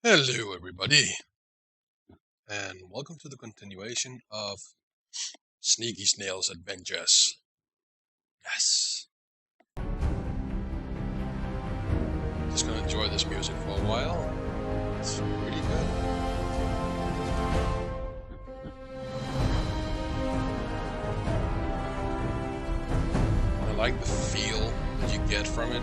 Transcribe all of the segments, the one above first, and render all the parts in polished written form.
Hello, everybody, and welcome to the continuation of Sneaky Snail's adventures. Yes. Just gonna enjoy this music for a while. It's pretty good. I like the feel that you get from it.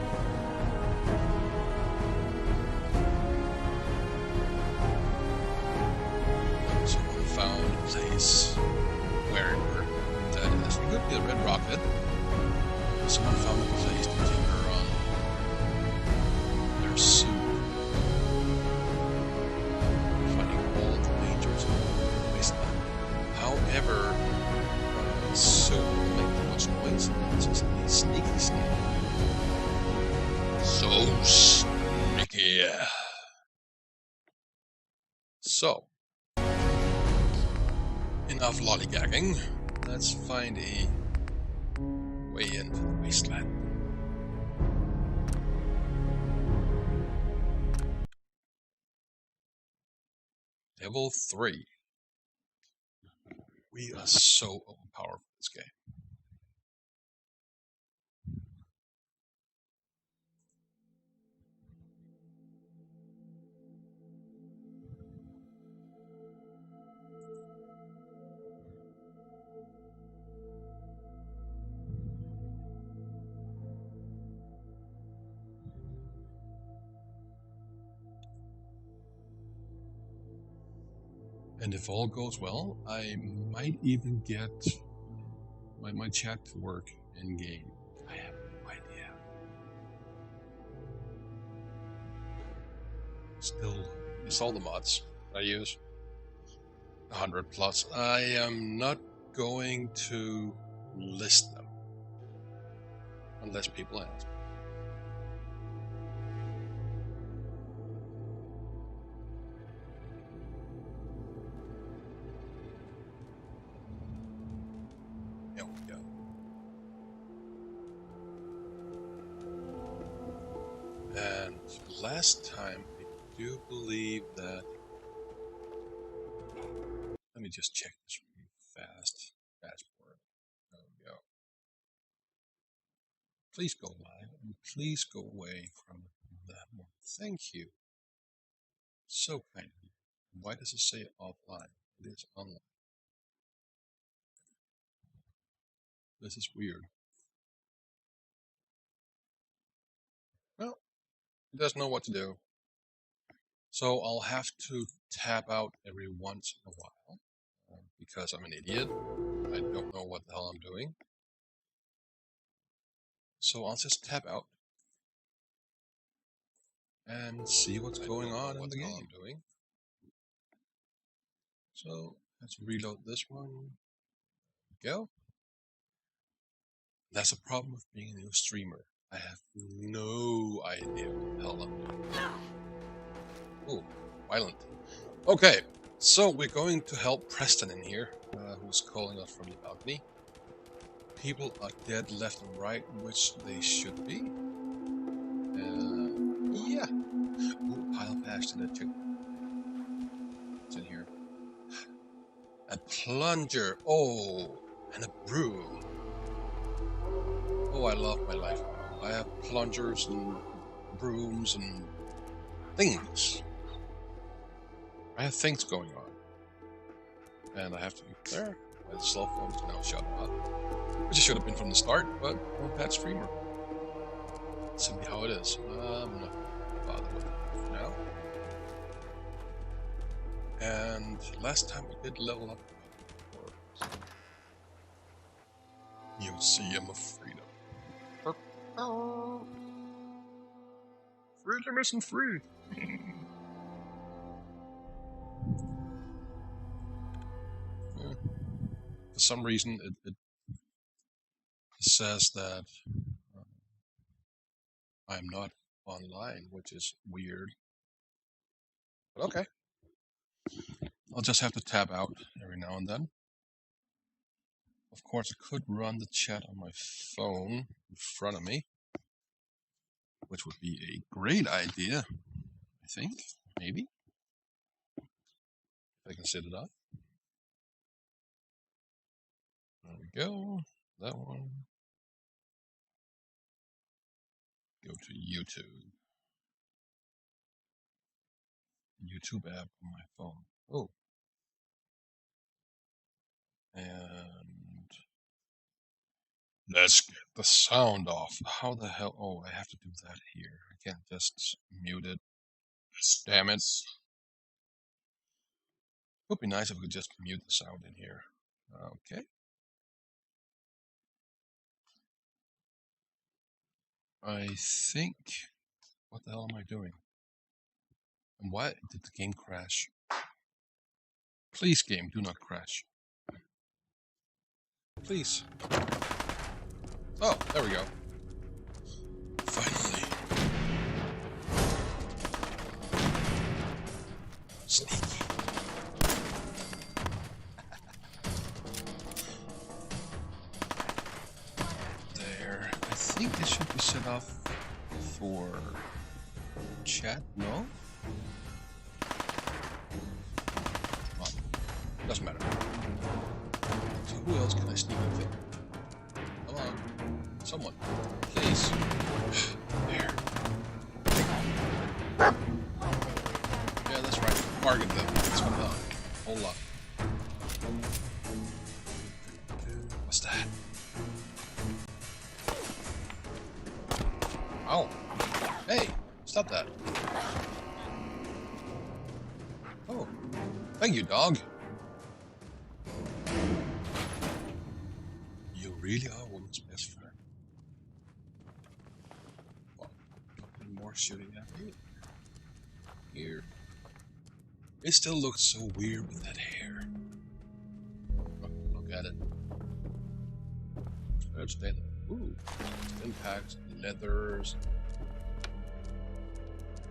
Someone found a place where that is. It could be a red rocket. Someone found a place to tinker on their suit, finding all the dangers of the wasteland. However, the suit will make too much noise, and it's just a sneaky snail. So sneaky. So, enough lollygagging. Let's find a way into the wasteland. Level 3. We are so overpowered for this game. And if all goes well, I might even get my chat to work in game. I have no idea. Still, it's all the mods I use. 100 plus. I am not going to list them unless people ask. There we go. And last time, I do believe that. Let me just check this really fast. Dashboard. There we go. Please go live and please go away from that one. Thank you. So kind of you. Why does it say offline? It is online. This is weird. Well, it doesn't know what to do. So I'll have to tap out every once in a while because I'm an idiot. I don't know what the hell I'm doing. So I'll just tap out and see what's going on in the game. So let's reload this one. Go. That's a problem with being a new streamer. I have no idea what the hell I'm doing. Oh, violent. Okay, so we're going to help Preston in here, who's calling us from the balcony. People are dead left and right, which they should be. Yeah. Ooh, pile past to that chick. What's in here? A plunger. Oh, and a broom. Oh, I love my life. I have plungers and brooms and things. I have things going on. And I have to be there. My cell phone is now shut off. Which it should have been from the start, but I'm a bad streamer. That's simply how it is. I'm not bothered with it for now. And last time we did level up. Museum of Freedom. Freedom isn't free. Yeah. For some reason, it says that I'm not online, which is weird. But okay. I'll just have to tab out every now and then. Of course, I could run the chat on my phone in front of me, which would be a great idea, I think, maybe. I can set it up. There we go. That one. Go to YouTube. YouTube app on my phone. Oh. And let's get the sound off. How the hell? Oh, I have to do that here. I can't just mute it. Damn it. It would be nice if we could just mute the sound in here. Okay. I think... What the hell am I doing? And why did the game crash? Please, game, do not crash. Please. Oh, there we go. Finally. Sneaky. There. I think this should be set up for chat, no? Well, doesn't matter. So who else can I sneak up with? Come on. Someone. Please. There. Yeah, that's right. Target them. That's what I'm on. Hold up. What's that? Ow. Hey, stop that. Oh. Thank you, dog. You really are a woman's best friend. Well, nothing more shooting at me. Here. It still looks so weird with that hair. Look at it. Let's stay there. Ooh. Impacts, leathers.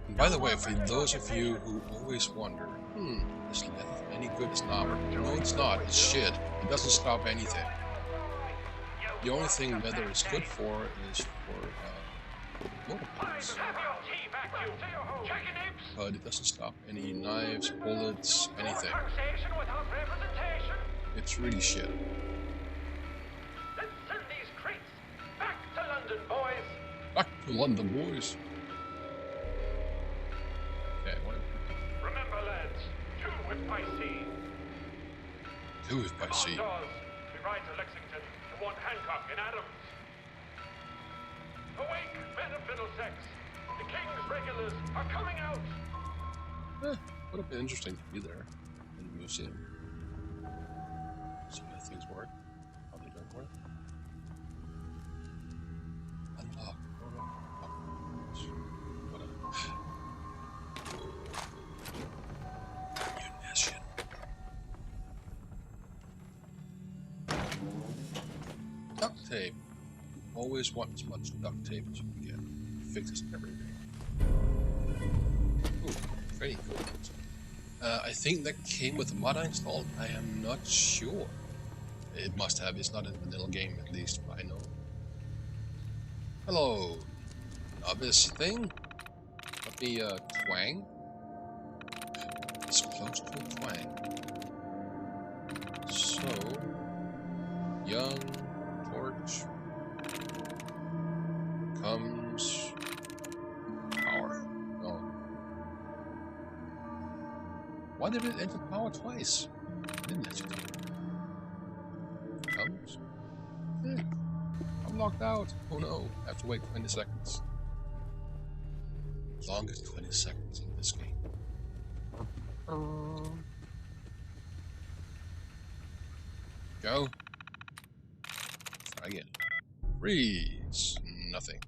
And by the way, for those of you who always wonder, is leather any good? It's not. No, it's not. It's shit. It doesn't stop anything. The only thing leather is good for is for motorcycles. But it doesn't stop any knives, bullets, anything. It's really shit. Let's send these crates back to London, boys. Back to London, boys. Okay, what? Remember, lads, two if by sea. Two if by sea. We ride to Lexington and want Hancock in Adams. Awake, men of Middlesex. The King's regulars are coming out. Would have been interesting to be there in the museum. See how things work, how they don't work. Unlock. Whatever. Ammunition. Duct tape. Always want as much duct tape as you can get. Fixes everything. Ooh, very good. I think that came with the mod installed. I am not sure. It must have. It's not in the vanilla game, at least, I know. Hello, novice thing. Let me twang. It's close to a twang. So, young torch comes power. Oh. Why did it enter power twice? Didn't it? Comes. I'm locked out. Oh no. I have to wait 20 seconds. Longest 20 seconds in this game. Go. Try again. Freeze. Nothing.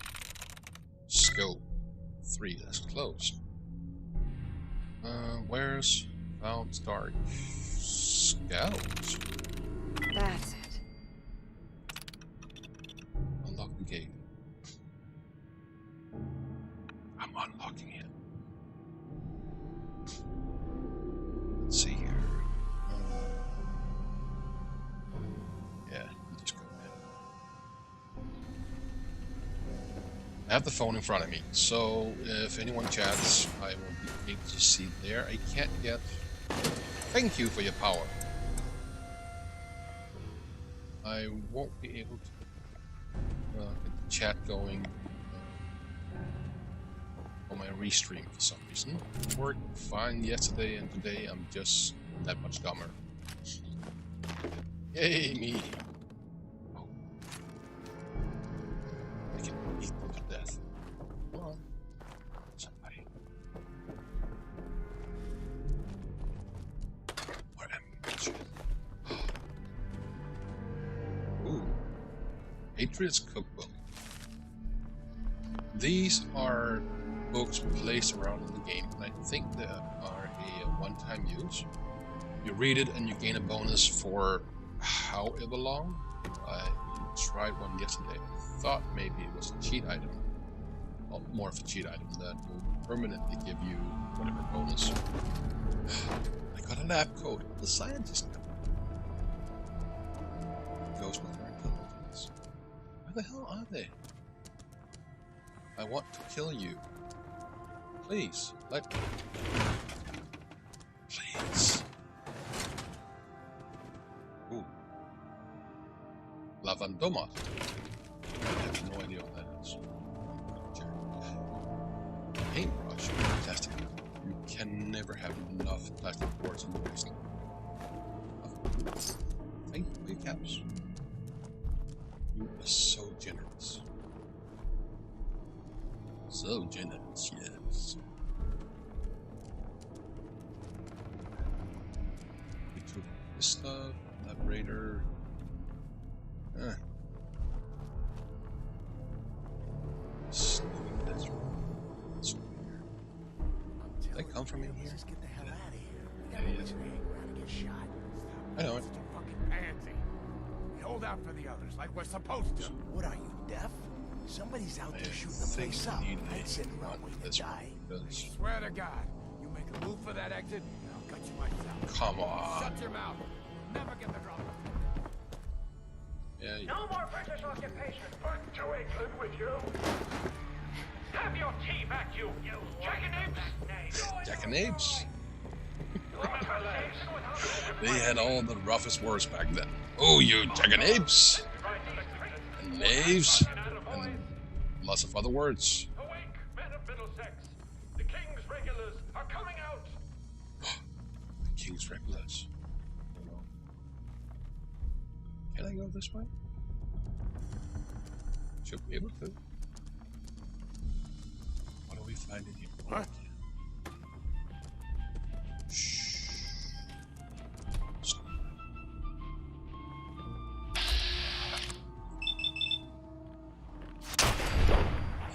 Scope. 3. That's close. Where's found start? Scouts. That's it. Unlock the gate. I'm unlocking it. Let's see here. Yeah, just go ahead. I have the phone in front of me, so if anyone chats, I will be able to see there. I can't get Thank you for your power. I won't be able to get the chat going on my restream for some reason. It worked fine yesterday, and today I'm just that much dumber. Yay, me! Oh. I can eat them to death. Come on. Somebody. Where am I? Ooh. Patriot's Cookbook. These are books placed around in the game, and I think they are a one-time use. You read it and you gain a bonus for however long. I tried one yesterday. I thought maybe it was a cheat item. Well, more of a cheat item that will permanently give you whatever bonus. I got a lab coat of the scientist now. It goes with their intelligence. Where the hell are they? I want to kill you. Please, let me. Please. Ooh. Lavandomas. I have no idea what that is. Paintbrush. Plastic. You can never have enough plastic boards in the wasteland. Thank you, big caps. You are so generous. So generous, yes. We took this stuff, Labrator. Snail, that's right. It's over here. Did they come from in here? Just get the hell out of here. Yeah, he is. Get shot. I know it. Such a fucking pansy. We hold out for the others like we're supposed to. What are you, deaf? Somebody's out there shooting the think place we up. need I'd sit a around waiting this to one, die. because Swear to God, you make a move for that exit, and I'll cut you myself. come on. Shut your mouth. You'll never get the drop. Yeah, you No more British occupation. Back to England with you. Have your tea back, you jackanapes. jackanapes. Remember, lads. They had all the roughest words back then. Oh, you jackanapes and knaves and lots of other words. Awake, men of Middlesex. The King's regulars are coming out. The King's regulars. Can I go this way? Should be able to. What do we find in here? What? Shh.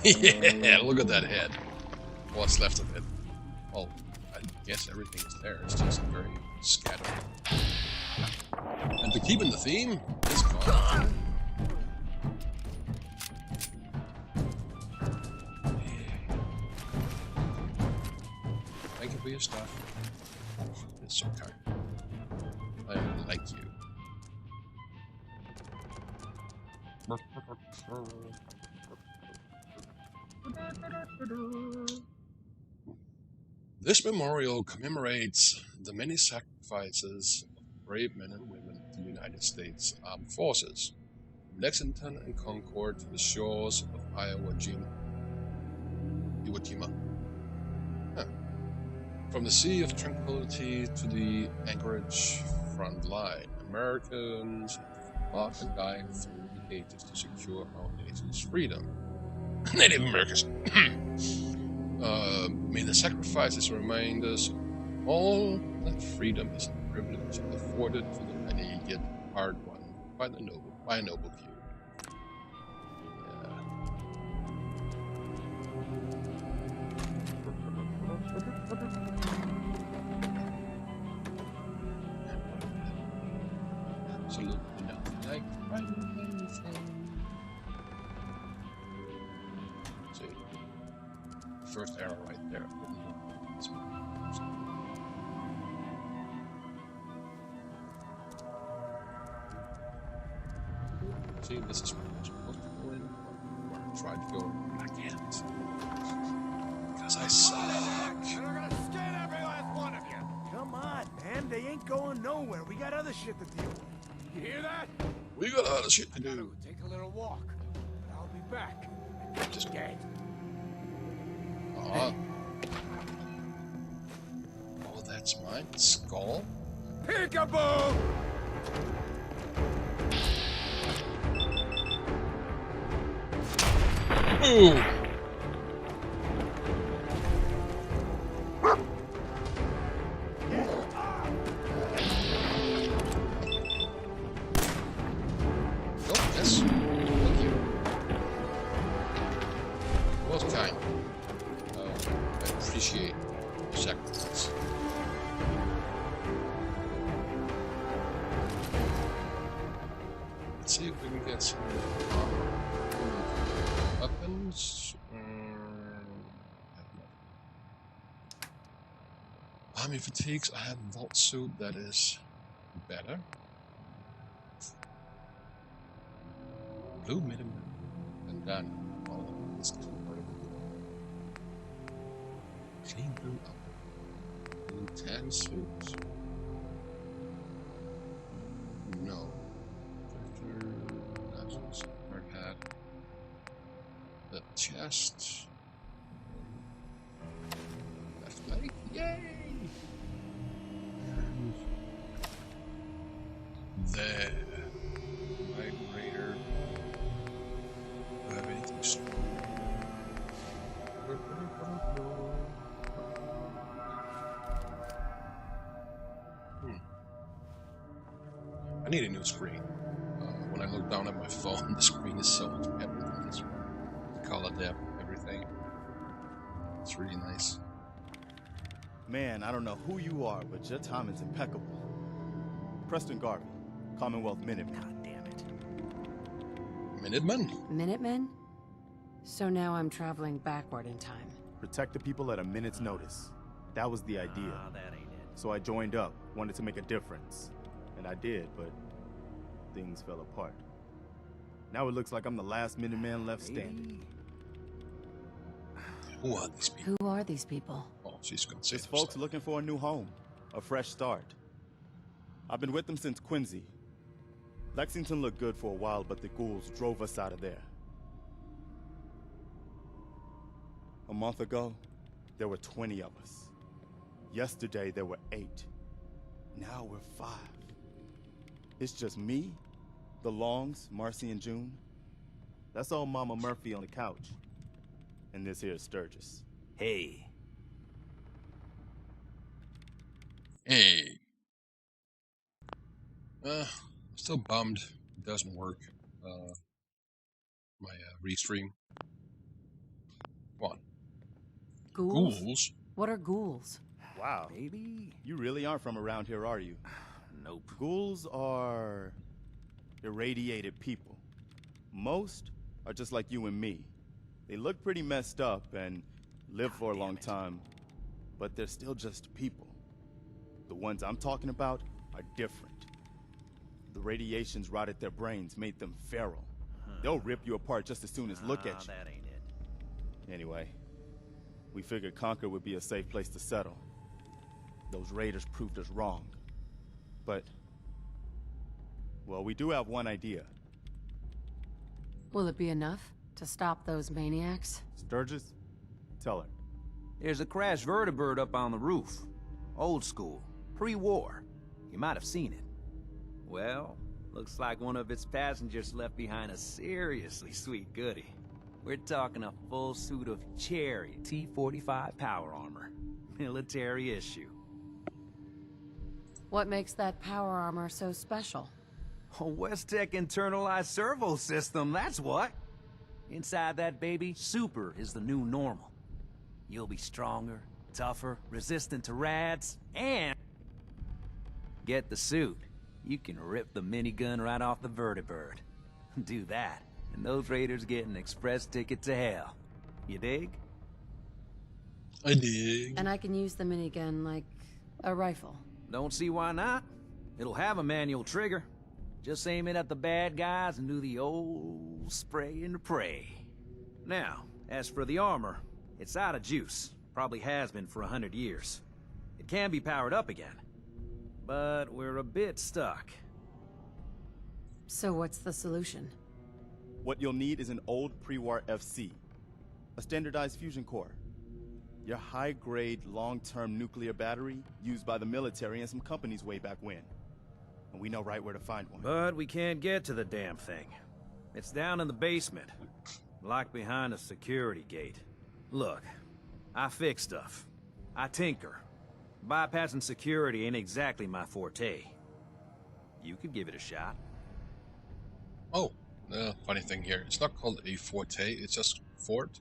Yeah, look at that head. What's left of it? Well, I guess everything is there. It's just very scattered. And to keep in the theme, it's gone. Thank you for your stuff. Oh, it's so kind. I like you. This memorial commemorates the many sacrifices of brave men and women of the United States Armed Forces, from Lexington and Concord to the shores of Iwo Jima. From the Sea of Tranquility to the Anchorage front line, Americans fought and died through the ages to secure our nation's freedom. Native Americans. May the sacrifices remind us all that freedom is a privilege afforded to the many, yet hard won by a noble few. Absolutely nothing. I can find anything. See, first arrow right there. See, this is where I'm supposed to go in, or try to go in. I can't. Because I suck. And I'm gonna skin every last one of you. Come on, man. They ain't ain't going nowhere. We got other shit to deal with. You hear that? We got other shit to I gotta do. take a little walk. I'll be back. Just Dead. oh, that's mine. Skull. Peekaboo! Ooh. Oh, yes. Thank you. What kind? I appreciate the sacrifice. Let's see if we can get some weapons. Army fatigues. I have a vault suit that is better. Blue minimum. And then all of this is convertible. Clean blue up. Blue 10 suits. No. Hard hat. The chest. Athletic. Yay! There. Migrator. Do I have anything strong? I need a new screen. When I look down at my phone, the screen is so much better than this one. The color depth, everything. It's really nice. Man, I don't know who you are, but your timing's impeccable. Preston Garvey, Commonwealth Minuteman. God damn it. Minutemen? Minutemen? So now I'm traveling backward in time. Protect the people at a minute's notice. That was the idea. That ain't it. So I joined up, wanted to make a difference. And I did, but things fell apart. Now it looks like I'm the last Minuteman left standing. Who are these people? Who are these people? Oh, she's gonna say Just some folks stuff. looking for a new home, a fresh start. I've been with them since Quincy. Lexington looked good for a while, but the ghouls drove us out of there. A month ago, there were 20 of us. Yesterday, there were 8. Now we're 5. It's just me, the Longs, Marcy and June. That's all Mama Murphy on the couch. And this here is Sturgis. Hey. Hey. Still bummed it doesn't work. My restream. Come on. Ghouls? Ghouls? What are ghouls? Wow. Baby. You really aren't from around here, are you? Nope. Ghouls are irradiated people. Most are just like you and me. They look pretty messed up and live for a long time, but they're still just people. The ones I'm talking about are different. The radiations rotted their brains, made them feral. They'll rip you apart just as soon as look at you. That ain't it. Anyway, we figured Concord would be a safe place to settle. Those raiders proved us wrong. But, well, we do have one idea. Will it be enough to stop those maniacs? Sturgis, tell her. There's a crashed vertibird up on the roof. Old school, pre-war. You might have seen it. Well, looks like one of its passengers left behind a seriously sweet goodie. We're talking a full suit of cherry T-45 power armor. Military issue. What makes that power armor so special? A West-Tech internalized servo system, that's what. Inside that baby, super is the new normal. You'll be stronger, tougher, resistant to rads, and... get the suit. You can rip the minigun right off the vertibird. Do that, and those raiders get an express ticket to hell. You dig? I dig. And I can use the minigun like a rifle. Don't see why not. It'll have a manual trigger. Just aim it at the bad guys and do the old spray and pray. Now, as for the armor, it's out of juice. Probably has been for 100 years. It can be powered up again. but we're a bit stuck. So what's the solution? What you'll need is an old pre-war FC, a standardized fusion core, your high-grade, long-term nuclear battery used by the military and some companies way back when. And we know right where to find one. But we can't get to the damn thing. It's down in the basement, locked behind a security gate. Look, I fix stuff. I tinker. Bypassing security ain't exactly my forte. You could give it a shot. Oh, funny thing here. It's not called a forte, it's just fort.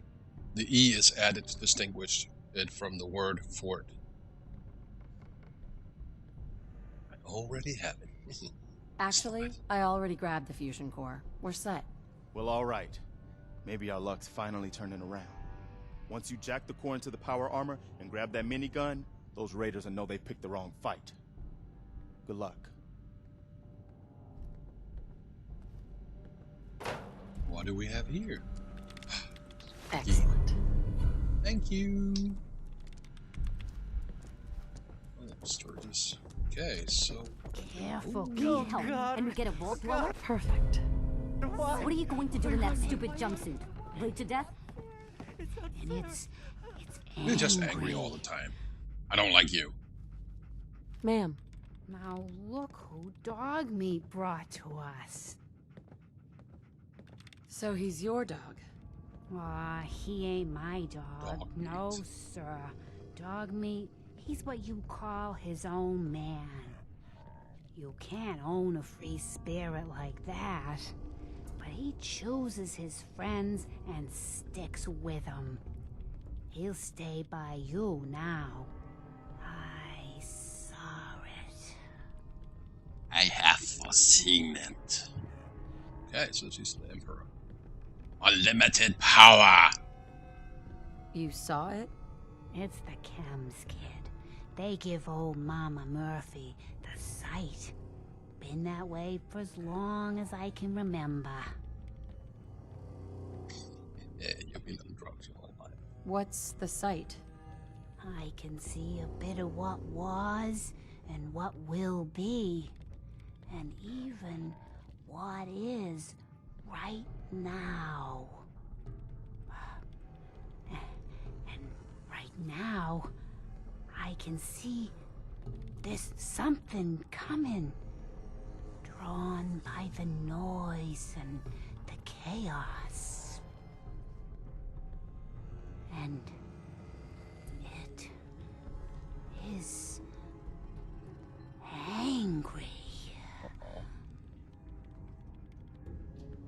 The E is added to distinguish it from the word fort. I already have it. Actually, I already grabbed the fusion core. We're set. Well, all right. Maybe our luck's finally turning around. Once you jack the core into the power armor and grab that minigun, those raiders will know they picked the wrong fight. Good luck. What do we have here? Excellent. Thank you. Let's start this. Okay, so Careful, can you help me? And we get a vault blower? Perfect. What are you going to do in that stupid jumpsuit? Bleed to death? And it's angry. you're just angry all the time. I don't like you. Ma'am. Now look who dog meat brought to us. So he's your dog? Aw, he ain't my dog. Dog No, meat. sir. Dog meat, he's what you call his own man. You can't own a free spirit like that. But he chooses his friends and sticks with them. He'll stay by you now. I saw it. I have foreseen it. Okay, so she's the Emperor. Unlimited power! You saw it? It's the chems, kid. They give old Mama Murphy the sight. Been that way for as long as I can remember. Yeah, you've been on drugs your whole life. What's the site? I can see a bit of what was and what will be. And even what is right now. And right now, I can see there's something coming. Drawn by the noise and the chaos. And it is angry.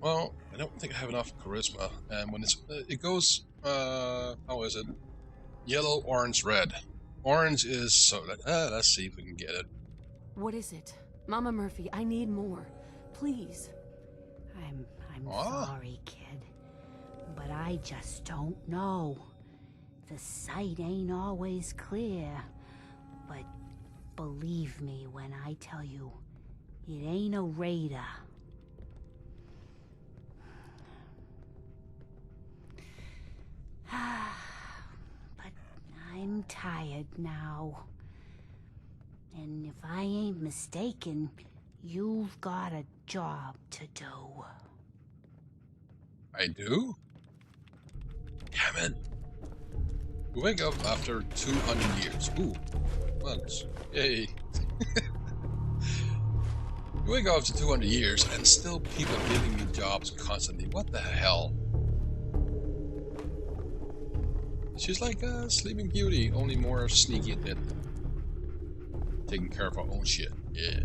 Well, I don't think I have enough charisma, and when it goes, how is it? Yellow, orange, red. Orange is so that, let's see if we can get it. What is it? Mama Murphy, I need more. Please. I'm Ah. sorry, kid. But I just don't know. The sight ain't always clear. But believe me when I tell you, it ain't a raider. But I'm tired now. And if I ain't mistaken, you've got a job to do. I do? Damn it. We wake up after 200 years. Ooh, months. Yay. We wake up after 200 years and still people giving me jobs constantly. What the hell? She's like a Sleeping Beauty, only more sneaky and deadly. Taking care of our own shit. Yeah.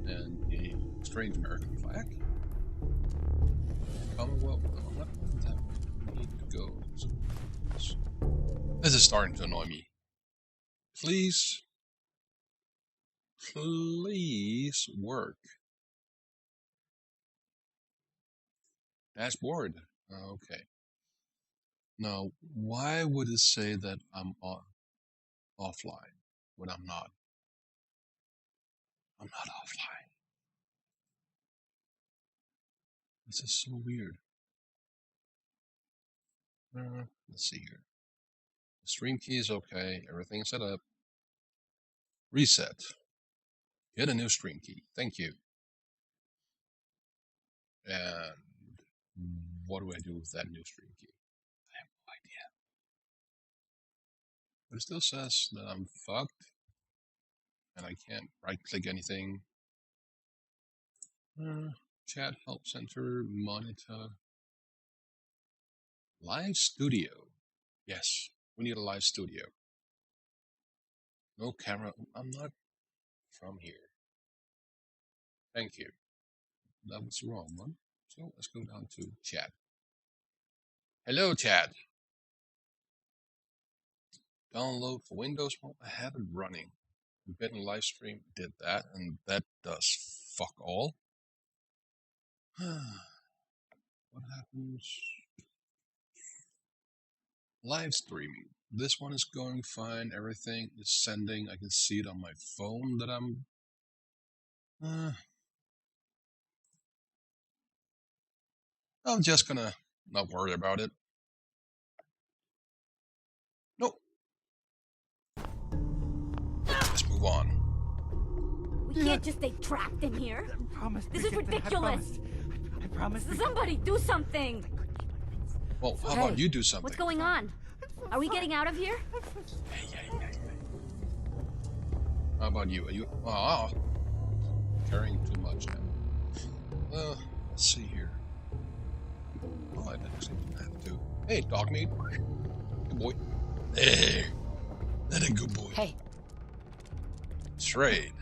And a strange American flag. Commonwealth. What is that? We need to go. This is starting to annoy me. Please. Please work. Dashboard. Okay. Now, why would it say that I'm offline when I'm not? I'm not offline. This is so weird. Let's see here. The stream key is okay. Everything's set up. Reset. Get a new stream key. Thank you. And what do I do with that new stream key? I have no idea. But it still says that I'm fucked. And I can't right-click anything. Chat, help center, monitor. Live studio. Yes, we need a live studio. No camera. I'm not from here. Thank you. That was the wrong one. So let's go down to chat. Hello, chat. Download for Windows. Well, I have it running. Embed live stream did that, and that does fuck all. What happens? Live streaming. This one is going fine. Everything is sending. I can see it on my phone that I'm. I'm just gonna not worry about it. Nope. Let's move on. We can't just stay trapped in here. This is ridiculous. I promise. Somebody do something. Well, how about you do something? What's going on? Are we getting out of here? Hey. How about you? Are you? Carrying too much now. Let's see here. Oh, I actually didn't have to. Hey, dog meat. Good boy. Hey, that a good boy. Hey. Trade.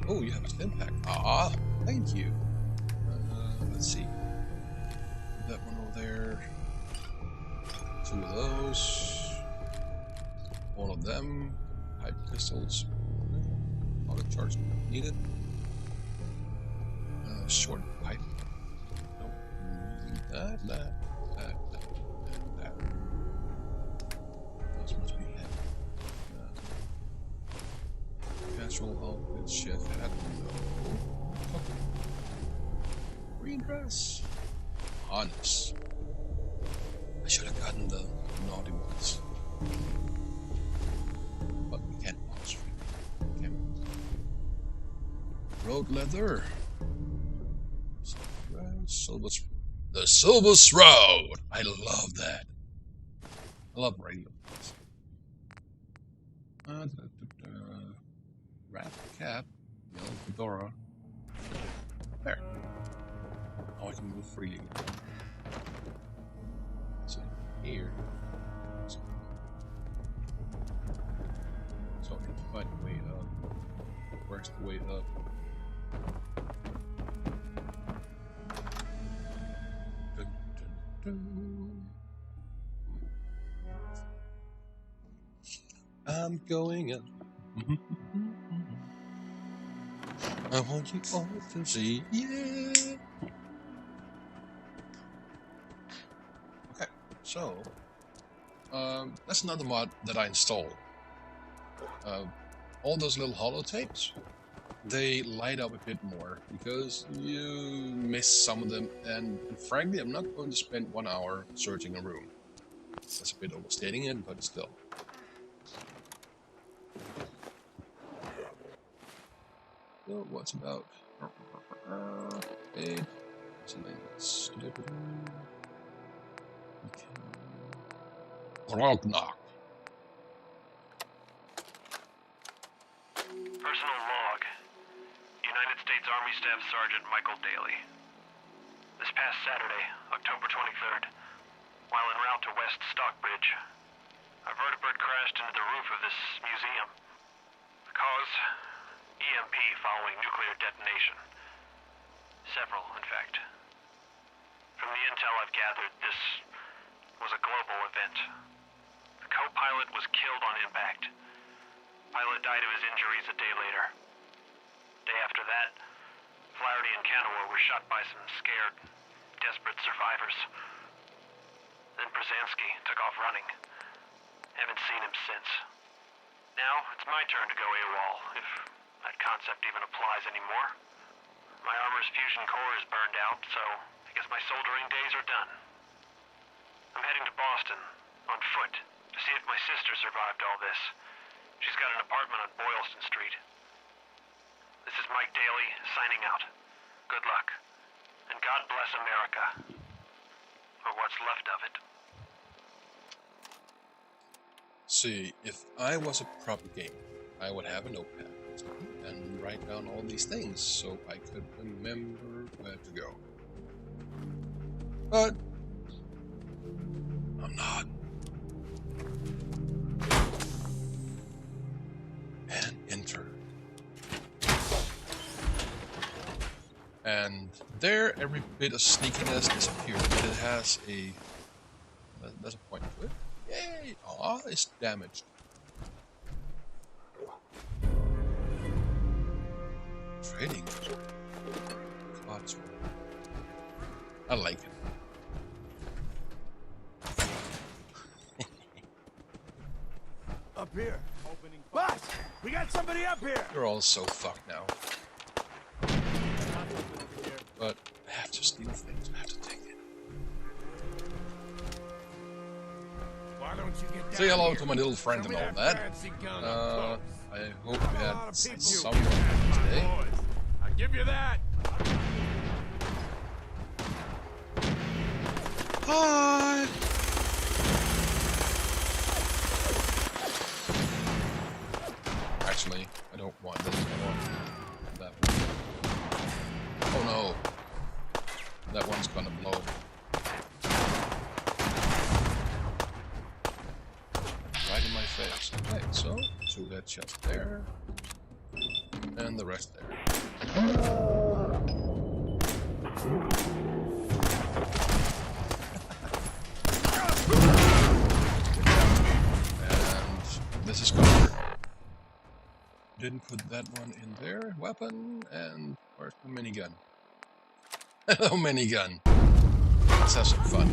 Oh, you have a stim pack. Thank you. Let's see. That one over there. 2 of those. 1 of them. Pipe pistols. Auto charge needed. Short pipe. Nope. That. Those must be heavy. Casual outfit, chef hat. No. Green dress. Honest. I should have gotten the naughty ones. But we can't watch. Road leather. The Silver Shroud. I love that. I love radio. Rat cap. Yellow fedora. There. Now I can move freely. So here. So I can find the way up. Where's the way up? I'm going up. I want you all to see. Yeah. Okay, so that's another mod that I installed. All those little holotapes, they light up a bit more because you miss some of them, and frankly, I'm not going to spend 1 hour searching a room. That's a bit overstating it, but still. So what's about 8? Knock. Personal log. United States Army Staff Sergeant Michael Daly. This past Saturday, October 23rd, while en route to West Stockbridge, a vertibird crashed into the roof of this museum. The cause? EMP following nuclear detonation. Several, in fact. From the intel I've gathered, this was a global event. The co-pilot was killed on impact. Pilot died of his injuries a day later. Day after that, Flaherty and Canaway were shot by some scared, desperate survivors. Then Brzezinski took off running. Haven't seen him since. Now, it's my turn to go AWOL, if that concept even applies anymore. My armor's fusion core is burned out, so I guess my soldering days are done. I'm heading to Boston, on foot, to see if my sister survived all this. She's got an apartment on Boylston Street. This is Mike Daly, signing out. Good luck. And God bless America. Or what's left of it. See, if I was a proper gamer, I would have a notepad and write down all these things so I could remember where to go. But I'm not. And enter. And there, every bit of sneakiness disappears, but it has a... There's a point to it. Yay! Aw, it's damaged. Trading. Codsword. I like it. Up here. Boss! We got somebody up here! You're all so fucked now. But I have to steal things. I have to take it. Why don't you get down Say hello here? to my little friend Show and me all that. fancy gun up close. I hope we A lot had of people. someone today. Boys, I give you that. Hi! Actually, I don't want this. I want that one. Oh no! That one's gonna blow. Right in my face. Okay, so 2 headshots there. And the rest there. And this is covered. Didn't put that one in there. Weapon, and where's the minigun? Hello, minigun. Let's have some fun.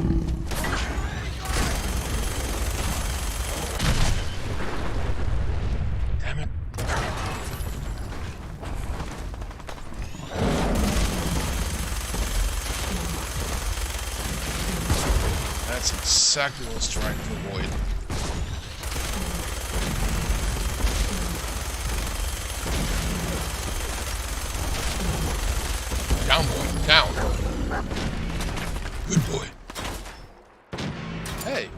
Damn it. That's exactly what I was trying to avoid. Down, boy. Down. Good boy. Hey.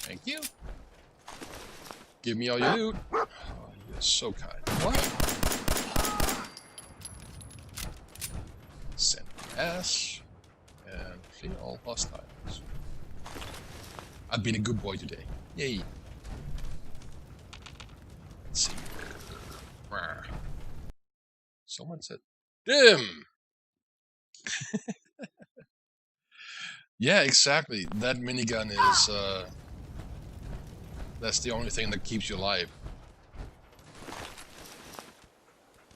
Thank you. Give me all your loot. Oh, you're so kind. What? Send S. And clear all hostiles. I've been a good boy today. Yay. Let's see. Rawr. Someone said, "Dim." Yeah, exactly. That minigun is, that's the only thing that keeps you alive.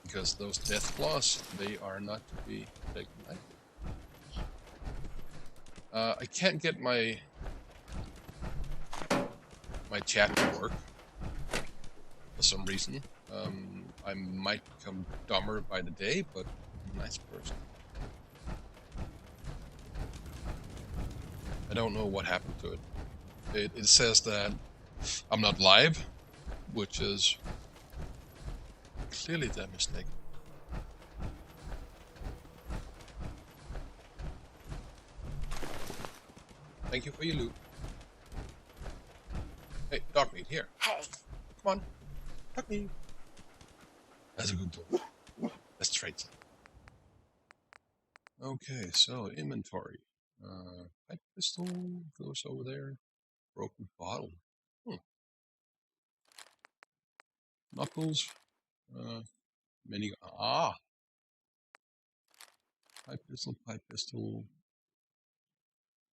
Because those death claws, they are not to be taken lightly. I can't get my chat to work for some reason. I might become dumber by the day, but I'm a nice person. I don't know what happened to it. It says that I'm not live, which is clearly that mistake. Thank you for your loot. Hey, dog meat, here. Hey. Come on. Dog meat. That's a good boy. Let's trade some. Okay, so inventory. Pipe pistol goes over there. Broken bottle. Knuckles. Mini. Ah! Pipe pistol.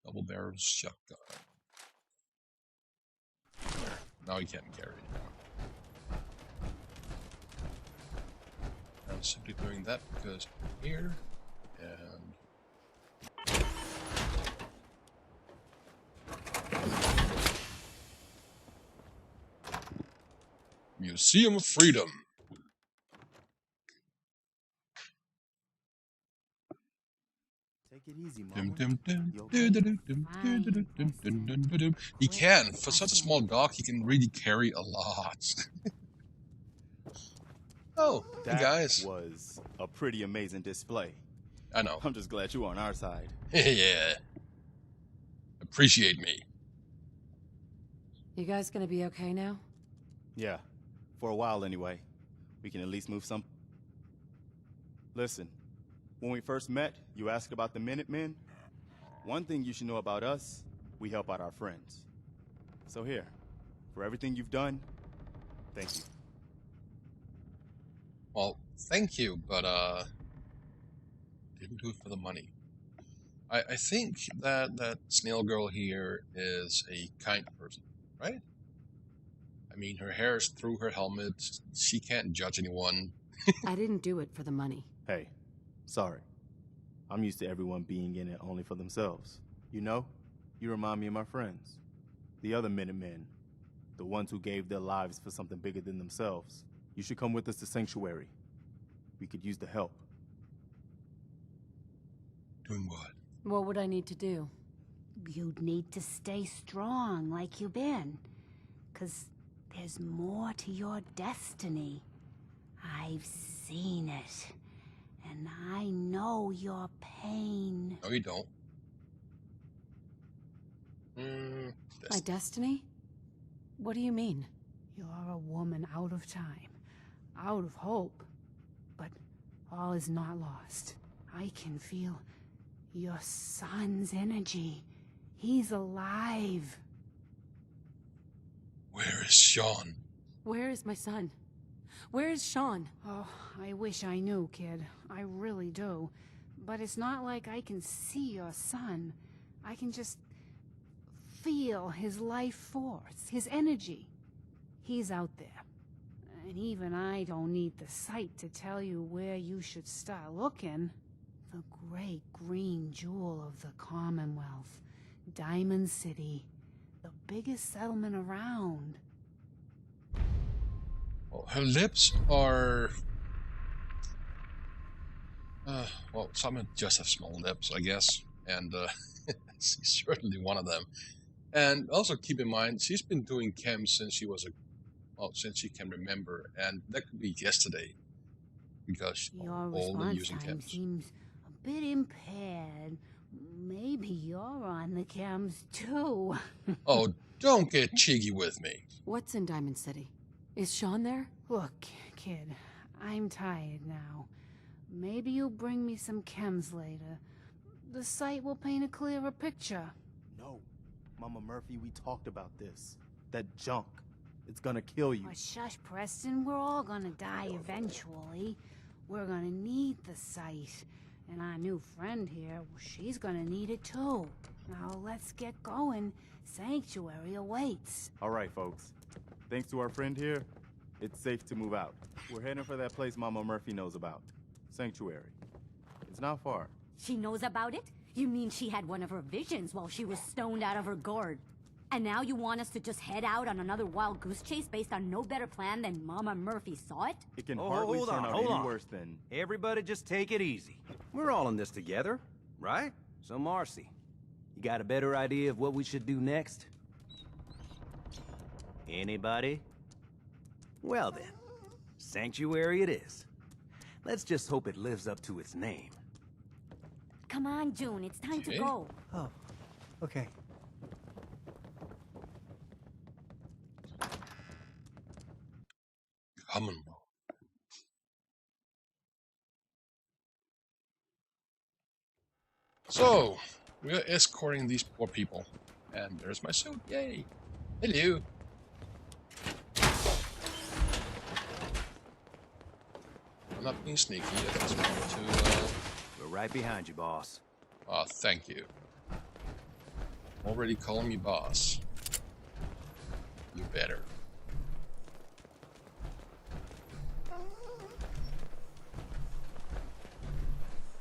Double barrel shotgun. There. Now you can't carry it now. I'm simply doing that because I'm here and Museum of Freedom. it easy, Dum, Mama. dum, dum, You dum, okay? dum, dum, dum, dum, dum, dum, dum, dum, dum. He can. For such a small dog, he can really carry a lot. Oh, hey That guys. was a pretty amazing display. I know. I'm just glad you're on our side. Yeah. Appreciate me. You guys gonna be okay now? Yeah, for a while anyway. We can at least move some. Listen, when we first met, you asked about the Minutemen. One thing you should know about us, we help out our friends. So here, for everything you've done, thank you. Well, thank you, but didn't do it for the money. I think that Snail girl here is a kind person, right? I mean, her hair is through her helmet. She can't judge anyone. I didn't do it for the money. Hey, sorry. I'm used to everyone being in it only for themselves. You know, you remind me of my friends. The other Minutemen. The ones who gave their lives for something bigger than themselves. You should come with us to Sanctuary. We could use the help. Doing what? What would I need to do? You'd need to stay strong like you've been. 'Cause there's more to your destiny. I've seen it. And I know your pain. No, you don't. My destiny? What do you mean? You're a woman out of time, out of hope. But all is not lost. I can feel your son's energy. He's alive. Where is Sean? Where is my son? Where is Sean? Oh, I wish I knew, kid. I really do. But it's not like I can see your son. I can just feel his life force, his energy. He's out there. And even I don't need the sight to tell you where you should start looking. The great green jewel of the Commonwealth. Diamond City. The biggest settlement around. Well, her lips are... well, some just have small lips, I guess. And she's certainly one of them. And also keep in mind, she's been doing chem since she was since she can remember. And that could be yesterday. Because Your all the response using time chems. seems a bit impaired. Maybe you're on the chems too. Oh, don't get cheeky with me. What's in Diamond City? Is Sean there? Look, kid, I'm tired now. Maybe you'll bring me some chems later. The site will paint a clearer picture. No, Mama Murphy, we talked about this. That junk. It's gonna kill you. Oh, shush, Preston. We're all gonna die eventually. We're gonna need the site. And our new friend here, she's gonna need it too. Now let's get going. Sanctuary awaits. All right, folks. Thanks to our friend here, it's safe to move out. We're heading for that place Mama Murphy knows about. Sanctuary. It's not far. She knows about it? You mean she had one of her visions while she was stoned out of her gourd? And now you want us to just head out on another wild goose chase based on no better plan than Mama Murphy saw it? It can hardly hold turn on, out hold any on. worse than... Everybody just take it easy. We're all in this together, right? So Marcy, you got a better idea of what we should do next? Anybody? Well then, Sanctuary it is. Let's just hope it lives up to its name. Come on, June, it's time to Okay. go. Oh, okay. Commonwealth. So, we're escorting these poor people. And there's my suit. Yay. Hello. I'm not being sneaky. I just wanted to... We're right behind you, boss. thank you. Already calling me boss. You better.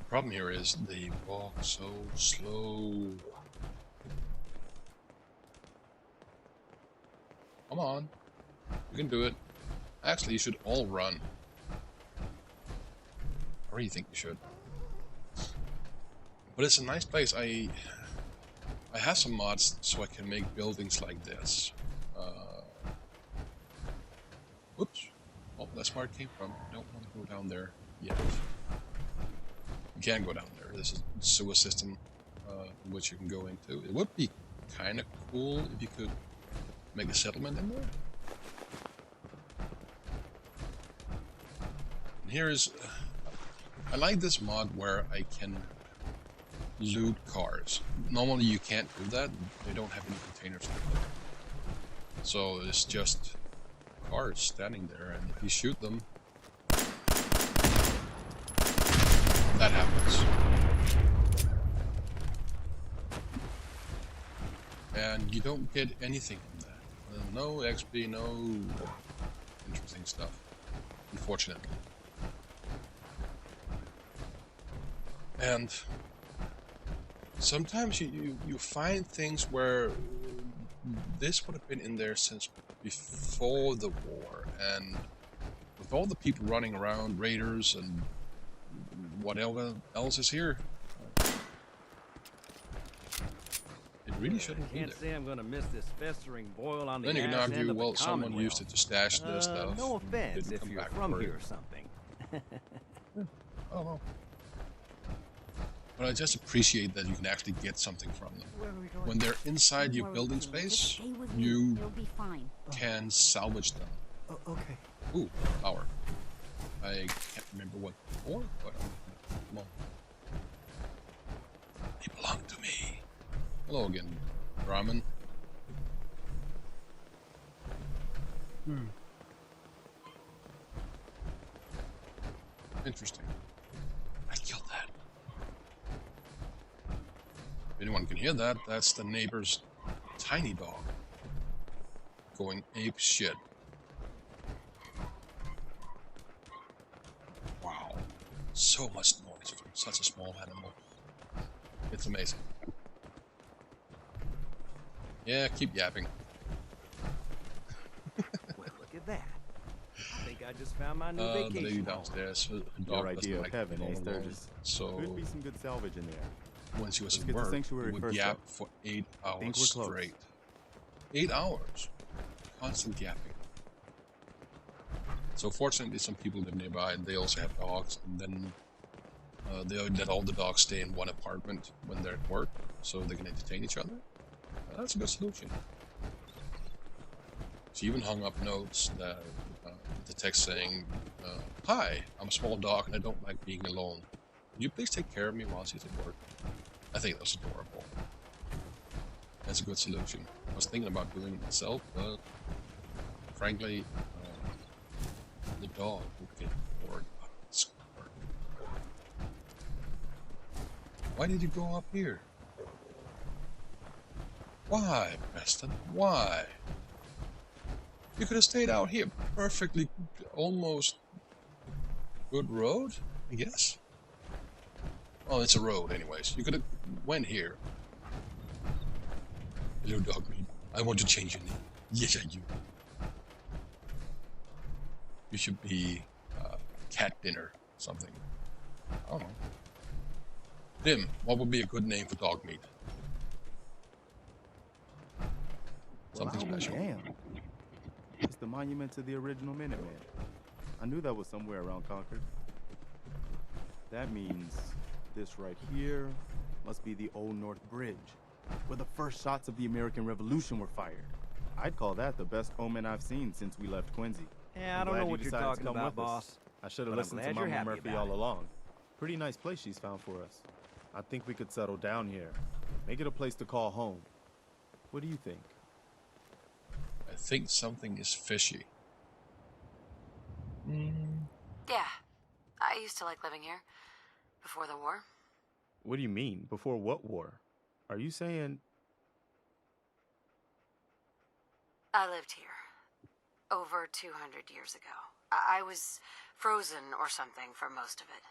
Problem here is they walk so slow. Come on. You can do it. Actually, you should all run. Or do you think you should? But it's a nice place. I have some mods so I can make buildings like this. Oops. Oh, that's where it came from. I don't want to go down there yet. You can go down there. This is a sewer system which you can go into. It would be kind of cool if you could make a settlement in there. And here is... I like this mod where I can loot cars. Normally you can't do that. They don't have any containers. So it's just cars standing there, and if you shoot them, that happens. And you don't get anything from that. No XP, no interesting stuff, unfortunately. And sometimes you find things where this would have been in there since before the war, and with all the people running around, raiders and whatever else is here, it really shouldn't be there. Can't say I'm gonna miss this festering boil on the Then you can ass end argue, of the well, someone Commonwealth. used it to stash their stuff. No offense didn't if come you're back from for it. here or something. Oh well. But I just appreciate that you can actually get something from them. When they're inside your building space, you It'll be fine. can salvage them. Okay. Ooh, power. I can't remember what for, but come on. They belong to me. Hello again, Brahmin. Interesting. I killed that. If anyone can hear that, that's the neighbor's tiny dog going ape shit. Wow. So much noise from such a small animal. It's amazing. Yeah, keep yapping. Well, look at that. I think I just found my new The vacation lady home. downstairs, her Your dog idea doesn't of like heaven, being eh, alone, Sturgis? so Could be some good salvage in there. when she was Let's at get the work, sanctuary it would first, yap though. for 8 Think hours we're close. straight. 8 hours. Constant yapping. So fortunately, some people live nearby, and they also have dogs, and then they let all the dogs stay in one apartment when they're at work, so they can entertain each other. That's a good solution. She even hung up notes that the text saying, "Hi, I'm a small dog and I don't like being alone. Would you please take care of me while she's at work?" I think that's adorable. That's a good solution. I was thinking about doing it myself, but frankly, the dog would get bored of schoolwork. Why did you go up here? Why, Preston? Why? You could have stayed out here. Perfectly, almost good road, I guess. Well, it's a road, anyways. You could have went here. Hello, dog meat. I want to change your name. Yes, I do. You should be cat dinner, something. I don't know. Dim, what would be a good name for dog meat? Something special. Damn. It's the monument to the original Minuteman. I knew that was somewhere around Concord. That means this right here must be the Old North Bridge, where the first shots of the American Revolution were fired. I'd call that the best omen I've seen since we left Quincy. Yeah, I I'm don't glad know you what you're decided to talking come about, with us. boss. I should have But I'm listened to glad you're Mama happy Murphy about all it. along. Pretty nice place she's found for us. I think we could settle down here. Make it a place to call home. What do you think? I think something is fishy. Yeah. I used to like living here. Before the war. What do you mean? Before what war? Are you saying... I lived here. Over 200 years ago. I was frozen or something for most of it.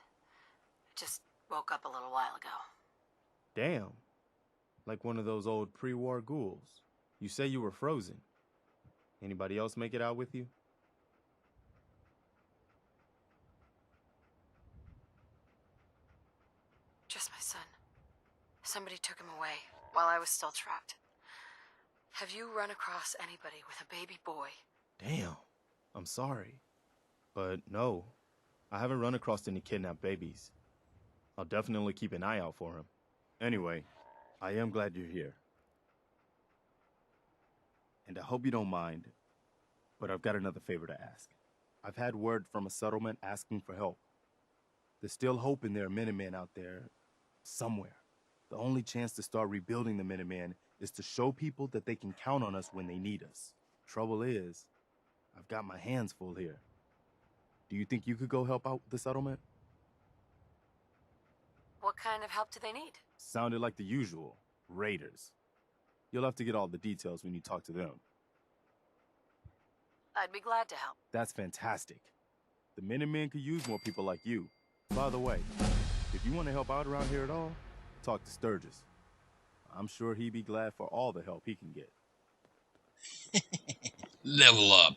Just woke up a little while ago. Damn. Like one of those old pre-war ghouls. You say you were frozen. Anybody else make it out with you? Just my son. Somebody took him away while I was still trapped. Have you run across anybody with a baby boy? Damn. I'm sorry. But no, I haven't run across any kidnapped babies. I'll definitely keep an eye out for him. Anyway, I am glad you're here. And I hope you don't mind, but I've got another favor to ask. I've had word from a settlement asking for help. There's still hope in there are Minutemen out there somewhere. The only chance to start rebuilding the Minutemen is to show people that they can count on us when they need us. Trouble is, I've got my hands full here. Do you think you could go help out the settlement? What kind of help do they need? Sounded like the usual. Raiders. You'll have to get all the details when you talk to them. I'd be glad to help. That's fantastic. The Minutemen could use more people like you. By the way, if you want to help out around here at all, talk to Sturgis. I'm sure he'd be glad for all the help he can get. Level up.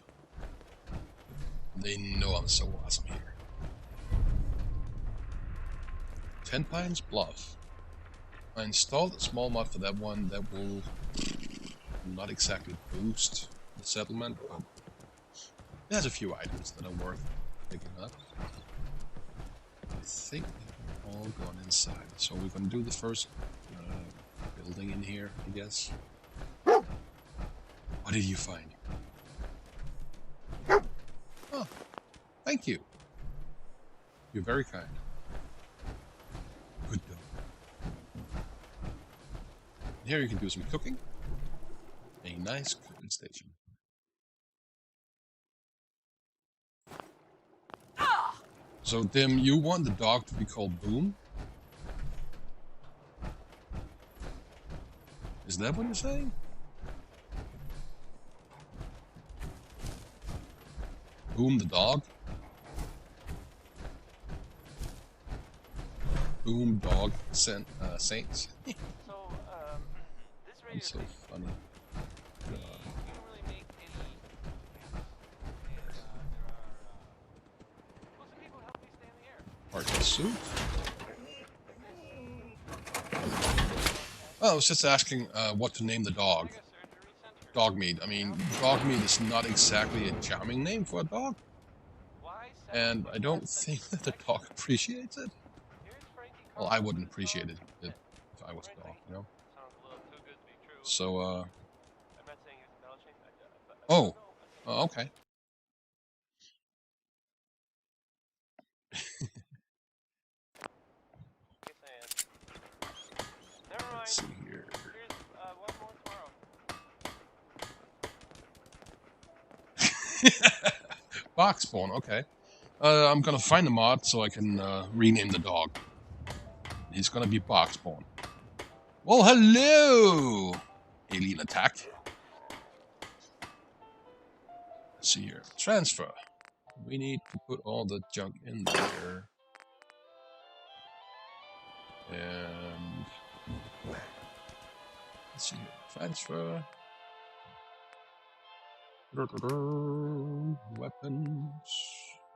They know I'm so awesome here. 10 Pines Bluff. I installed a small mod for that one that will not exactly boost the settlement, but it has a few items that are worth picking up. I think they've all gone inside, so we're gonna do the first building in here, I guess. What did you find? Oh, thank you. You're very kind. Good dog. Here you can do some cooking. A nice cooking station. So, Dim, you want the dog to be called Boom? Is that what you're saying? Boom the dog? Boom dog saints. So, this radio It's so funny. you don't really make any. And there are who's the people who help me stay in the air? Part suit. Oh, I was just asking what to name the dog. Like a surgery center. Dog meat. I mean, dog meat is not exactly a charming name for a dog, Why and I don't think that the dog appreciates it. Here's Frankie Well, I wouldn't appreciate it if I was a dog, you know? Sounds a little too good to be true. So, I'm not saying he's embellishing. oh, okay. Yes, I am. Never mind. Let's see here. Here's one more tomorrow. Box spawn, okay. I'm gonna find a mod so I can rename the dog. He's gonna be box spawn. Well, hello! Alien attack. Let's see here. Transfer. We need to put all the junk in there. And let's see here. Transfer. Weapons.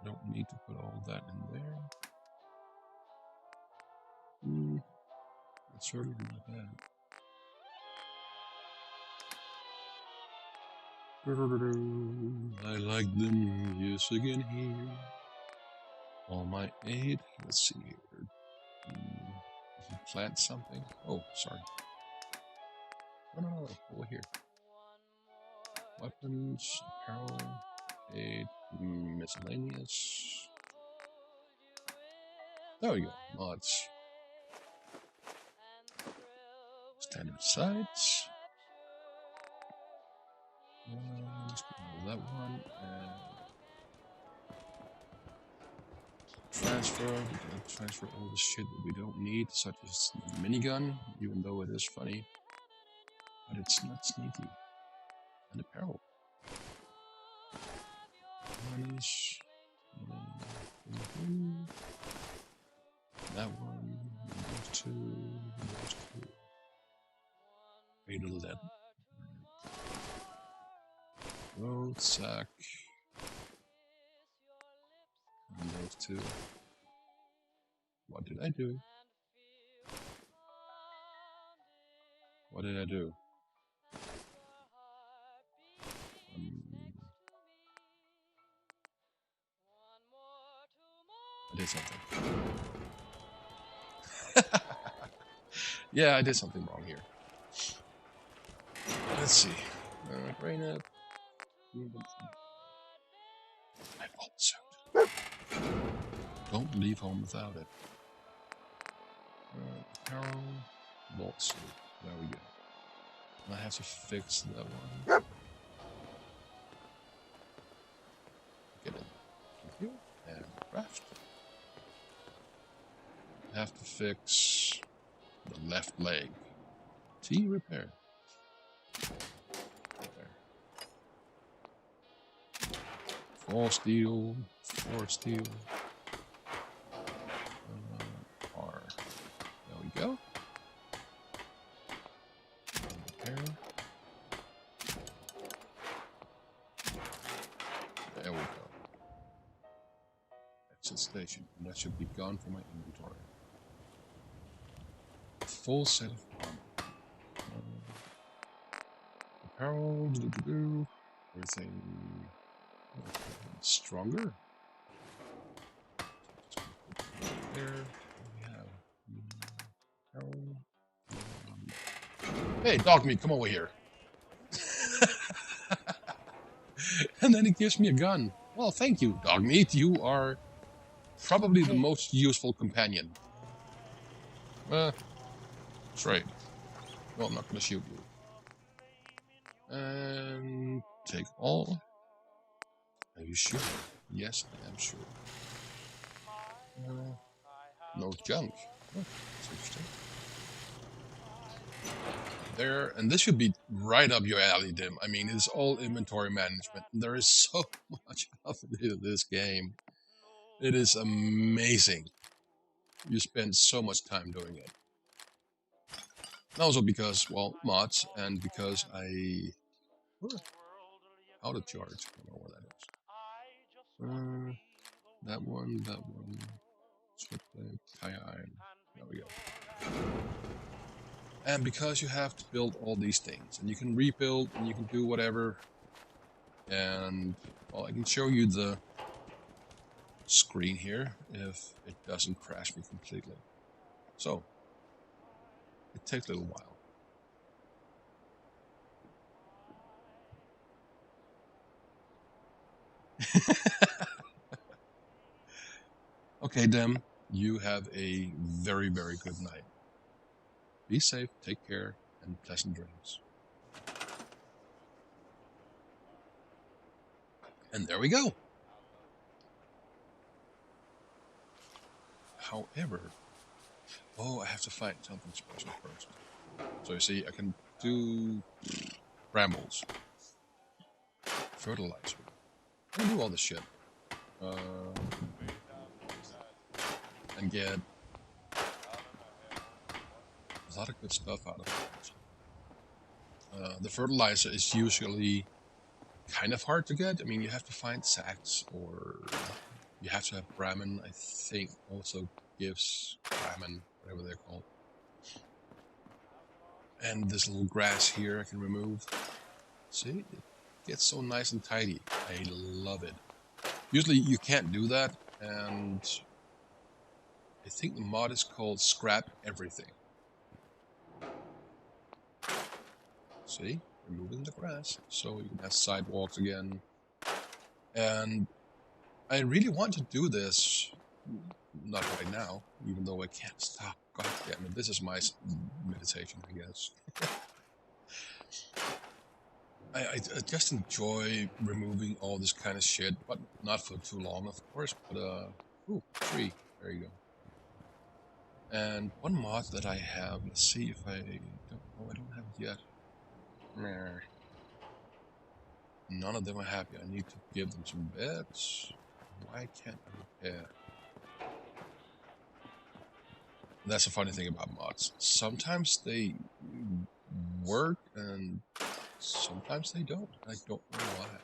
Don't need to put all that in there. It's certainly not bad. I like the music in here. All my aid. Let's see here. Plant something. Oh, sorry. No, over here. Weapons, apparel, aid, miscellaneous. There we go. Mods. Standard sights. Let's get rid of that one. Transfer. We're gonna transfer all the shit that we don't need, such as the minigun, even though it is funny. But it's not sneaky. And apparel. Harness. That one. Those two. Those two. Wait a little. Road sack. And those two. What did I do? What did I do? I did something. Yeah, I did something wrong here. Let's see. Grain up. I also don't leave home without it. Apparel, bolt suit. There we go. And I have to fix that one. Get it. Thank you. And craft. I have to fix the left leg. T repair. Four steel. R. There we go. Repair. There we go. Exit station. And that should be gone from my inventory. Full set of armor. Apparel. Everything stronger. There we have apparel. Hey, dog meat, come over here. And then it gives me a gun. Well, thank you, dog meat. You are probably the most useful companion. Trade. Well, I'm not gonna shoot you. And take all. Are you sure? Yes, I am sure. No junk. Oh, that's interesting. There, and this should be right up your alley, Dim. I mean, it's all inventory management. There is so much of it in this game. It is amazing. You spend so much time doing it. And also because, well, mods, and because out of charge. I don't know where that is. That one. Switch blade, tire iron. There we go. And because you have to build all these things, and you can rebuild, and you can do whatever. And, well, I can show you the screen here if it doesn't crash me completely. So, it takes a little while. Okay, Dem, you have a very, very good night. Be safe, take care, and pleasant dreams. And there we go. However, oh, I have to find something special first. So you see, I can do brambles, fertilizer. I can do all this shit. And get a lot of good stuff out of it. The fertilizer is usually kind of hard to get. I mean, you have to find sacks, or you have to have Brahmin, I think, also gives Brahmin, whatever they're called. And this little grass here I can remove. See, it gets so nice and tidy. I love it. Usually you can't do that, and I think the mod is called Scrap Everything. See, removing the grass, so you can have sidewalks again. And I really want to do this, not right now, even though I can't stop. God damn it, this is my meditation, I guess. I just enjoy removing all this kind of shit, but not for too long, of course. But ooh, tree. There you go. And one mod that I have. Let's see if I don't. Oh, I don't have it yet. None of them are happy. I need to give them some beds. Why can't I repair? That's a funny thing about mods. Sometimes they work and sometimes they don't. I don't know why.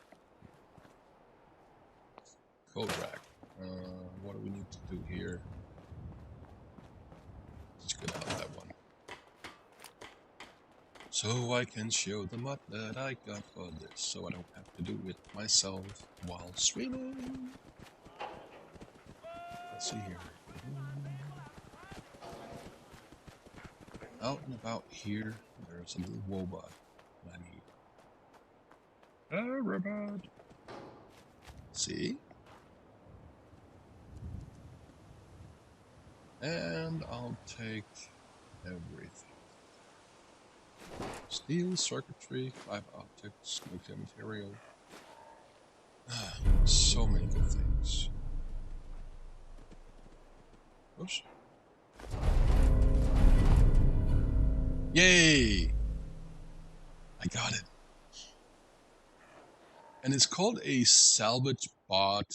Code rack. What do we need to do here? Let's get out of that one. So I can show them what that I got for this, so I don't have to do it myself while streaming. Let's see here. Out and about here, there's a little robot that I need. A robot. See? And I'll take everything. Steel, circuitry, fiber optics, nuclear material. So many good things. Oops. Yay! I got it. And it's called a salvage bot.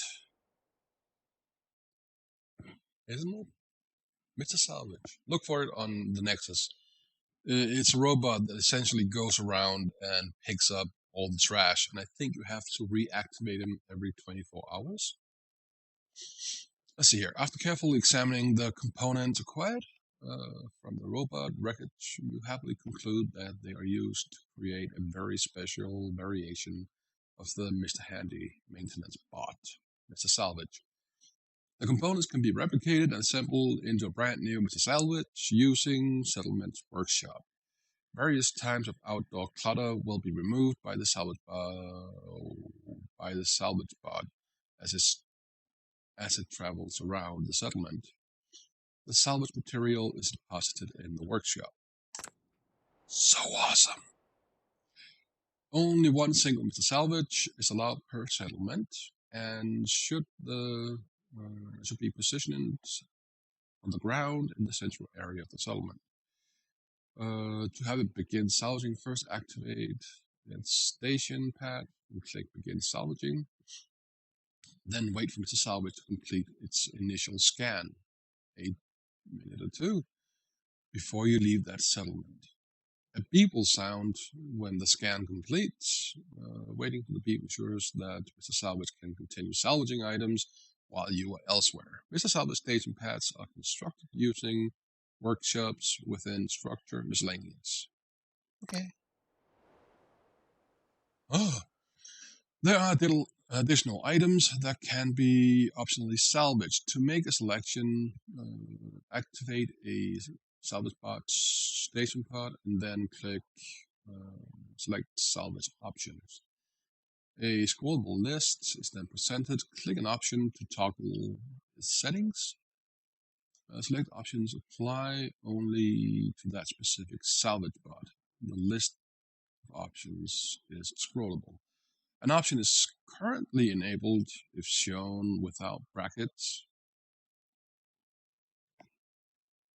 Isn't it? Mr. Salvage. Look for it on the Nexus. It's a robot that essentially goes around and picks up all the trash, and I think you have to reactivate him every 24 hours. Let's see here. After carefully examining the components acquired from the robot wreckage, you happily conclude that they are used to create a very special variation of the Mr. Handy maintenance bot, Mr. Salvage. The components can be replicated and assembled into a brand new Mr. Salvage using Settlement Workshop. Various types of outdoor clutter will be removed by the salvage bot as it travels around the settlement. The salvage material is deposited in the workshop. So awesome! Only one single Mr. Salvage is allowed per settlement, and should be positioned on the ground in the central area of the settlement. To have it begin salvaging, first activate its station pad and click begin salvaging. Then wait for Mr. Salvage to complete its initial scan, a minute or two, before you leave that settlement. A beep will sound when the scan completes. Waiting for the beep ensures that Mr. Salvage can continue salvaging items while you are elsewhere. Mr. Salvage station pads are constructed using workshops within structure miscellaneous. Okay. Oh, there are additional items that can be optionally salvaged. To make a selection, activate a salvage bot station pod and then click select salvage options. A scrollable list is then presented. Click an option to toggle settings. Select options apply only to that specific salvage bot. The list of options is scrollable. An option is currently enabled if shown without brackets.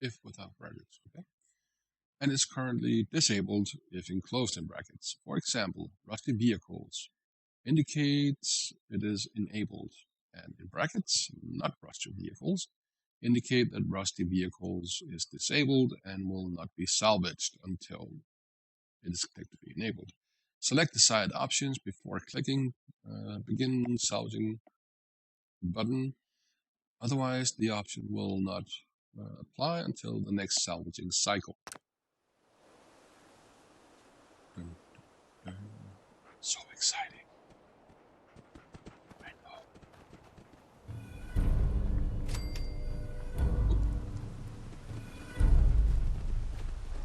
Okay. And is currently disabled if enclosed in brackets. For example, rusty vehicles indicates it is enabled, and in brackets, not rusty vehicles, indicate that rusty vehicles is disabled and will not be salvaged until it is clicked to be enabled. Select desired options before clicking begin salvaging button. Otherwise, the option will not apply until the next salvaging cycle. So exciting. I know.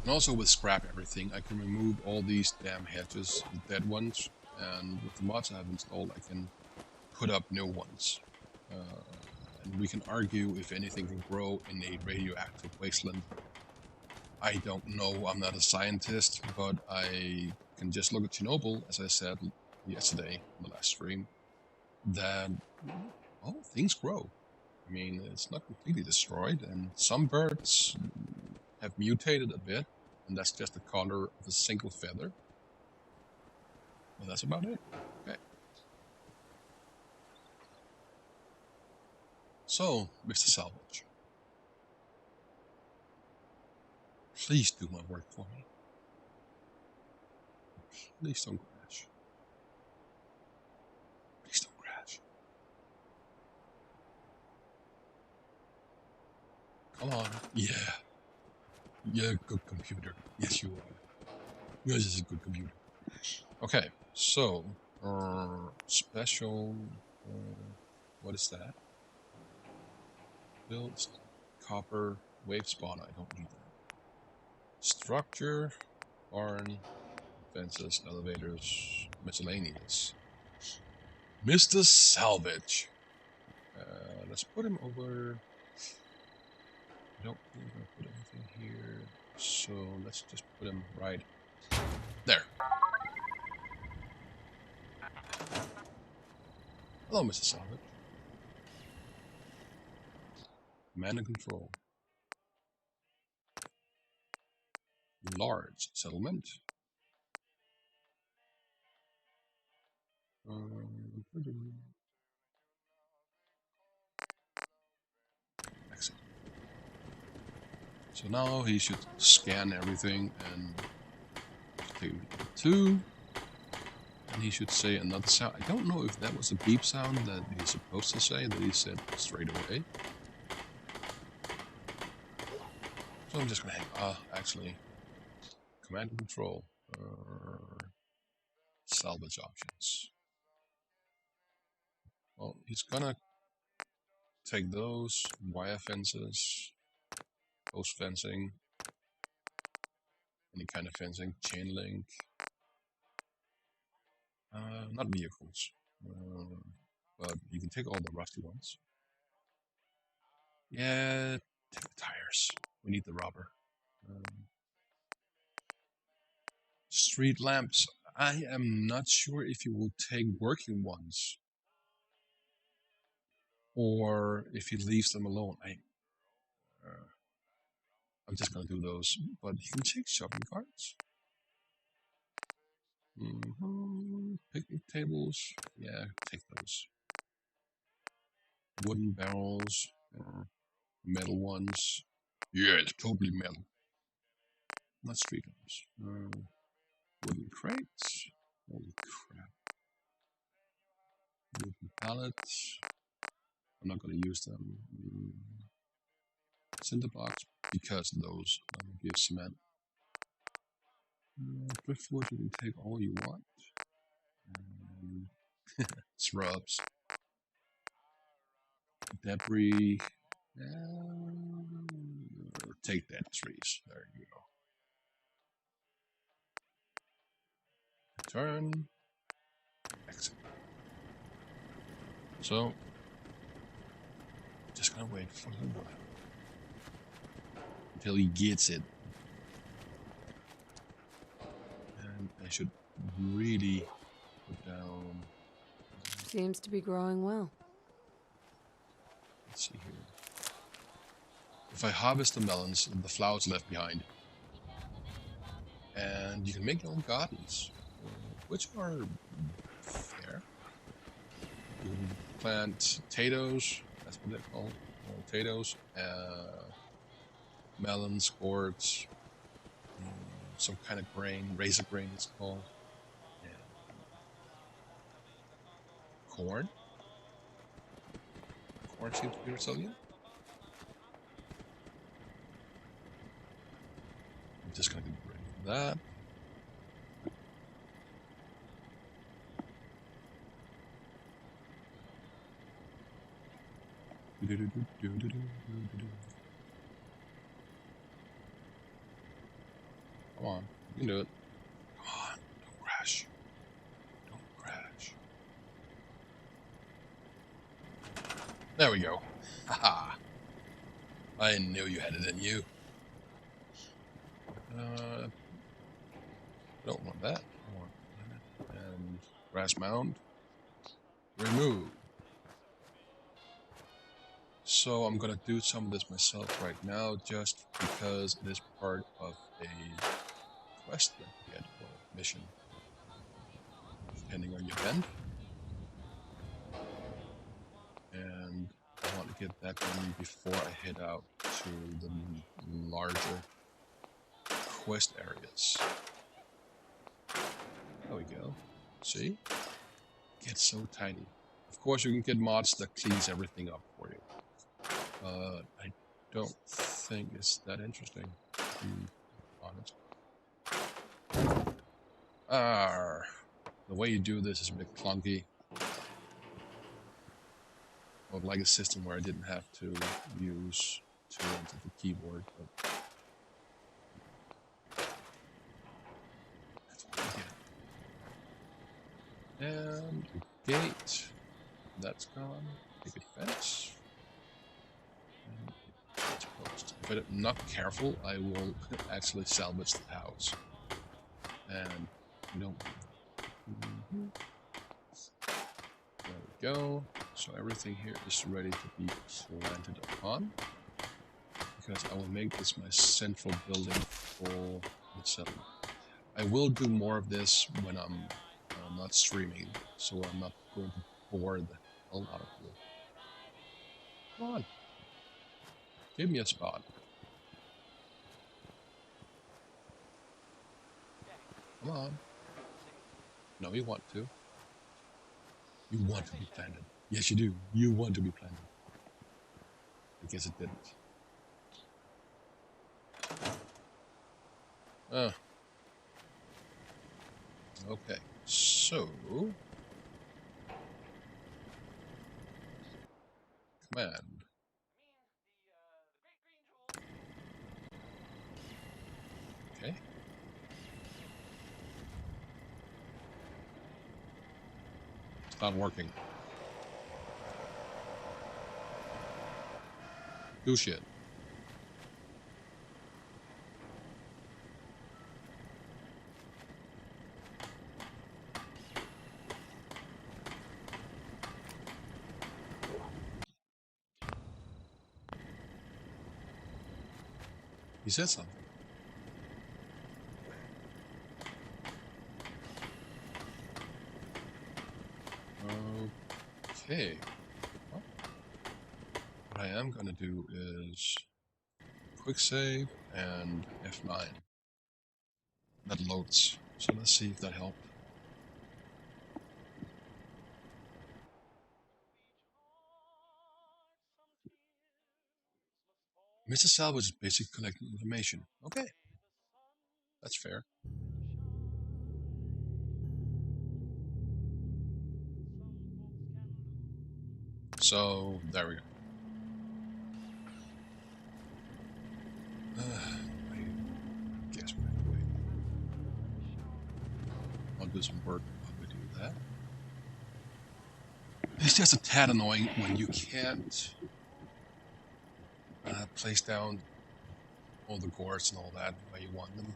And also with scrap everything, I can remove all these damn hedges, the dead ones, and with the mods I have installed, I can put up new ones. And we can argue if anything can grow in a radioactive wasteland. I don't know, I'm not a scientist, but I can just look at Chernobyl, as I said yesterday in the last stream, that, well, things grow. I mean, it's not completely destroyed, and some birds have mutated a bit, and that's just the color of a single feather. But that's about it. Okay. So, Mr. Salvage, please do my work for me. Please don't crash. Please don't crash. Come on. Yeah. Yeah, good computer. Yes, you are. This is a good computer. Okay, so special. What is that? Build copper wave spawn. I don't need that. Structure, barn, fences, elevators, miscellaneous. Mr. Salvage. Let's put him over. I don't think I'm gonna put anything here, so let's just put him right there. Hello, Mr. Salvage. Command and control. Large settlement. Excellent. So now he should scan everything and take 2. And he should say another sound. I don't know if that was a beep sound that he's supposed to say, that he said straight away. So I'm just gonna hang. Actually, command and control. Salvage options. Well, he's gonna take those wire fences, post fencing, any kind of fencing, chain link. Not vehicles, but you can take all the rusty ones. Yeah, take the tires. We need the rubber. Street lamps. I am not sure if you will take working ones or if he leaves them alone. I'm just gonna do those, but you can take shopping carts. Picnic tables, yeah, take those. Wooden barrels, metal ones. Yeah, it's totally metal. Not street lamps. Wooden crates. Holy crap. Wooden pallets. I'm not gonna use them. Cinder blocks, because those give cement. Driftwood, you can take all you want. Shrubs. Debris. Take dead trees. There you go. Turn. Exit. So, just gonna wait for a little while until he gets it. And I should really put down. Seems to be growing well. Let's see here. If I harvest the melons, the flowers left behind. And you can make your own gardens, which are fair. You can plant potatoes, that's what they're called, potatoes, melons, gourds, some kind of grain, razor grain it's called, and corn. Corn seems to be resilient. I'm just going to get rid of that. Come on, you can do it. Come on, don't crash. Don't crash. There we go. Haha. I knew you had it in you. Don't want that. I want that. And grass mound. Remove. So I'm gonna do some of this myself right now, just because it is part of a quest that you get, or mission, depending on your bend. And I want to get that done before I head out to the larger quest areas. There we go. See? Gets so tiny. Of course, you can get mods that cleans everything up for you. I don't think it's that interesting, to be honest. The way you do this is a bit clunky. I would like a system where I didn't have to use two ends of the keyboard, but that's what we get. And a gate. That's gone. Picket fence. And a gate post. If I'm not careful, I will actually salvage the house. And we don't. There we go. So everything here is ready to be planted upon. Because I will make this my central building for the settlement. I will do more of this when I'm not streaming, so I'm not going to bore the hell out of you. Come on. Give me a spot. Come on. No, you want to. You want to be planted. Yes, you do. You want to be planted. I guess it didn't. Okay, so command. Okay. It's not working. Do shit. He said something. Okay. Well, what I am going to do is quick save and F9. That loads. So let's see if that helped. Mr. Salvage is basically collecting information. Okay. That's fair. So, there we go. I guess we're going to wait. I'll do some work while we do that. It's just a tad annoying when you can't place down all the gourds and all that where you want them.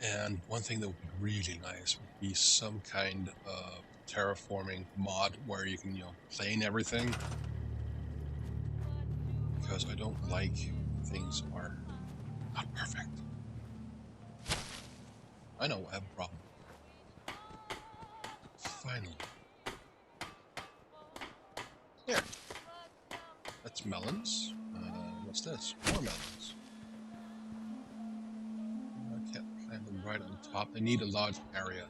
And one thing that would be really nice would be some kind of terraforming mod where you can, plane everything. Because I don't like things are not perfect. I know I have a problem. Finally. Here. That's melons. What's this? More melons. I can't plant them right on top. They need a large area.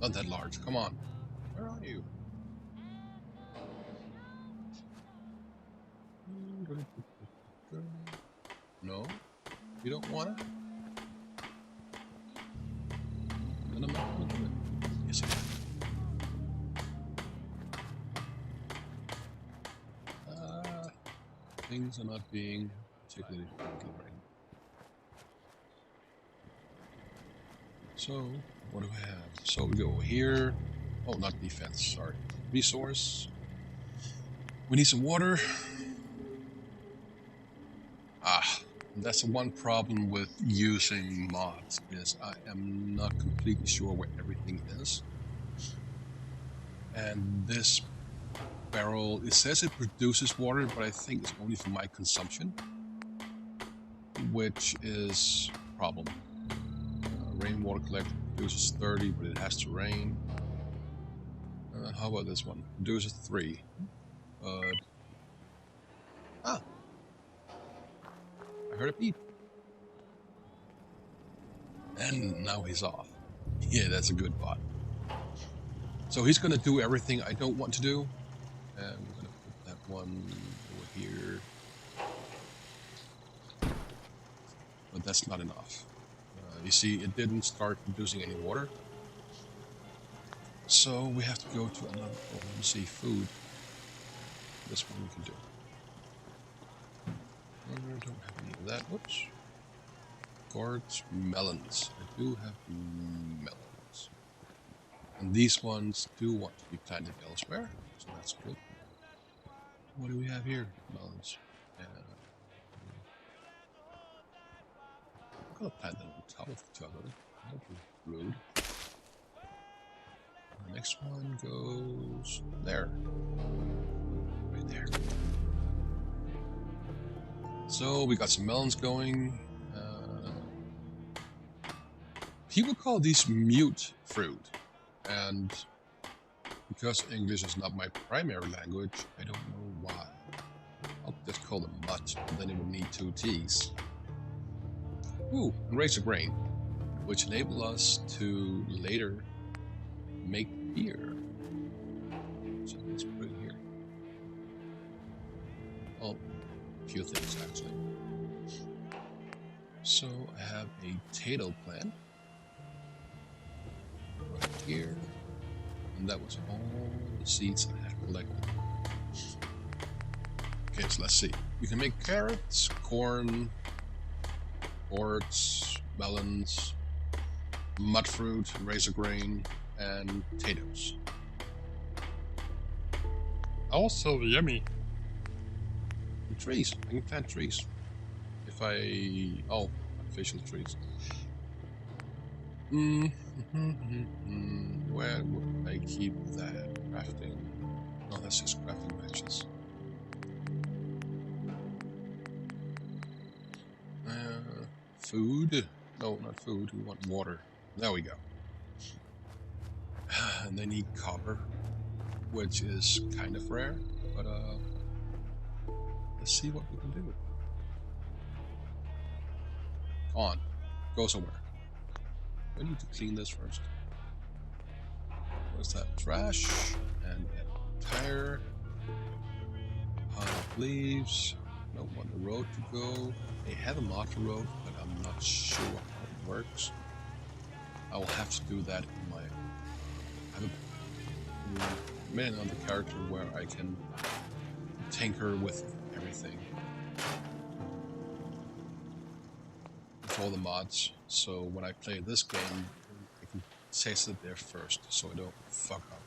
Not that large. Come on. Where are you? No? You don't want it? Then I'm not going to do it. Yes, I can. Things are not being particularly friendly right now. So, what do I have? So we go here. Oh, not defense, sorry. Resource. We need some water. That's the one problem with using mods, is I am not completely sure where everything is. And this barrel, it says it produces water, but I think it's only for my consumption, which is a problem. Rainwater collector produces 30, but it has to rain. How about this one? Produces 3. But I heard a beep. And now he's off. Yeah, that's a good bot. So he's going to do everything I don't want to do. And we're going to put that one over here. that's not enough. You see, it didn't start producing any water. So we have to go to another, let me see, food. This one we can do. I don't have any of that. Whoops. Gourds, melons. I do have melons. And these ones do want to be planted elsewhere, so that's good. What do we have here? Melons. I'm gonna plant them on top of each other. That'd be rude. The next one goes there. Right there. So we got some melons going. People call these mute fruit, and because English is not my primary language, I don't know why. I'll just call them mutt, then it would need 2 T's. Ooh, and razor grain, which enable us to later make beer. So let's put it here. Oh, a few things actually. So I have a potato plant right here, and that was all the seeds I had collected. Okay, so let's see. You can make carrots, corn, gourds, melons, mud fruit, razor grain, and potatoes. Also yummy. And trees. I can plant trees. If I... oh, artificial trees. Where would I keep that? Crafting? No, that's just crafting benches. Food? No, not food. We want water. There we go. And they need copper, which is kind of rare, but let's see what we can do. Come on, go somewhere. We need to clean this first. What's that? Trash and a tire. Pile of leaves. Don't want the road to go. They have a motor road, but I'm not sure how it works. I will have to do that in my... I have made another character where I can tinker with everything. With all the mods. So when I play this game, I can test it there first, so I don't fuck up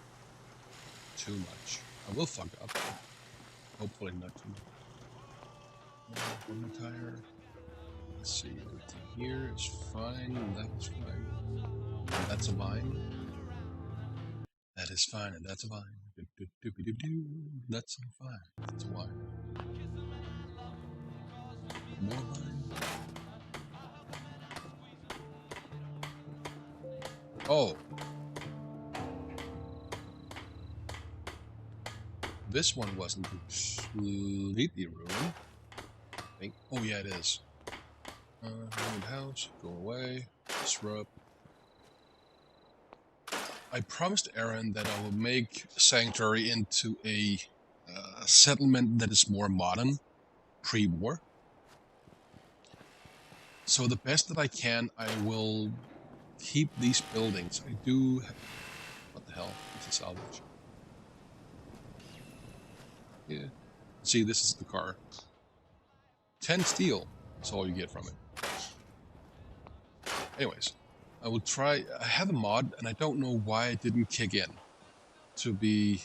too much. I will fuck up, but hopefully not too much. One tire. Let's see, everything here is fine, and that's fine. And that's a vine. That is fine, and that's a vine. That's a vine. That's a vine. More vine. Oh. This one wasn't completely ruined. Oh yeah, it is. Ruined house, go away, disrupt. I promised Erin that I will make Sanctuary into a settlement that is more modern, pre-war. So the best that I can, I will keep these buildings. I do have... what the hell? It's a salvage. Yeah. See, this is the car. 10 steel. That's all you get from it. Anyways, I will try. I have a mod, and I don't know why it didn't kick in. To be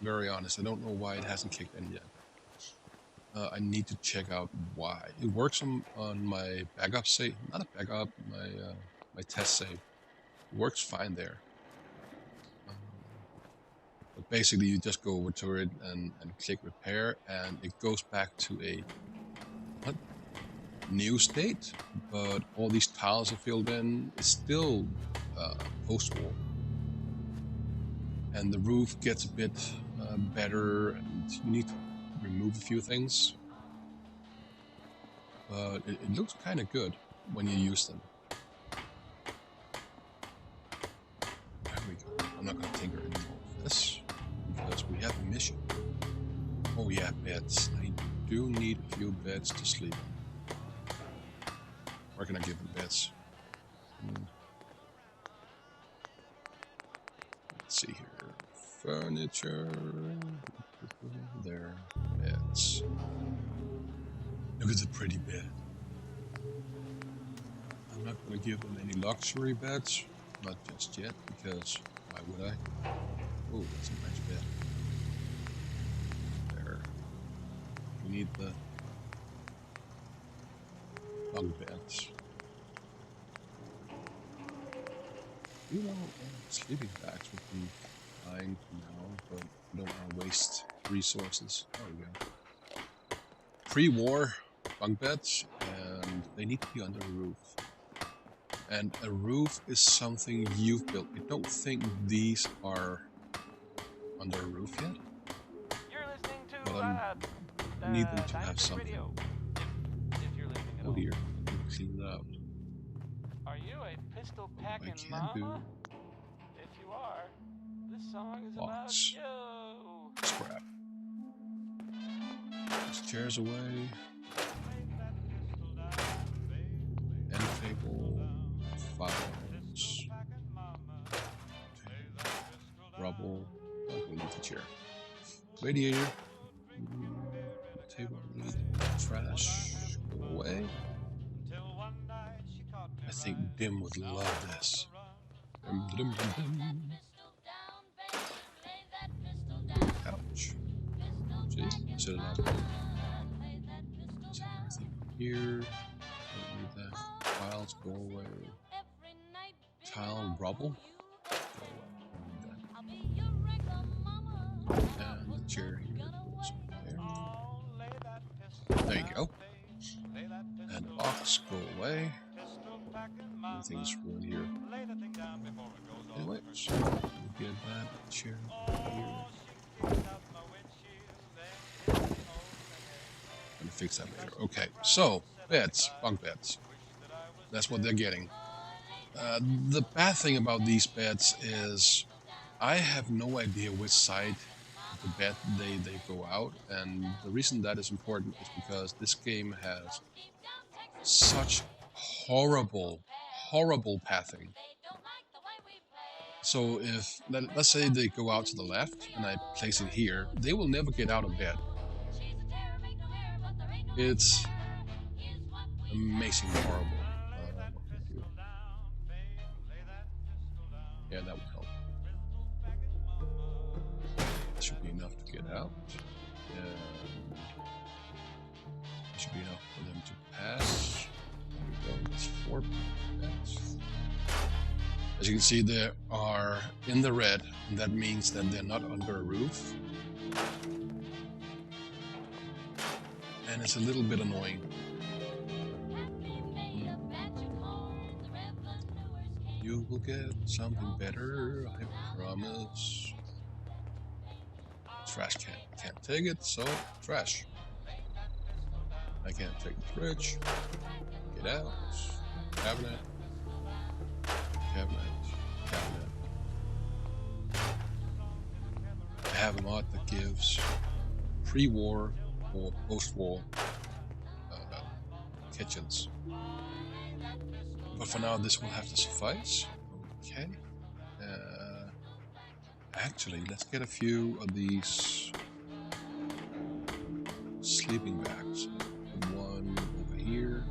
very honest, I don't know why it hasn't kicked in yet. I need to check out why. It works on my backup save. Not a backup, my test save. It works fine there. But basically, you just go over to it and click repair, and it goes back to a new state. But all these tiles are filled in. It's still post-war, and the roof gets a bit better, and you need to remove a few things. But it looks kind of good when you use them. There we go. I'm not going to tinker anymore with this, because we have a mission. Oh yeah, beds. I do need a few beds to sleep on. Or can I give them beds? Let's see here. Furniture. There. Beds. Look at the pretty bed. I'm not going to give them any luxury beds. Not just yet, because why would I? Oh, that's a nice bed. There. We need the bunk beds. You know, sleeping bags would be fine for now, but I don't want to waste resources. There we go. Pre-war bunk beds, and they need to be under a roof. And a roof is something you've built. I don't think these are under a roof yet. You're listening to, But I need them to have something. Radio. If you're listening at Oh all. dear, clean it out. Are you a pistol packing I can mama? do. If you are, this song is Box. about you. Scrap. These chairs away. End table. Files. Rubble. Oh, we need the chair. Radiator. Table need trash. Go away. I think Dim would love this. Ouch. See? Set it up. Set everything here. Don't need that. Files go away. Tile rubble. Go away. Don't need that. And the chair here goes there. There you go. And box go away. Everything's ruined here. Anyway, so we'll get that chair here. And fix that later. Okay, so beds, bunk beds. That's what they're getting. The bad thing about these beds is I have no idea which side of the bed they go out, and the reason that is important is because this game has such horrible pathing. So if, let's say they go out to the left and I place it here, they will never get out of bed. It's amazingly horrible. Yeah, that would help. That should be enough to get out. That should be enough for them to pass. There we go, that's 4 beds. As you can see, they are in the red, and that means that they're not under a roof. And it's a little bit annoying. You will get something better, I promise. Trash can't take it, so trash. I can't take the fridge. Get out. Cabinet. Cabinet. I have a mod that gives pre-war or post-war kitchens. But for now, this will have to suffice. Okay. Actually, let's get a few of these sleeping bags. One over here.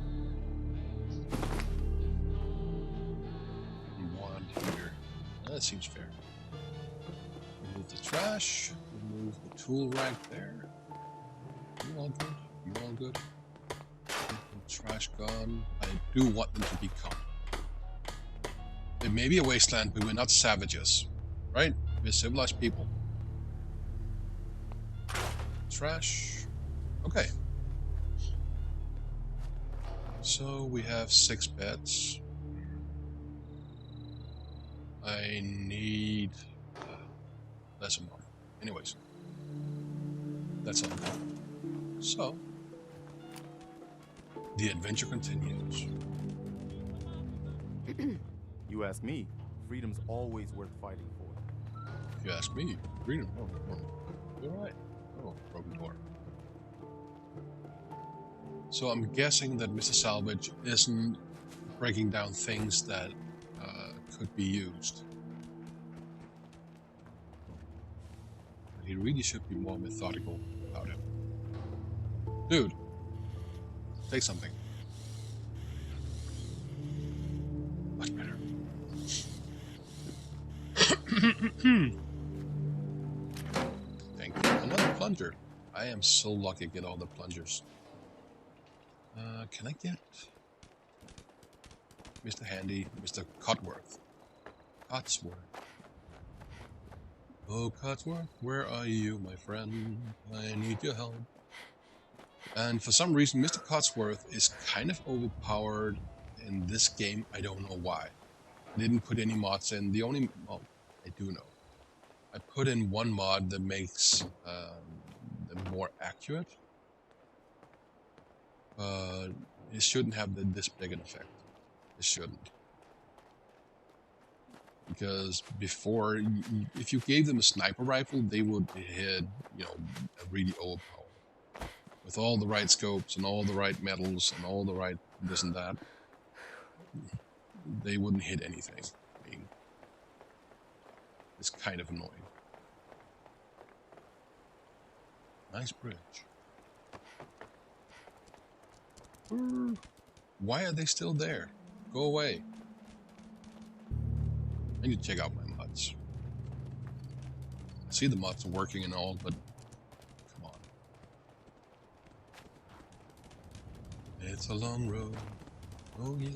And one here. That seems fair. Remove the trash. Remove the tool rack there. You all good? You all good? Trash gone. I do want them to be gone. It may be a wasteland, but we're not savages, right? We're civilized people. Trash. Okay. So we have 6 beds. I need less amount. Anyways, that's all. So the adventure continues. You ask me, freedom's always worth fighting for. If you ask me, freedom. Oh, you're right. Oh, broken door. So I'm guessing that Mr. Salvage isn't breaking down things that could be used. He really should be more methodical about it. Dude, say something. Much better. Thank you. Another plunger. I am so lucky to get all the plungers. Can I get Mr. Handy, Mr. Cotsworth? Cotsworth. Oh, Cotsworth, where are you, my friend? I need your help. And for some reason, Mr. Cotsworth is kind of overpowered in this game. I don't know why. I didn't put any mods in. The only... well, I do know. I put in one mod that makes them more accurate. But it shouldn't have this big an effect. It shouldn't. Because before, if you gave them a sniper rifle, they would hit, you know, a really overpowered. With all the right scopes and all the right metals and all the right this and that, they wouldn't hit anything. I mean, it's kind of annoying. Nice bridge. Why are they still there? Go away. I need to check out my mods. I see the mods are working and all, but come on. It's a long road. Oh yeah.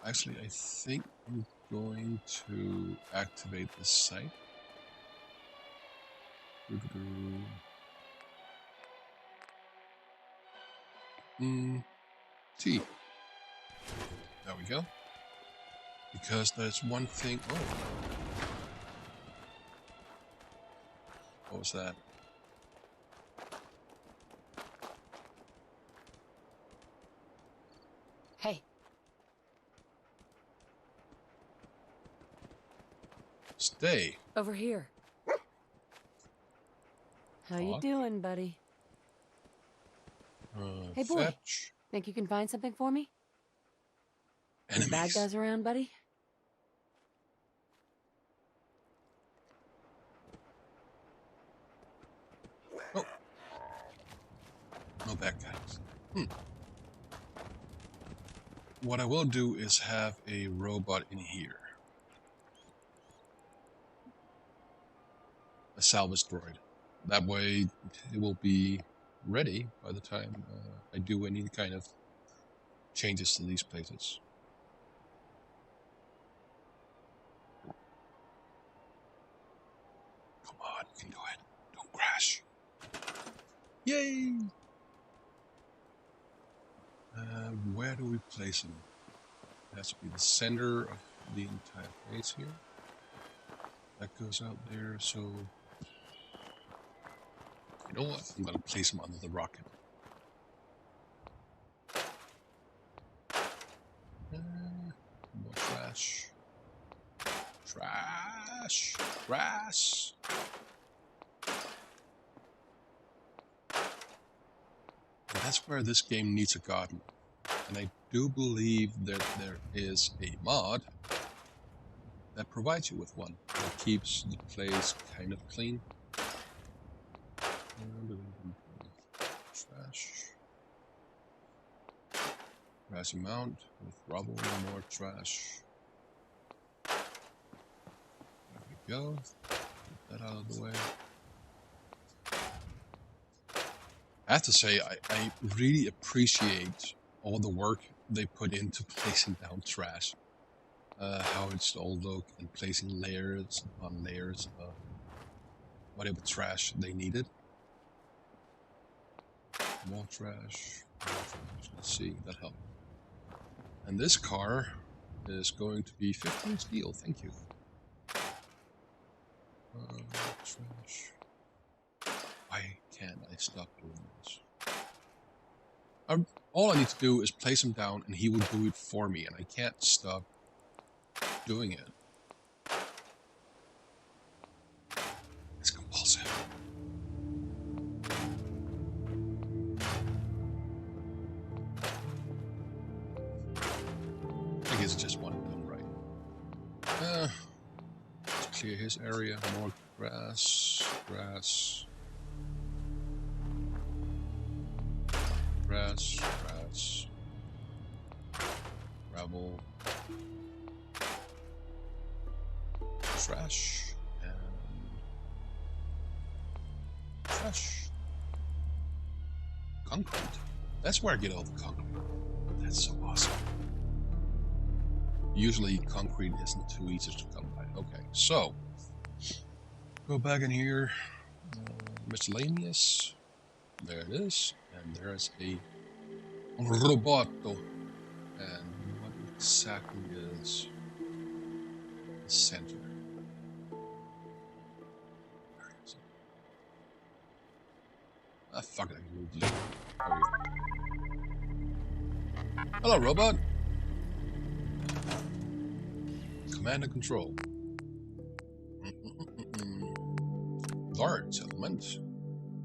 Actually, I think I'm going to activate the site. T. There we go. Because there's one thing. Oh. What was that? Hey. Stay. Over here. How you doing, buddy? Hey, boy. Fetch. Think you can find something for me? Enemies. Any bad guys around, buddy? Oh. No bad guys. What I will do is have a robot in here. A salvage droid. That way it will be ready by the time I do any kind of changes to these places. Come on, you can do it. Don't crash. Yay! Where do we place him? It has to be the center of the entire place here. That goes out there, so... You know what? I'm gonna place him under the rocket. More trash. Trash. Grass. And that's where this game needs a garden. And I do believe that there is a mod that provides you with one. That keeps the place kind of clean. Trash. Grassy mount with rubble, more trash. There we go. Get that out of the way. I have to say, I really appreciate all the work they put into placing down trash. How it's all look and placing layers on layers of whatever trash they needed. More trash. Let's see, that helped. And this car is going to be 15 steel, thank you. Trash. Why can't I stop doing this? All I need to do is place him down and he will do it for me, and I can't stop doing it. It's compulsive. it's just one done right. Let's clear his area. More grass. Grass. Gravel. Trash. And trash. Concrete. That's where I get all the concrete. That's so awesome. Usually concrete isn't too easy to come by. Okay, so go back in here. Miscellaneous. There it is. And there's a roboto. And what exactly is the center? Where is it? Ah, fuck it. I can move this. Hello, robot. Command and control. Large settlement.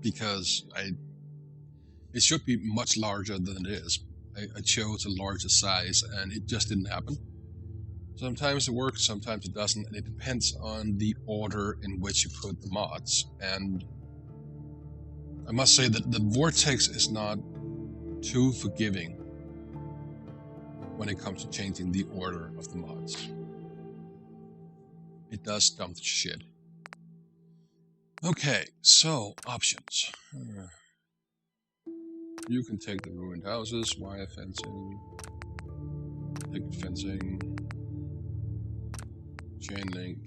Because it should be much larger than it is. I chose a larger size and it just didn't happen. Sometimes it works, sometimes it doesn't, and it depends on the order in which you put the mods. And I must say that the Vortex is not too forgiving when it comes to changing the order of the mods. It does dumb shit. Okay, so options. You can take the ruined houses, wire fencing, picket fencing, chain link.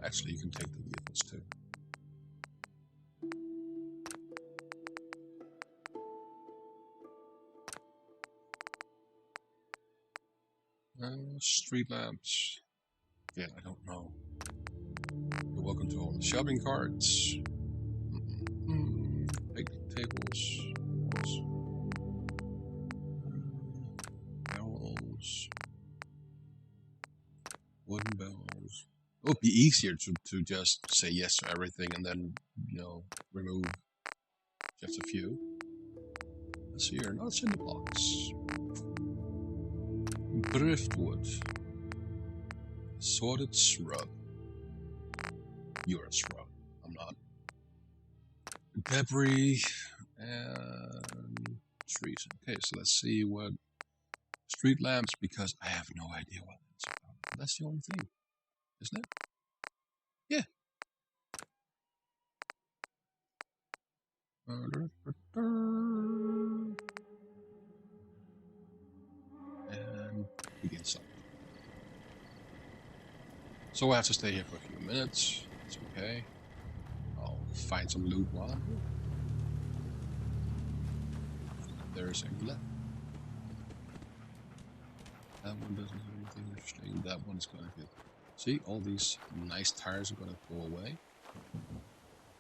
Actually, you can take the vehicles too. Street lamps. Again, I don't know. You're welcome to all the shopping carts. Picnic tables. Bells. Wooden bells. It would be easier to just say yes to everything and then, remove just a few. Let's see here. No cinder blocks. Driftwood. Sorted shrub. You're a shrub. I'm not. Debris and trees. Okay, so let's see what street lamps, because I have no idea what that's about. That's the only thing, isn't it? Yeah. And begin something. So I have to stay here for a few minutes. It's okay. I'll find some loot while I'm here. There's a left. That one doesn't have anything interesting. That one's gonna get. See, all these nice tires are gonna go away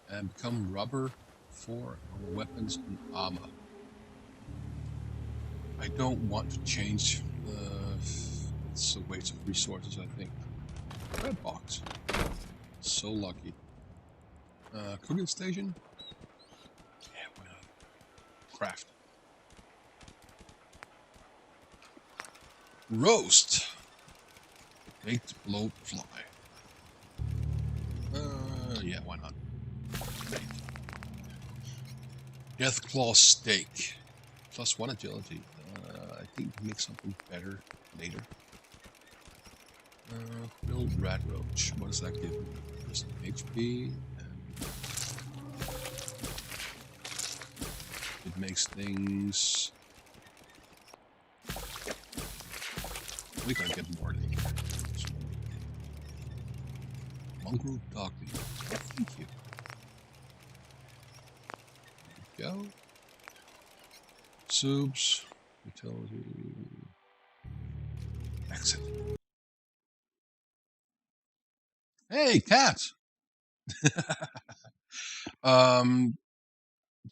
and become rubber for our weapons and armor. I don't want to change. It's a waste of resources, I think. Red box. So lucky. Cooking station. Yeah, why not? Craft. Roast. Baked blowfly. Yeah, why not? Deathclaw steak. +1 agility. I think we'll make something better later. Grilled rat roach. What does that give me? Just HP. And it makes things. We're gonna get more later. Mongrel dog meat. Oh, thank you. There we go. Soups. Utility. Exit. Hey, cat!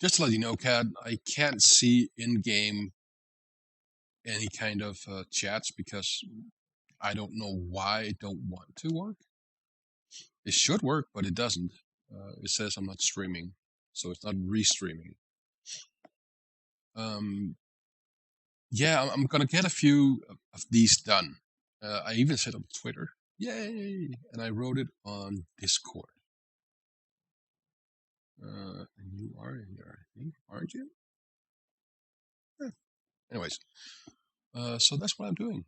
Just to let you know, cat, I can't see in-game any kind of chats because I don't know why it don't want to work. It should work, but it doesn't. It says I'm not streaming, so it's not restreaming. yeah, I'm gonna get a few of these done. I even said on Twitter, yay! And I wrote it on Discord. And you are in there, I think, aren't you? Yeah. Anyways, so that's what I'm doing.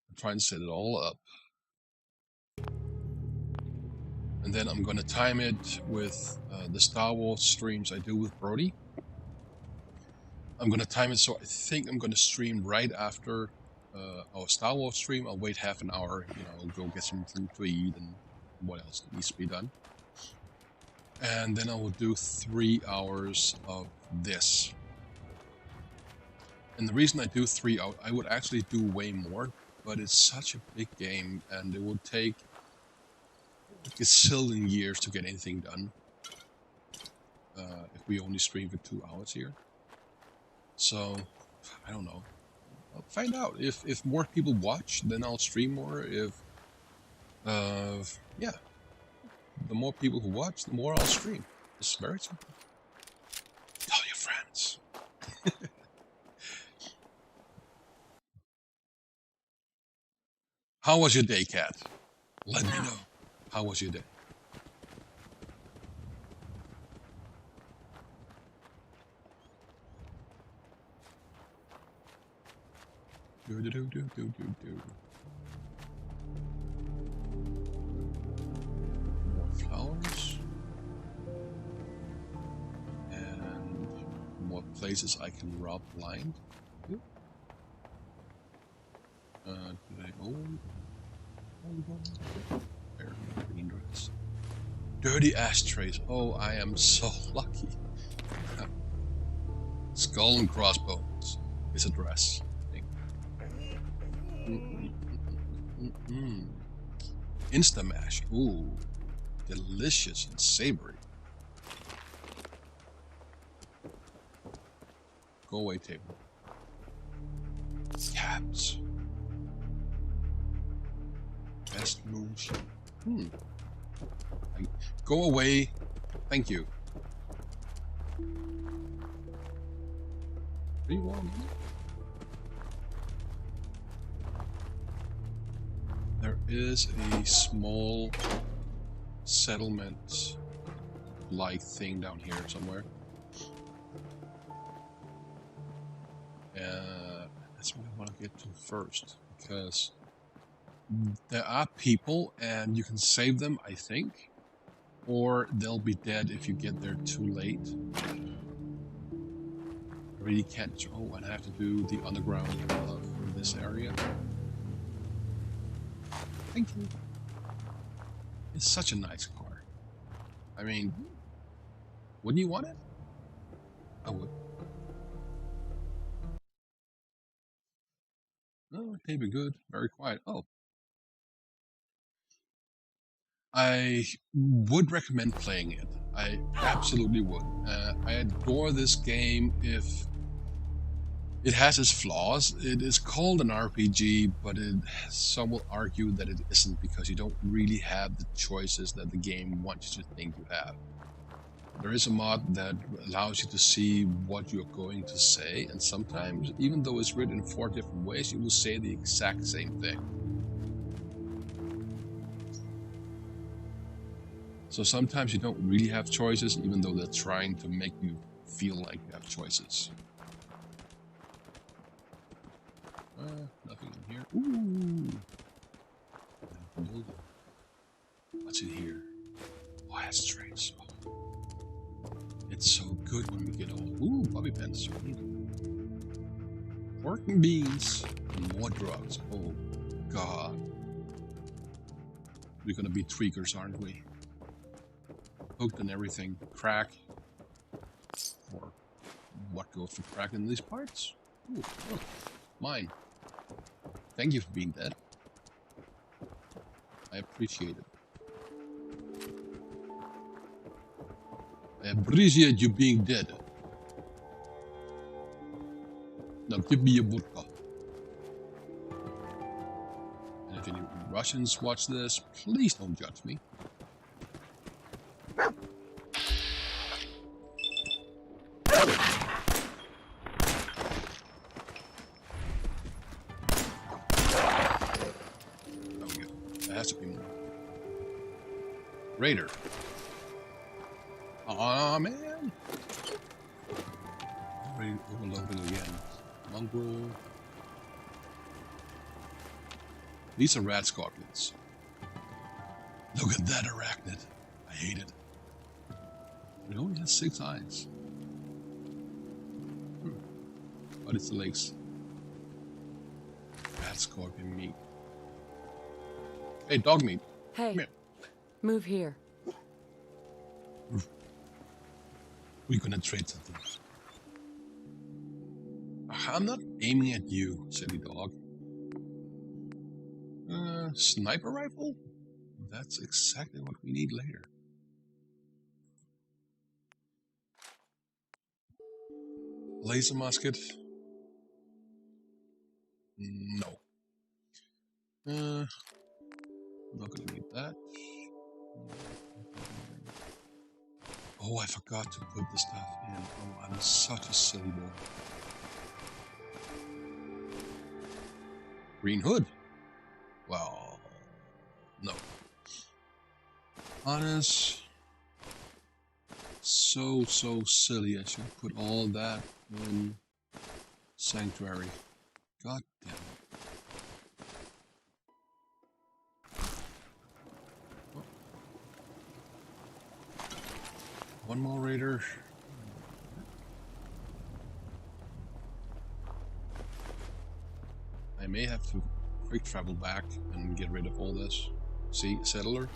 I'm trying to set it all up. And then I'm going to time it with the Star Wars streams I do with Brody. I'm going to time it so I think I'm going to stream right after our Star Wars stream. I'll wait half an hour, go get something to eat and what else needs to be done. And then I will do 3 hours of this. And the reason I do 3 hours, I would actually do way more, but it's such a big game and it would take a gazillion years to get anything done if we only stream for 2 hours here. So, I don't know. I'll find out. If more people watch, then I'll stream more. If, yeah. The more people who watch, the more I'll stream. It's very simple. Tell your friends. How was your day, Kat? Let me know. How was your day? More flowers. And more places I can rob blind. Did I own? Green dress. Dirty ashtrays. Oh, I am so lucky. Skull and crossbones is a dress. Instamash. Ooh, delicious and savory. Go away, table. Caps. Best moonshine. Go away. Thank you. Rewarm. There is a small settlement-like thing down here somewhere. That's what I want to get to first, because there are people and you can save them, I think, or they'll be dead if you get there too late. I really can't. Oh, and I have to do the underground of this area. Thank you. It's such a nice car. I mean, wouldn't you want it? I would. No, it'd be good. Very quiet. Oh. I would recommend playing it. I absolutely would. I adore this game. If it has its flaws, it is called an RPG, but some will argue that it isn't because you don't really have the choices that the game wants you to think you have. There is a mod that allows you to see what you're going to say, and sometimes, even though it's written in 4 different ways, you will say the exact same thing. So sometimes you don't really have choices, even though they're trying to make you feel like you have choices. Nothing in here. Ooh. What's in here? Oh, ashtrays. It's so good when we get old. Ooh, bobby pins. Pork and beans and more drugs. Oh, God. We're gonna be tweakers, aren't we? Hooked and everything. Crack. Or what goes for crack in these parts? Ooh, look. Mine. Thank you for being dead. I appreciate it. I appreciate you being dead. Now give me a vodka. And if any Russians watch this, please don't judge me. Raider. Aw, man. Already overloading again. Mongrel. These are rat scorpions. Look at that arachnid. I hate it. It only has 6 eyes. But it's the legs. Rat scorpion meat. Hey, dog meat. Hey, Come here. move here. We're gonna trade something. I'm not aiming at you, silly dog. Sniper rifle? That's exactly what we need later. Laser musket? No. Not gonna need that. Oh, I forgot to put the stuff in. Oh, I'm such a silly boy. Green hood? Well, no. Honest. So silly. I should put all that in Sanctuary. God damn it. Oh. One more raider. I may have to quick travel back and get rid of all this. See, settler.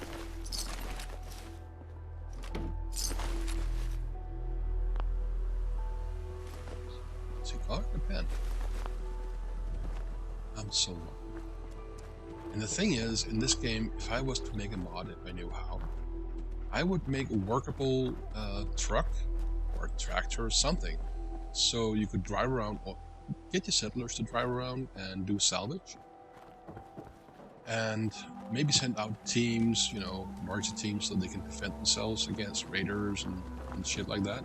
Cigar, a pen. I'm so lucky. And the thing is, in this game, if I was to make a mod, if I knew how, I would make a workable truck or a tractor or something, so you could drive around, or get your settlers to drive around and do salvage, and maybe send out teams, you know, larger teams, so they can defend themselves against raiders and shit like that.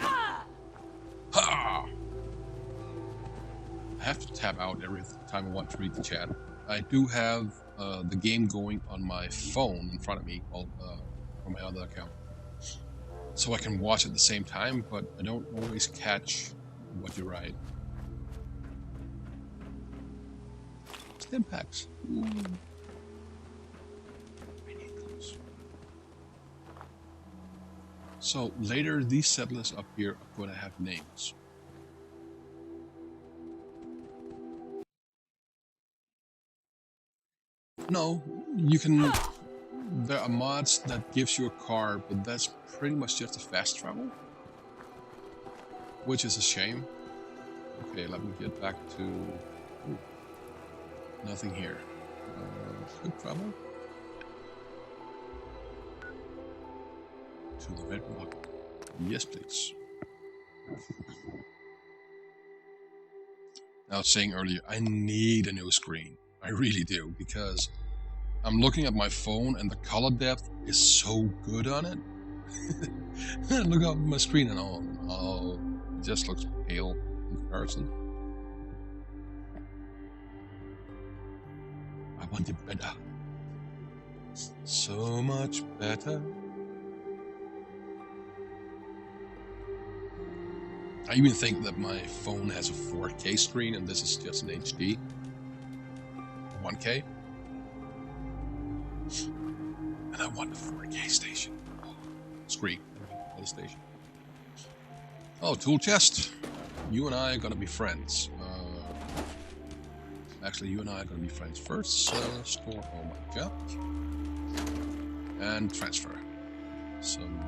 Ha! I have to tab out every time I want to read the chat. I do have the game going on my phone in front of me, from my other account, so I can watch at the same time, but I don't always catch what you write. Stim packs. Ooh. I need those. So later, these settlers up here are going to have names. No, you can. There are mods that gives you a car, but that's pretty much just a fast travel, which is a shame. Okay, let me get back to. Ooh, nothing here. Quick travel to the red rock. Yes, please. I was saying earlier, I need a new screen. I really do, because I'm looking at my phone and the color depth is so good on it. Look at my screen and oh, it just looks pale in comparison. I want it better. So much better. I even think that my phone has a 4K screen and this is just an HD. 1K. And I want a 4K station. Screen. PlayStation. Oh, tool chest. You and I are gonna be friends. Actually, you and I are gonna be friends first. Store all my junk. And transfer. Some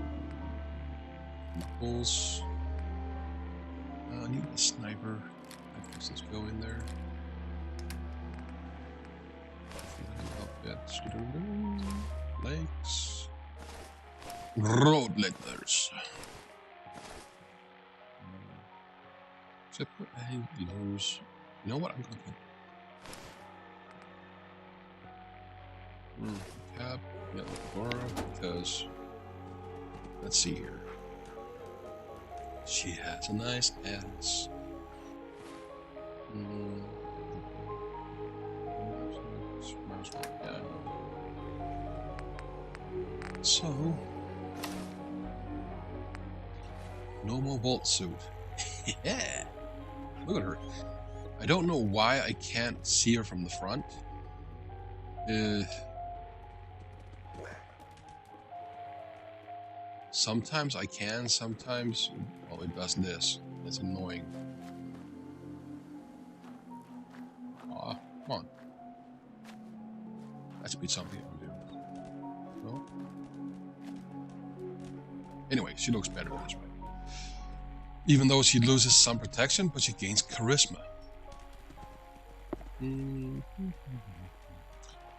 knuckles. I need a sniper. I guess let's go in there. Outfits. Legs. Road letters. Zipper and gloves. You know what? I'm gonna put cap. Yeah, Laura, because let's see here. She has a nice ass. close one. Yeah, I know. So, no more vault suit. Yeah, look at her. I don't know why I can't see her from the front. Sometimes I can, sometimes, well, it does this. That's annoying. Aw, come on. That should be something I can do. No? Anyway, she looks better this way. Even though she loses some protection, but she gains charisma.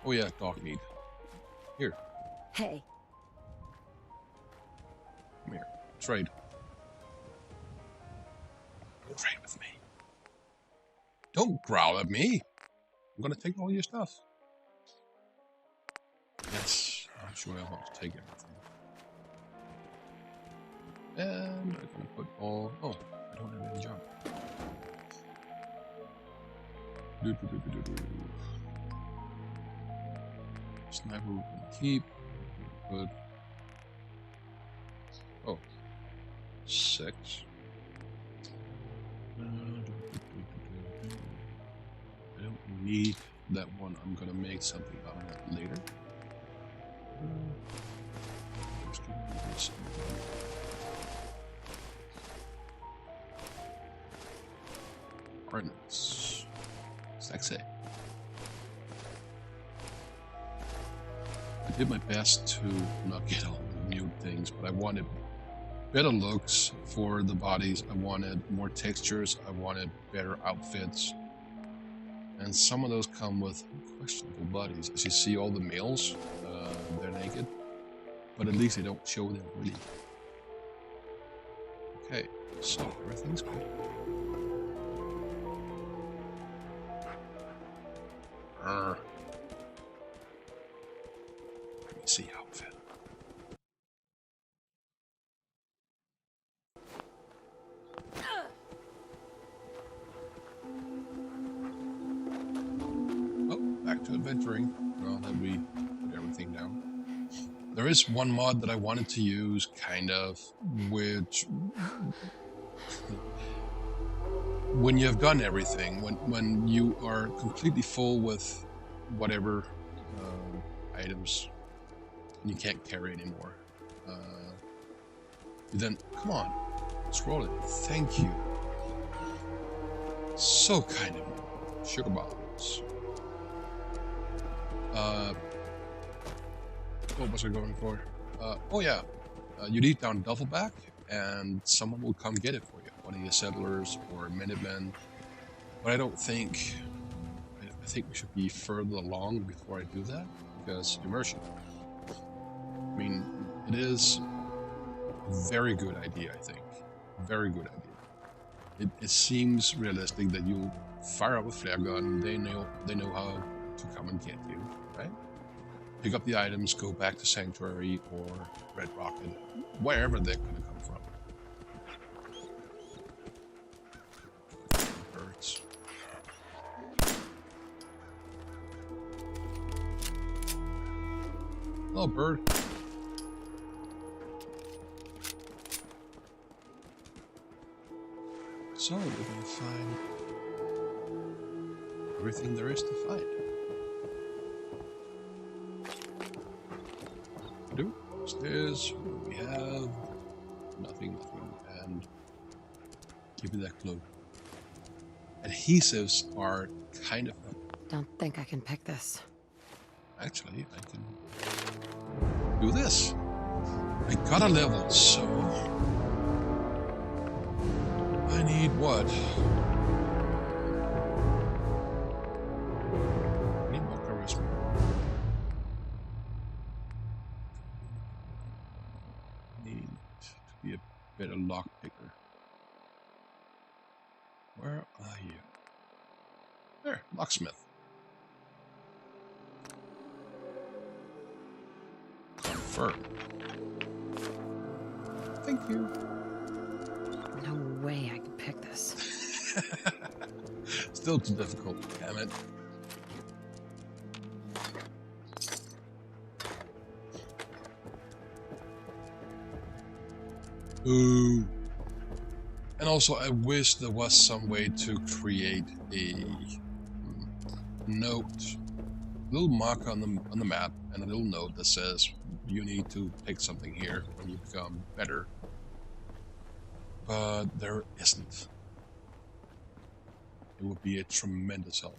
Oh yeah, dog meat. Here. Hey. Come here. Trade. Trade with me. Don't growl at me. I'm gonna take all your stuff. Yes, I'm sure I want to take everything. And I'm gonna put all... Oh, I don't have any jump. Sniper we can keep. Good. Oh. 6. I don't need that one. I'm gonna make something out of that later. Let's do this. Ordnance. Sexy. I did my best to not get all the new things, but I wanted better looks for the bodies. I wanted more textures. I wanted better outfits. And some of those come with questionable bodies. As you see, all the males, they're naked. But at least they don't show them really. Okay, so everything's good. Let me see outfit. Oh, back to adventuring. Now that we put everything down. There is one mod that I wanted to use, kind of, which... when you have done everything, when you are completely full with whatever items, and you can't carry anymore, then, come on, scroll it. Thank you. So kind of you. Sugar bombs. What was I going for? Oh yeah, you lead down Duffelback, and someone will come get it for you. One of your settlers or Minutemen. But I don't think... I think we should be further along before I do that, because immersion. I mean, it is a very good idea, I think. Very good idea. It seems realistic that you fire up a flare gun, they know how to come and get you, right? Pick up the items, go back to Sanctuary or Red Rocket, wherever they're going to come from. Birds. Hello, bird. So we're going to find everything there is to find. Upstairs, we have nothing, and give me that clue. Adhesives are kind of... Don't think I can pick this. Actually, I can do this. I got a level, so... I need what? I need more charisma. Need to be a better lockpicker. Where are you? There, locksmith. Confirm. Thank you. No way I can pick this. Still too difficult, damn it. Ooh. And also, I wish there was some way to create a note, little marker on the map, and a little note that says you need to pick something here when you become better. But there isn't. It would be a tremendous help.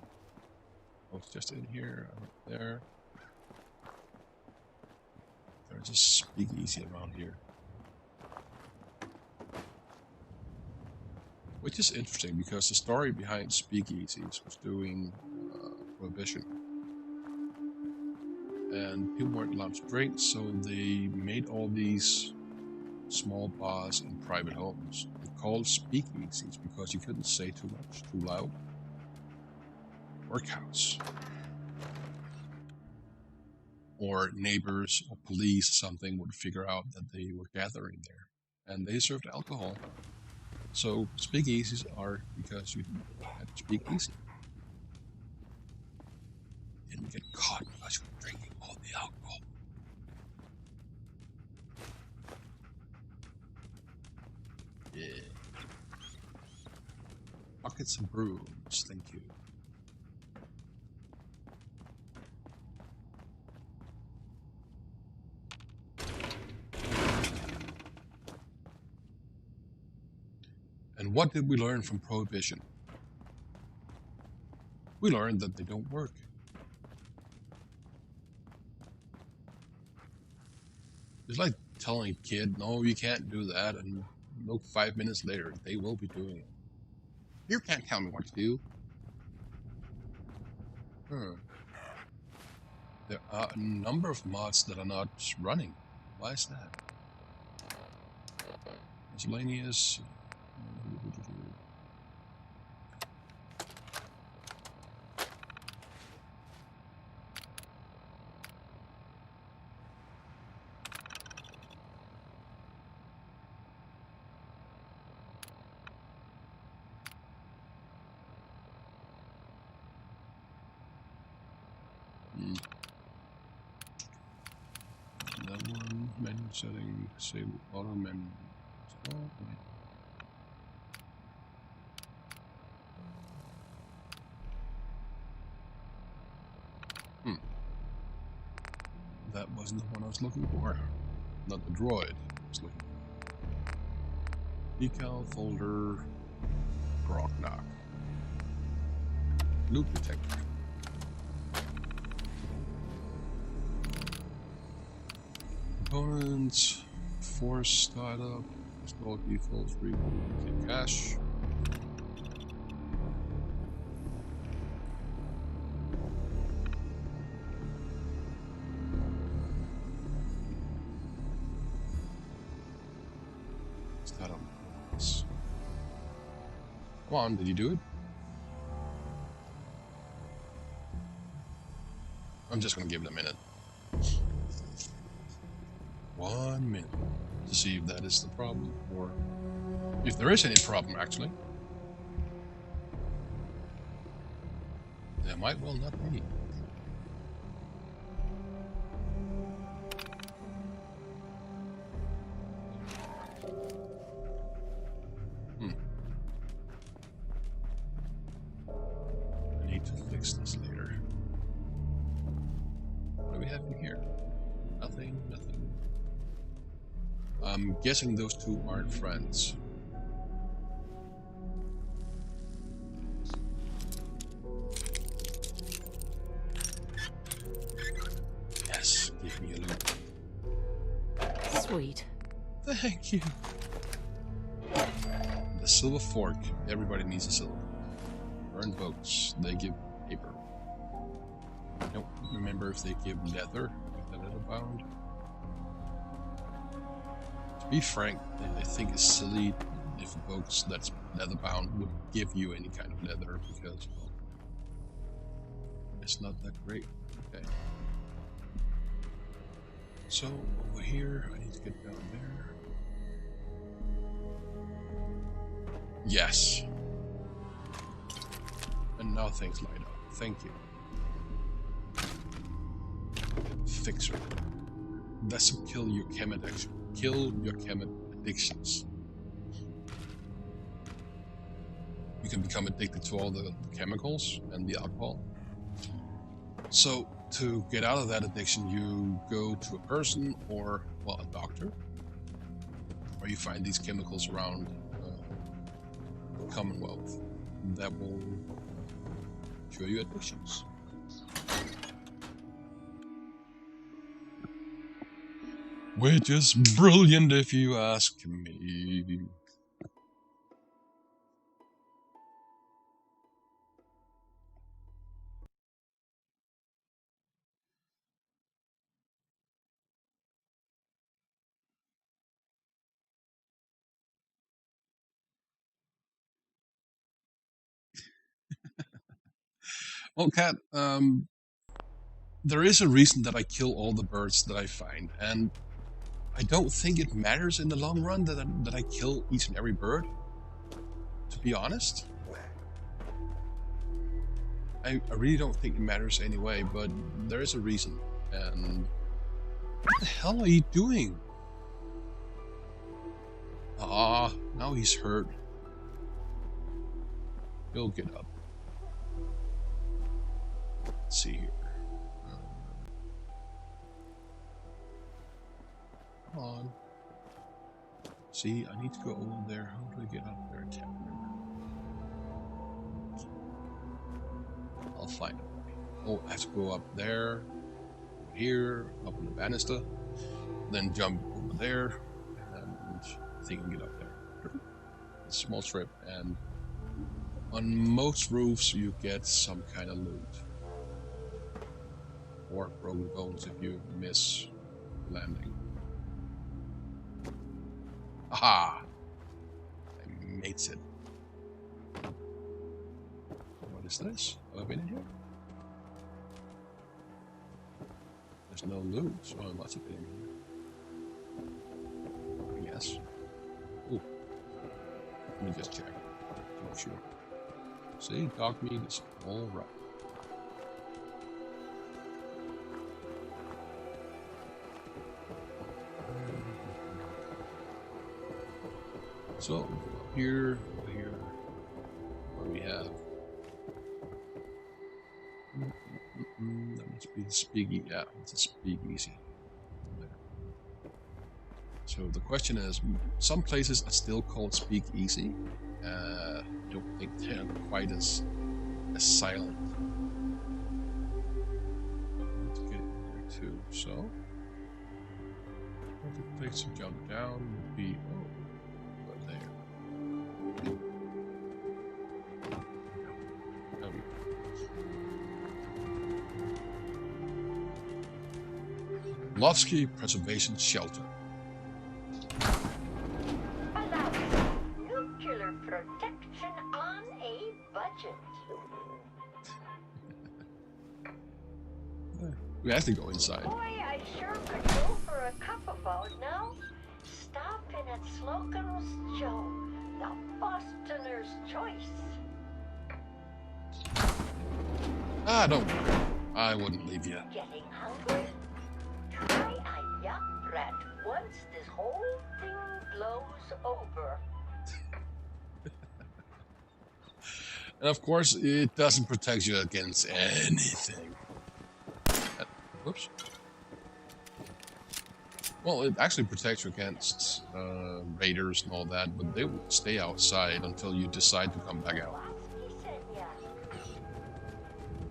Oh, it's just in here, up there. There's a speakeasy around here. Which is interesting because the story behind speakeasies was doing prohibition. And people weren't allowed to drink, so they made all these small bars in private homes. They're called speakeasies because you couldn't say too much, too loud. Workhouse. Or neighbors or police or something would figure out that they were gathering there. And they served alcohol. So speakeasies are because you had to speak easy. You didn't get caught because you were drinking all the alcohol. Yeah. Buckets and brooms, thank you. And what did we learn from Prohibition? We learned that they don't work. It's like telling a kid, no, you can't do that, and look, 5 minutes later, they will be doing it. You can't tell me what to do. There are a number of mods that are not running. Why is that? Miscellaneous. That one, menu setting, save auto menu. That wasn't the one I was looking for. Not the droid I was looking for. Decal folder, Grog knock. Loop detector. Components, force startup, install defaults, reboot, cache. Startup. Come on, did you do it? I'm just gonna give it a minute. 1 minute to see if that is the problem, or if there is any problem actually. There might well not be. I need to fix this later. What do we have in here? Nothing, nothing. I'm guessing those two aren't friends. Yes, give me a loot. Sweet. Thank you. The silver fork. Everybody needs a silver. Burn boats. They give paper. I don't remember if they give leather. If they're leather bound. To be frank, I think it's silly if books that's leather bound would give you any kind of leather because, well, it's not that great. Okay. So over here, I need to get down there. Yes. And now things light up. Thank you. Fixer. That's to kill your chem addiction. Kill your chem addictions. You can become addicted to all the chemicals and the alcohol. So to get out of that addiction, you go to a person or, well, a doctor, or you find these chemicals around the Commonwealth that will cure your addictions. Which is brilliant if you ask me. Well, Kat, there is a reason that I kill all the birds that I find, and I don't think it matters in the long run that I kill each and every bird, to be honest. I really don't think it matters anyway, but there is a reason. And what the hell are you doing? Ah, now he's hurt. He'll get up. Let's see here. Come on. See, I need to go over there. How do I get up there? I can't remember. I'll find a way. Oh, I have to go up there, here, up on the banister, then jump over there, and I think I can get up there. A small strip, and on most roofs you get some kind of loot. Or broken bones if you miss landing. Aha! I made it. What is this? Have I been in here? There's no loot, so I must have been in here. Yes. Ooh. Let me just check. Not sure. See, dog meat is all right. So here, what do we have? That must be the speakeasy. Yeah, it's a speakeasy. So the question is, some places are still called speakeasy. I don't think they're quite as silent. Let's get in there too. So, the place to jump down would be there. Lovsky Preservation Shelter. Nuclear protection on a budget. We have to go inside. Boy, I sure could go for a cup about now. Stop in at Slocum's Joe, the Bostoner's choice. Ah, don't worry. I wouldn't leave you. Getting hungry? Try a yuck brat once this whole thing blows over. And of course, it doesn't protect you against anything. Whoops. Well, it actually protects you against raiders and all that, but they will stay outside until you decide to come back out.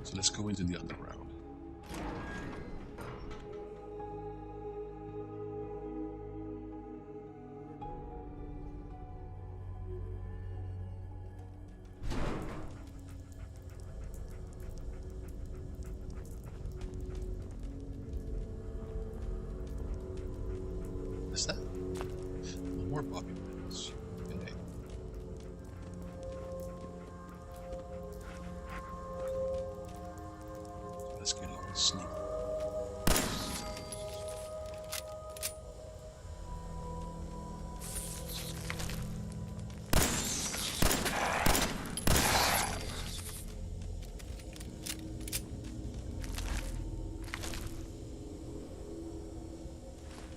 So let's go into the underground. Is that? More puppy pets. Okay. Let's get all sneaky.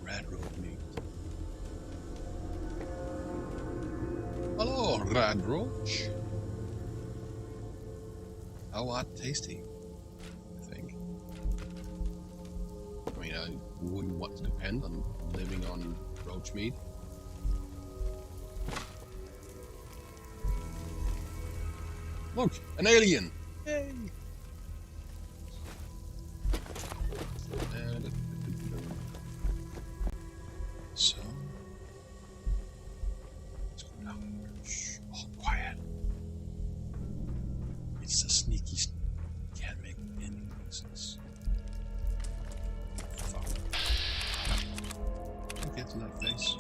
Rat road meat. Rad roach. How odd tasty, I think. I mean, I wouldn't want to depend on living on roach meat. Look, an alien! Yay! So, let's go down here. Shh. Oh, quiet. It's a sneaky. Can't make any noises. Fuck. Don't get to that face.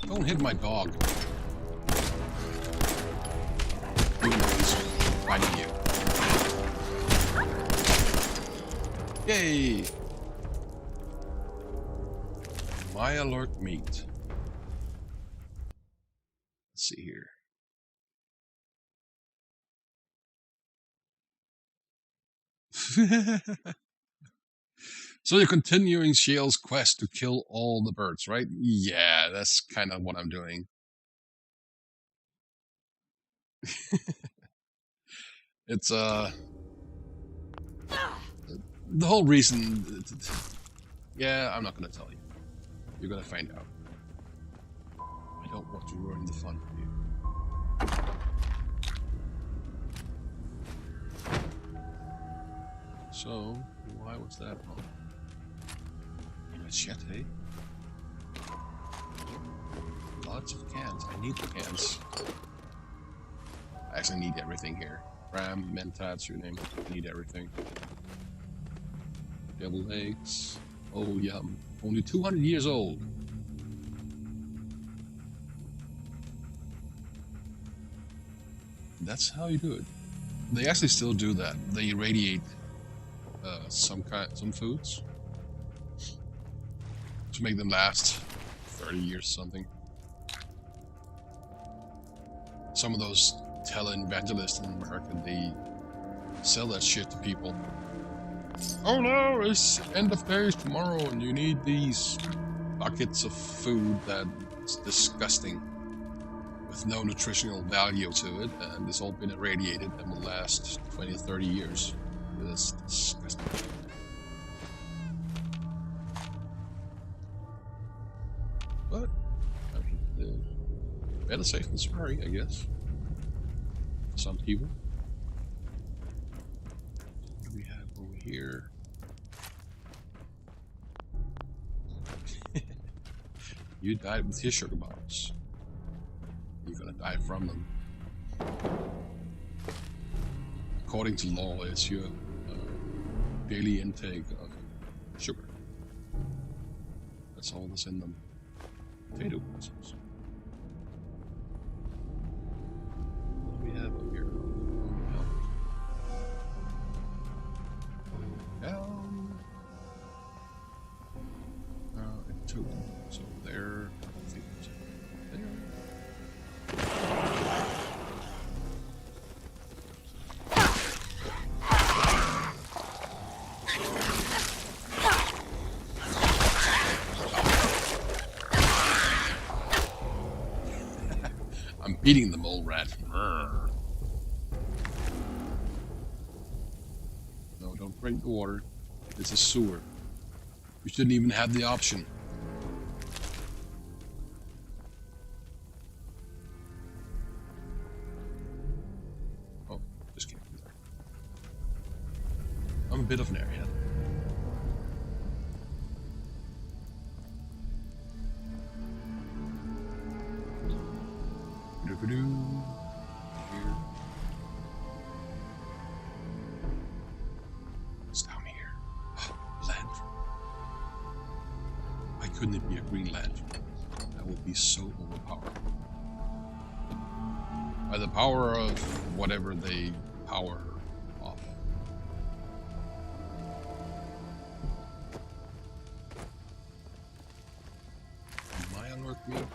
Don't hit my dog. Even though he's fighting you. Yay! My alert meat. Let's see here. So you're continuing Shale's quest to kill all the birds, right? Yeah, that's kind of what I'm doing. It's the whole reason. Yeah, I'm not gonna tell you. You're gonna find out. I don't want to ruin the fun for you. So why was that on? Machete. Lots of cans. I need the cans. I actually need everything here. Ram, Mentats, your name. I need everything. Deviled eggs. Oh, yum. Only 200 years old. That's how you do it. They actually still do that. They irradiate some foods to make them last 30 years or something. Some of those televangelists in America, they sell that shit to people. Oh no, it's end of days tomorrow and you need these buckets of food that's disgusting with no nutritional value to it, and it's all been irradiated and will last 20 or 30 years. It's disgusting. But, I mean, better safe than sorry, I guess. Some people. What do we have over here? You died with his sugar bombs. You're gonna die from them. According to law, it's your daily intake of sugar. That's all that's in them. Potato pencils. What do we have over here? Down. And two. So there. I think it's there. I'm beating the mole rat. No, don't drink the water. It's a sewer. You shouldn't even have the option. Oh, just can't do that. I'm a bit of an airhead. Here. It's down here. Lantern. Why couldn't it be a green lantern? That would be so overpowered. By the power of whatever they power off of. Am I on work meat?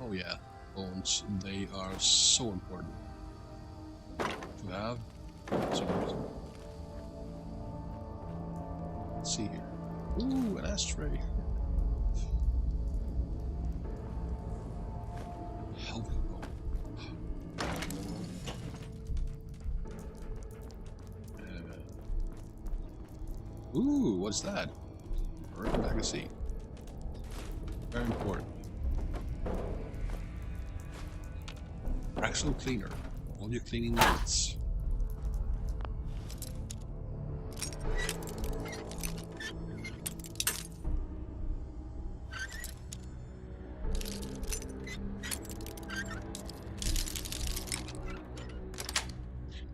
Oh yeah, bones. They are so important to have. For some reason. Let's see here. Ooh, an ashtray. Healthy bone. Ooh, what's that? Burn magazine. Very important. Fraction cleaner. All your cleaning needs.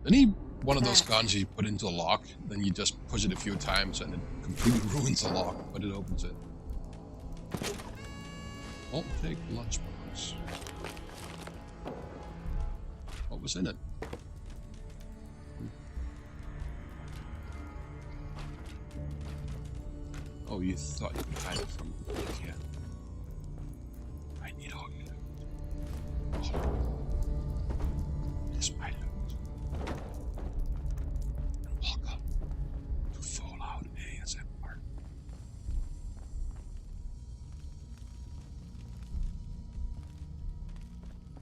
Any one of those guns you put into a lock, then you just push it a few times and it completely ruins the lock, but it opens it. I'll take lunchbox. What was in it? Oh, you thought you could hide it from me. Yeah. I need all your loot. Oh. It's my loot. And welcome to Fallout ASMR.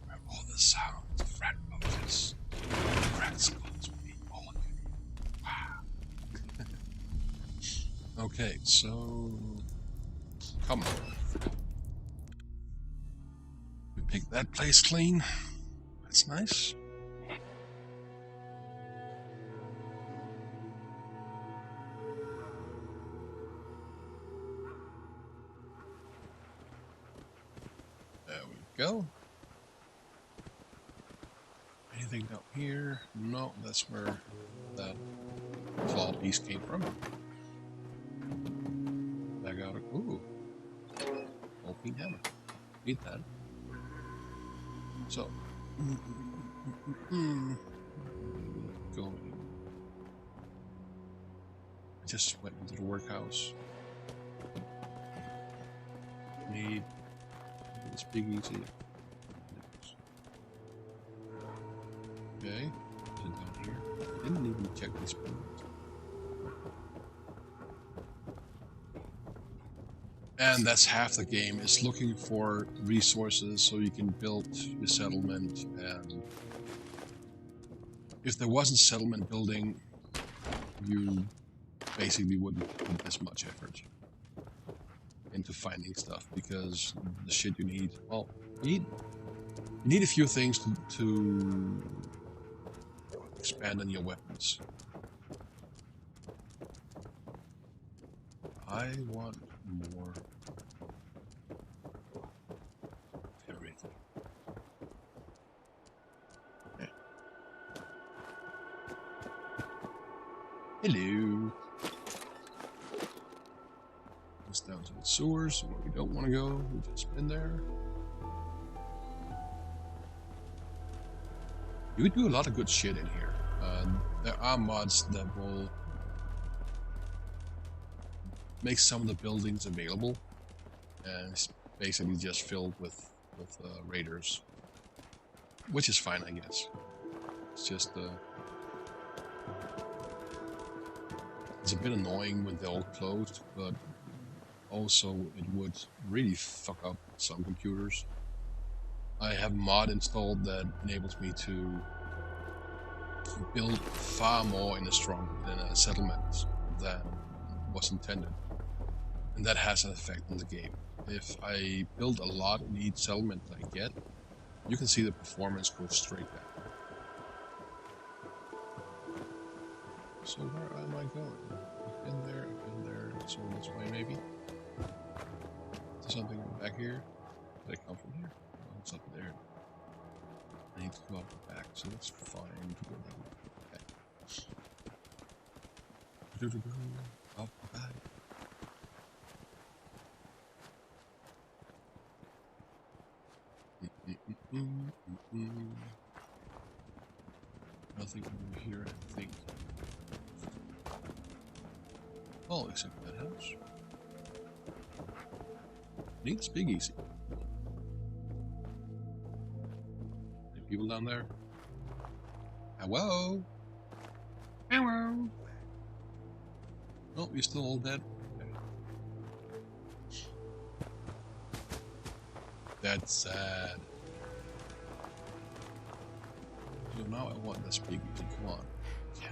Where all the sounds of rat roaches, rat skulls will be all you need. Wow. Okay, so come on. We make that place clean. That's nice. There we go. Anything down here? No, that's where that claw piece came from. Back out. Ooh. Opening hammer. Need that. So. Going. I just went into the workhouse. Need this big easy. Okay. Is it down here? I didn't even check this point. And that's half the game, is looking for resources so you can build your settlement. And if there wasn't settlement building, you basically wouldn't put this much effort into finding stuff, because the shit you need, well, you need a few things to expand on your weapons. I want more everything. Okay. Hello. It's down to the sewers, where we don't want to go. We've just been there. You can do a lot of good shit in here. There are mods that will make some of the buildings available, and it's basically just filled with raiders, which is fine, I guess. It's just it's a bit annoying when they're all closed, but also it would really fuck up some computers. I have a mod installed that enables me to build far more in a settlement than was intended. And that has an effect on the game. If I build a lot in each settlement I get, you can see the performance go straight down. So where am I going? I've been there, so this way maybe? Is there something back here? Did I come from here? No, it's up there. I need to go up the back, so let's find where that would be. Okay. Up the back. Nothing over here, I think. Oh, except that house. Needs big easy. people down there? Hello? Hello? Oh, you're still all dead? Okay. That's sad. So now I want this big music. Come on. Yeah.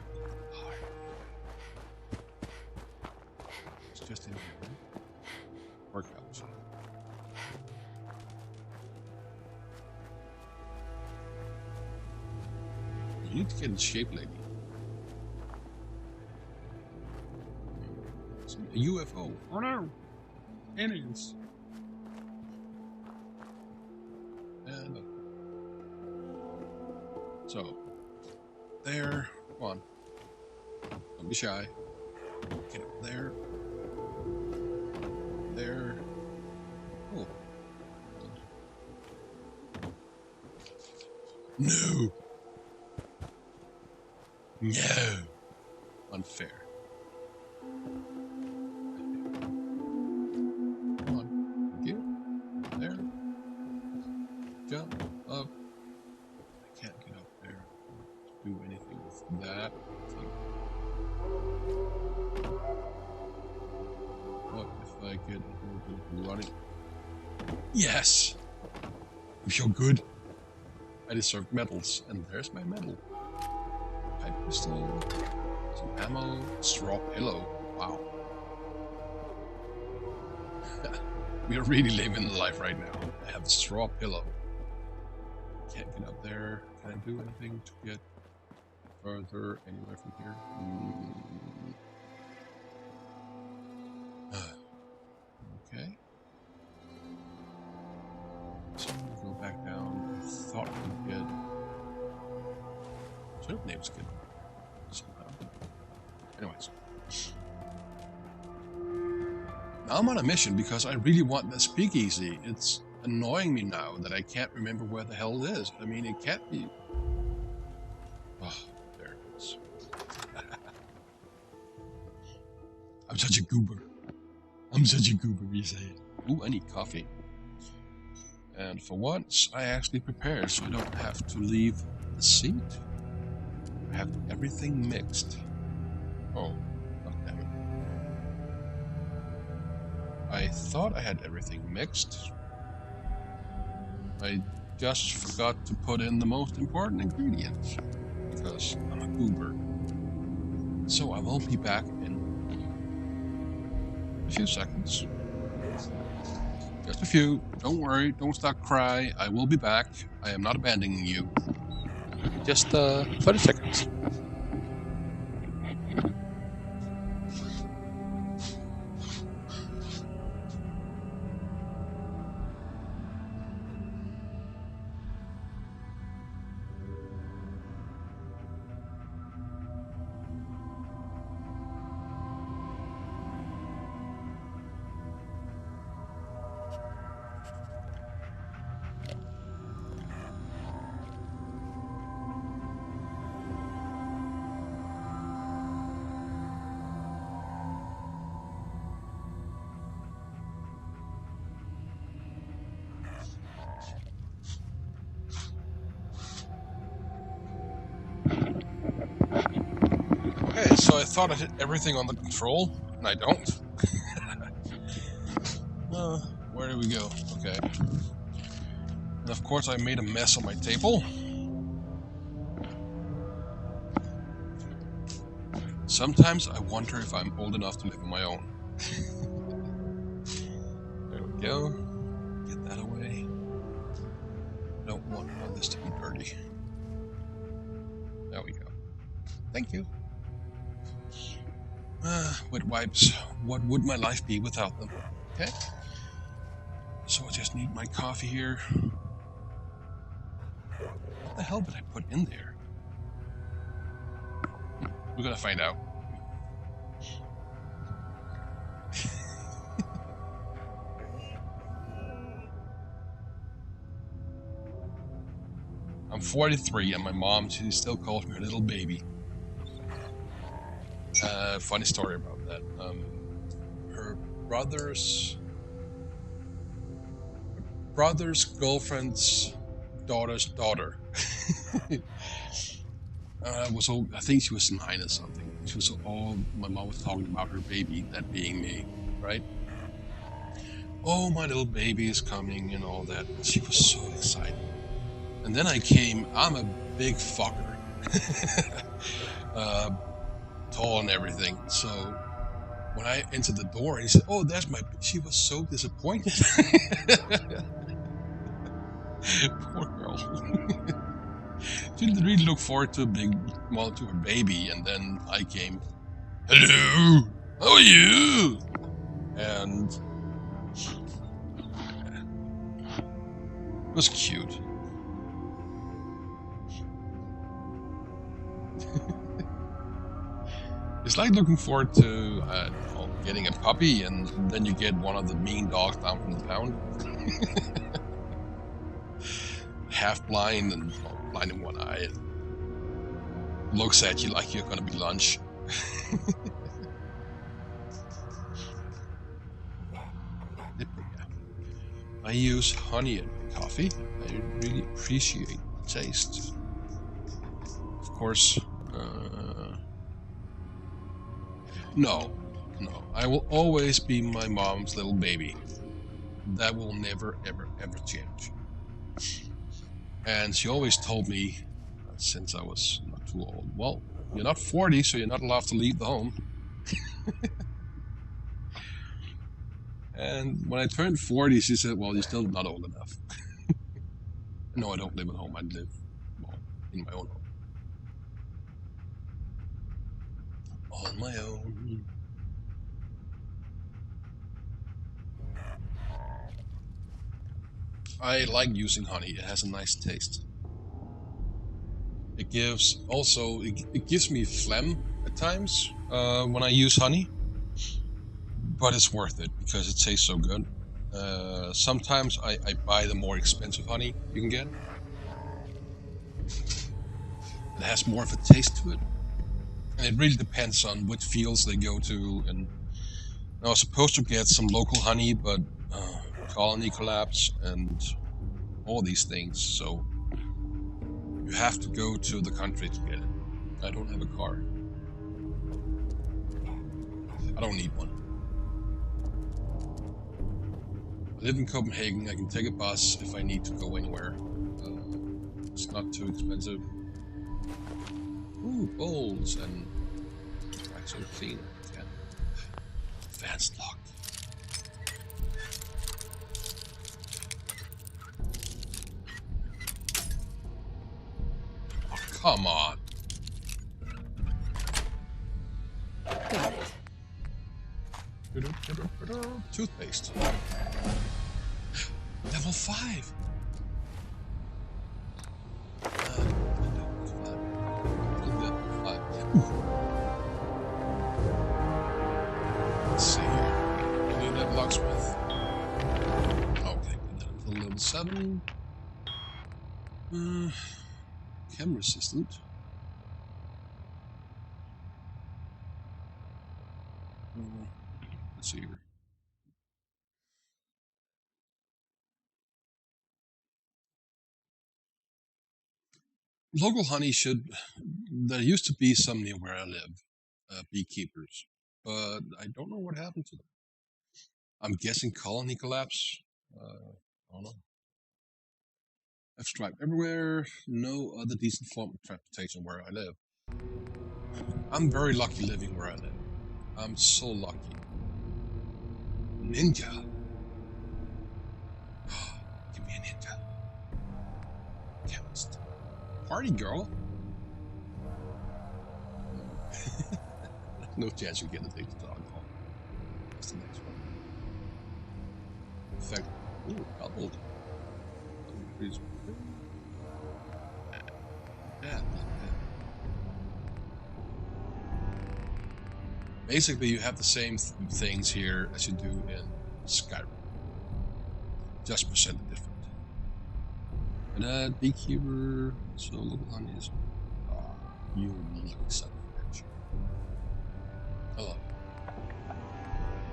It's just in here, right? Workout. You need to get in shape, lady. It's a UFO. Oh no! Aliens. And so, there. Come on. Don't be shy. Get up there. There. Oh. No. No. Unfair. Come on. Get there. Jump up. I can't get up there. Do anything with that thing. What if I get running? Yes! I feel good. I deserve medals, and there's my medal. Pipe pistol, some ammo, straw pillow. Wow. We are really living the life right now. I have a straw pillow. Can't get up there. Can I do anything to get further anywhere from here? Okay. So we'll go back down. I thought we could get... Should names good somehow. Anyways. Now I'm on a mission because I really want that speakeasy. It's annoying me now that I can't remember where the hell it is. I mean, it can't be... Oh, there it is. I'm such a goober. I'm such a goober, you say. Ooh, I need coffee. And for once, I actually prepared so I don't have to leave the seat. I have everything mixed. Oh, oh damn it. I thought I had everything mixed. I just forgot to put in the most important ingredients because I'm a goober. So I will be back in a few seconds. Just a few. Don't worry. Don't start crying. I will be back. I am not abandoning you. Just 30 seconds. Okay, so I thought I hit everything on the control, and I don't. Where do we go? Okay. And of course I made a mess on my table. Sometimes I wonder if I'm old enough to live on my own. There we go. Get that away. I don't want all this to be dirty. There we go. Thank you. Wet wipes. What would my life be without them? Okay. So I just need my coffee here. What the hell did I put in there? We're gonna find out. I'm 43 and my mom, she still calls me her little baby. Funny story about that. Her brother's girlfriend's daughter's daughter. I think she was 9 or something. She was all my mom was talking about her baby, that being me, right? Oh, my little baby is coming and all that. She was so excited. And then I came. I'm a big fucker, tall and everything. So when I entered the door, he said, "Oh, that's my." She was so disappointed. Poor girl. She didn't really look forward to to her baby, and then I came. Hello, how are you? And it was cute. It's like looking forward to getting a puppy, and then you get one of the mean dogs down from the pound. Half blind and blind in one eye. Looks at you like you're gonna be lunch. I use honey in my coffee. I really appreciate the taste. Of course, no. I will always be my mom's little baby. That will never, ever, ever change. And she always told me, since I was not too old, well, you're not 40, so you're not allowed to leave the home. And when I turned 40, she said, well, you're still not old enough. No, I don't live at home. I live, well, in my own home. On my own. I like using honey. It has a nice taste. It gives me phlegm at times when I use honey, but it's worth it because it tastes so good. Sometimes I buy the more expensive honey you can get. It has more of a taste to it, and it really depends on which fields they go to. And I was supposed to get some local honey, but colony collapse and all these things, so you have to go to the country to get it. I don't have a car. I don't need one. I live in Copenhagen. I can take a bus if I need to go anywhere. It's not too expensive. Ooh, bowls and like so clean. Yeah. Fans locked. Oh, come on. Got it. Toothpaste. Level 5. Let's see here. I need that locksmith. Okay, put that until level 7. Chem resistant. Let's see here. Local honey there used to be some near where I live, beekeepers, but I don't know what happened to them. I'm guessing colony collapse. I don't know. I've striped everywhere, no other decent form of transportation where I live. I'm very lucky living where I live. I'm so lucky. Ninja. Give me a ninja. Chemist. Party girl. No chance you get addicted to alcohol. That's the next one. In fact, ooh, doubled. Yeah, not bad. Basically, you have the same things here as you do in Skyrim. Just percent different. And beekeeper, so local honey is. You lucky son of a bitch. Hello.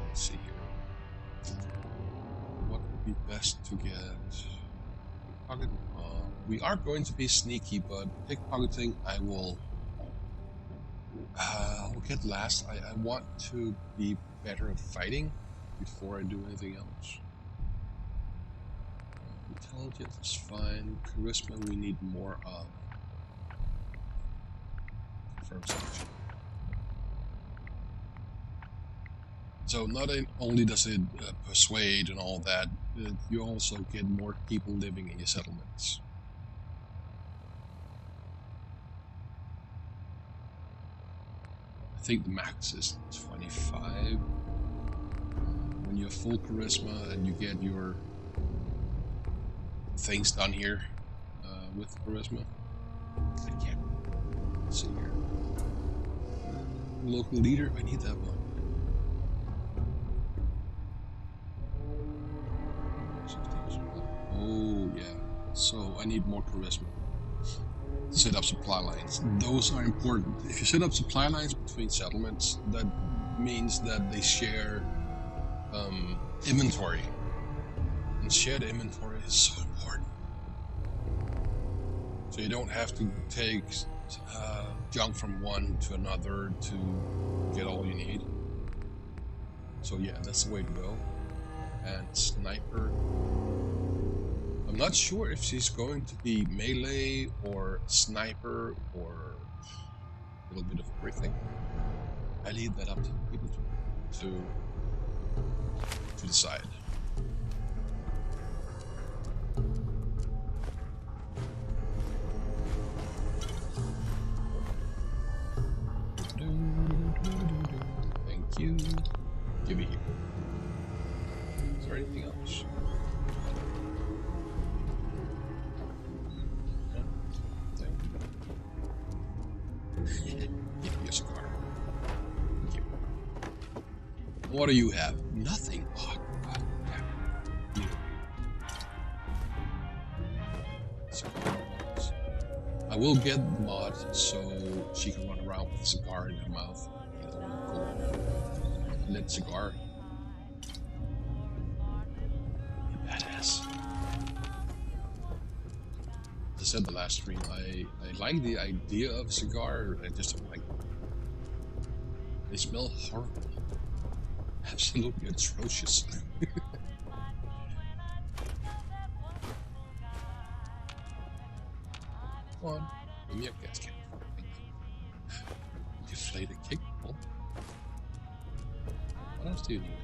Let's see here. What would be best to get? pickpocket. We are going to be sneaky, but pickpocketing I will get last. I want to be better at fighting before I do anything else. Intelligence is fine. Charisma we need more of. Confirm selection. So not only does it persuade and all that, you also get more people living in your settlements. I think the max is 25. When you have full charisma and you get your things done here with charisma. I can't see here. Local leader, I need that one. Oh yeah, so I need more charisma. Set up supply lines. Those are important. If you set up supply lines between settlements, that means that they share inventory. And shared inventory is so important. So you don't have to take junk from one to another to get all you need. So yeah, that's the way to go. And sniper. I'm not sure if she's going to be melee or sniper or a little bit of everything. I leave that up to the people to decide. Thank you. Give it here. Is there anything else? Yes, car. Thank you. What do you have? Nothing. Oh, God. Yeah. I will get the mod so she can run around with a cigar in her mouth. Cool. Lit cigar. Badass. As I said the last stream, I like the idea of a cigar, I just don't like them. They smell horrible. Absolutely atrocious. Come on, give me a gas can. Deflate a kickball. What else do you need?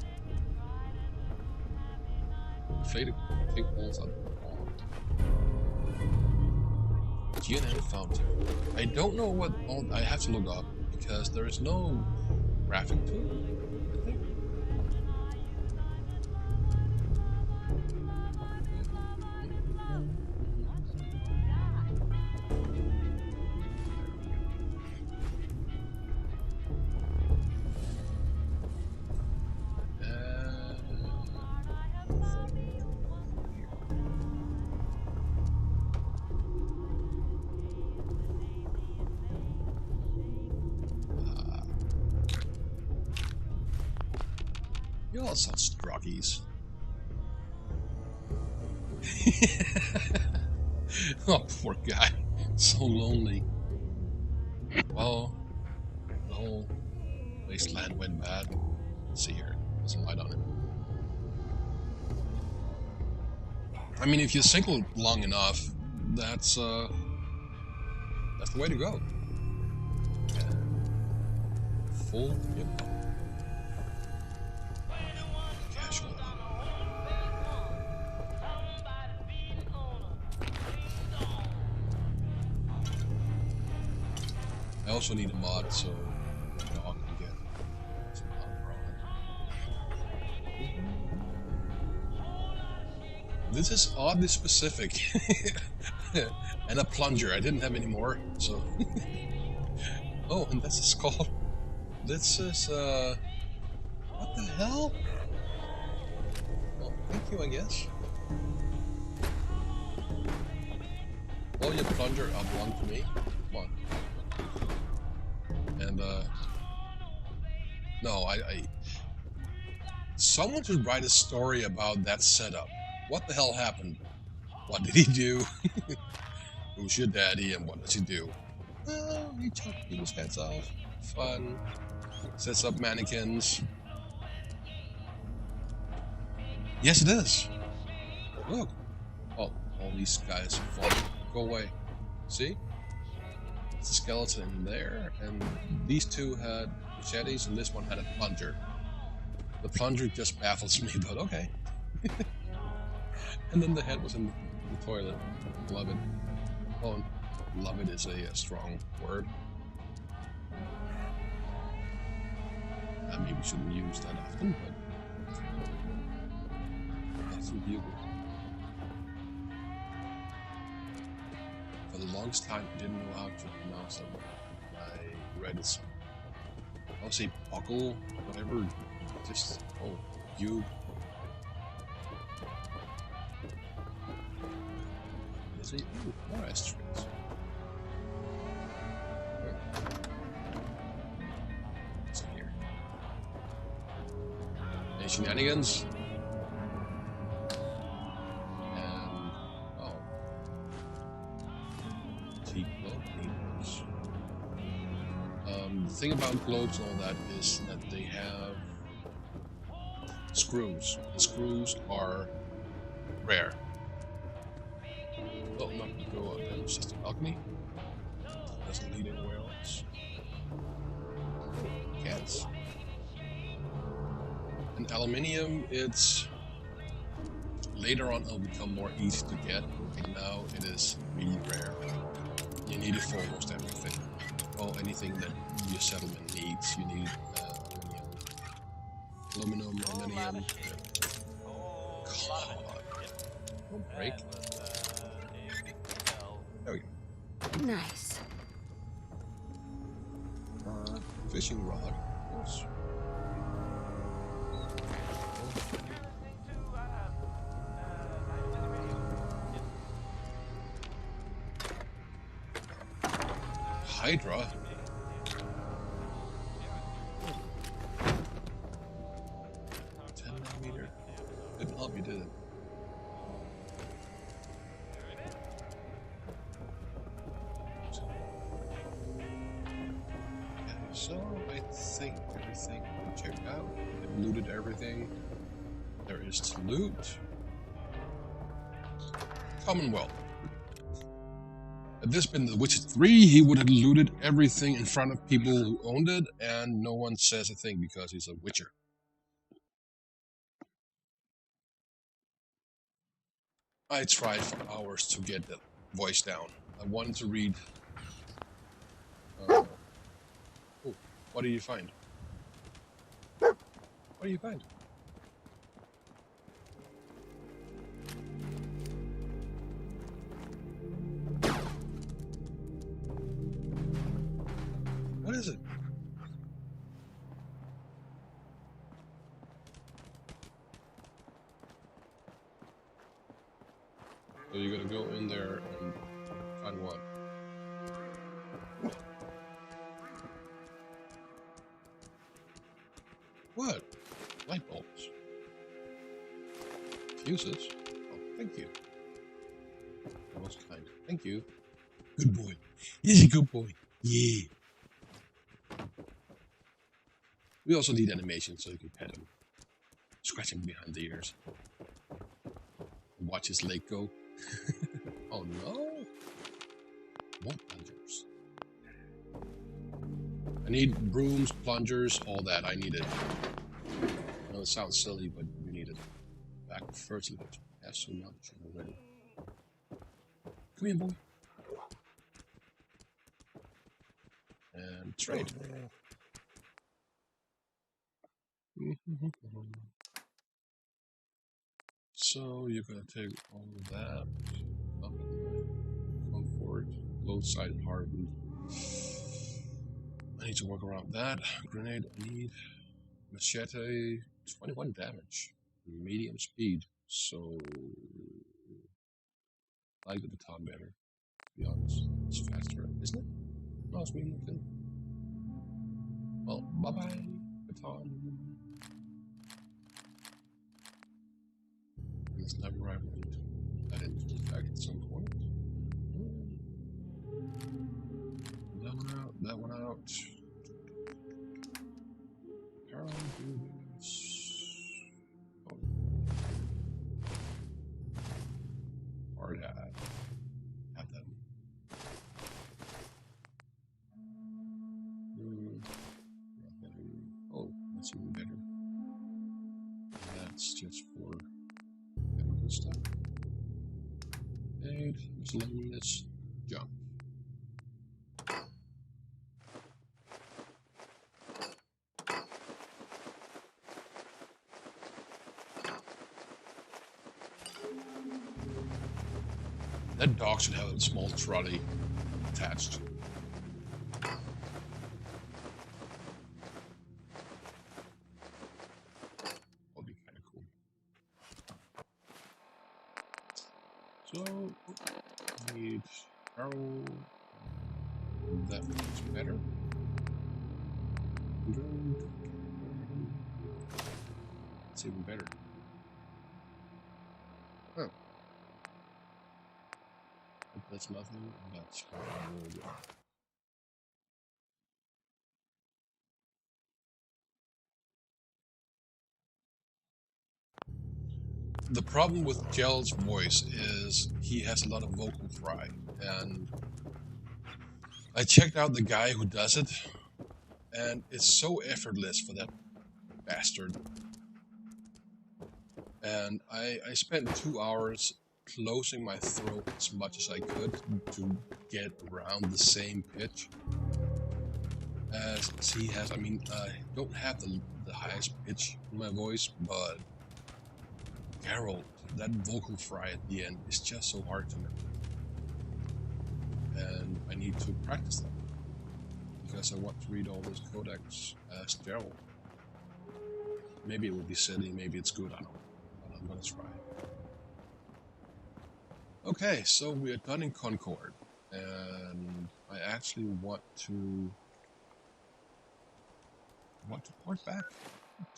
Deflate a kickballs on the wall. GNM fountain. I don't know what all. I have to look up because there is no graphic to it, I think. You all sound struggies. Oh, poor guy. So lonely. Well, the whole wasteland went bad. Let's see here. There's some light on it. I mean, if you single long enough, that's the way to go. Yeah. Full, yep. Casual. I also need a mod so the dog can get some help. This is oddly specific. And a plunger. I didn't have any more, so. Oh, and this is called. This is what the hell? Well, thank you, I guess. Well, your plunger belong to me. Come on. And no, someone should write a story about that setup. What the hell happened? What did he do? Who's your daddy and what does he do? Well, he chopped people's heads off. Fun. Sets up mannequins. Yes, it is. Look. Oh, all these guys fall. Go away. See? It's a skeleton in there, and these two had machetes, and this one had a plunger. The plunger just baffles me, but okay. And then the head was in the toilet. Love it. Oh, love it is a strong word. I maybe shouldn't use that often, but that's what you do. For the longest time, I didn't know how to pronounce them. I read it. I'll say buckle, whatever. Just you. Is it more asterisks? What's in here? Any shenanigans? And globes. The thing about globes and all that is that they have screws. The screws are rare. Oh, not to go out there. It's just a balcony. Doesn't lead anywhere else. Cats. And aluminium, it's later on it'll become more easy to get. Right now it is really rare. You need it for almost everything. Well, anything that your settlement needs, you need aluminum, aluminium. God. Don't break. There we go. Nice. Fishing rod, of course. Hydra. Didn't help you, did it? So I think everything we checked out. I've looted everything there is to loot. Commonwealth. Had this been The Witcher 3, he would have looted everything in front of people who owned it, and no one says a thing because he's a Witcher. I tried for hours to get that voice down. I wanted to read. Oh, what do you find? What do you find? What is it? So you're gonna go in there and find what? What? Light bulbs. Fuses. Oh, thank you. Most kind. Thank you. Good boy. He's a good boy. Yeah. We also need animation so you can pet him. Scratch him behind the ears. Watch his leg go. Oh no! What plungers? I need brooms, plungers, all that. I need it. I know it sounds silly, but you need it. Back to fertilizer. I have so much already. Come here, boy. And trade. So you're gonna take all of that. Comfort, load side hardened. I need to work around that. Grenade, I need machete, 21 damage, medium speed. So I like the baton better. To be honest, it's faster, isn't it? No, it's medium too. Well, bye bye, baton. It's never rivaled. That into effect at some point. That one out, that one out. Carol, do this. Oh. Hard hat. Have them. Oh, that's even better. That's just for chemical stuff. And miscellaneous junk. That dog should have a small trolley attached. That'll be kind of cool. So, need arrow. That looks better. It's even better. Oh. That's nothing. That's good. The problem with Gel's voice is he has a lot of vocal fry, and I checked out the guy who does it, and it's so effortless for that bastard. And I spent 2 hours closing my throat as much as I could to get around the same pitch as he has. I mean, I don't have the highest pitch in my voice, but Geralt, that vocal fry at the end is just so hard to make. And I need to practice that because I want to read all those codex as Geralt. Maybe it will be silly, maybe it's good, I don't know. But I'm gonna try. Okay, so we are done in Concord, and I actually want to port back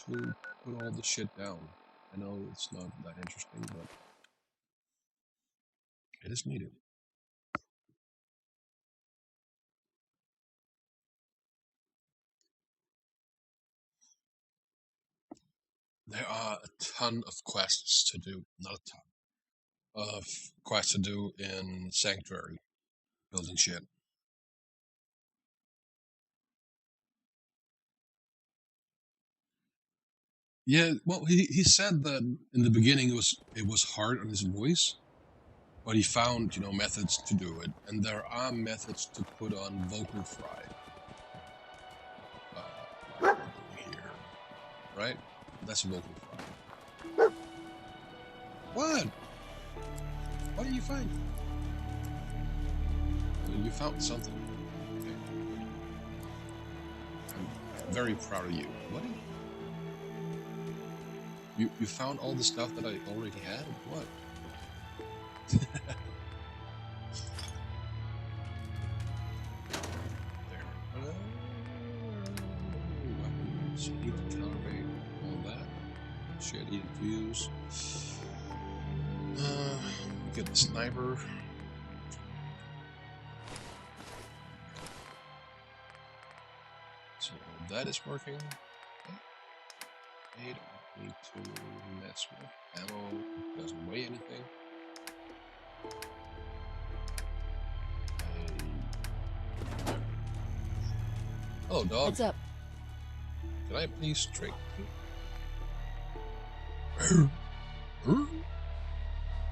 to put all the shit down. I know it's not that interesting, but it is needed. There are a ton of quests to do, not a ton, of quests to do in Sanctuary, building shit. Yeah, well, he said that in the beginning it was hard on his voice, but he found, methods to do it, and there are methods to put on vocal fry. What we're doing here, right? That's vocal fry. What? What did you find? You found something. Okay. I'm very proud of you. What? You found all the stuff that I already had? What? There. Weapons, need to calibrate all that. Shit, need to use. Get the sniper. So that is working. Okay. Need to mess with ammo. Doesn't weigh anything. Hello, dog. What's up? Can I please drink?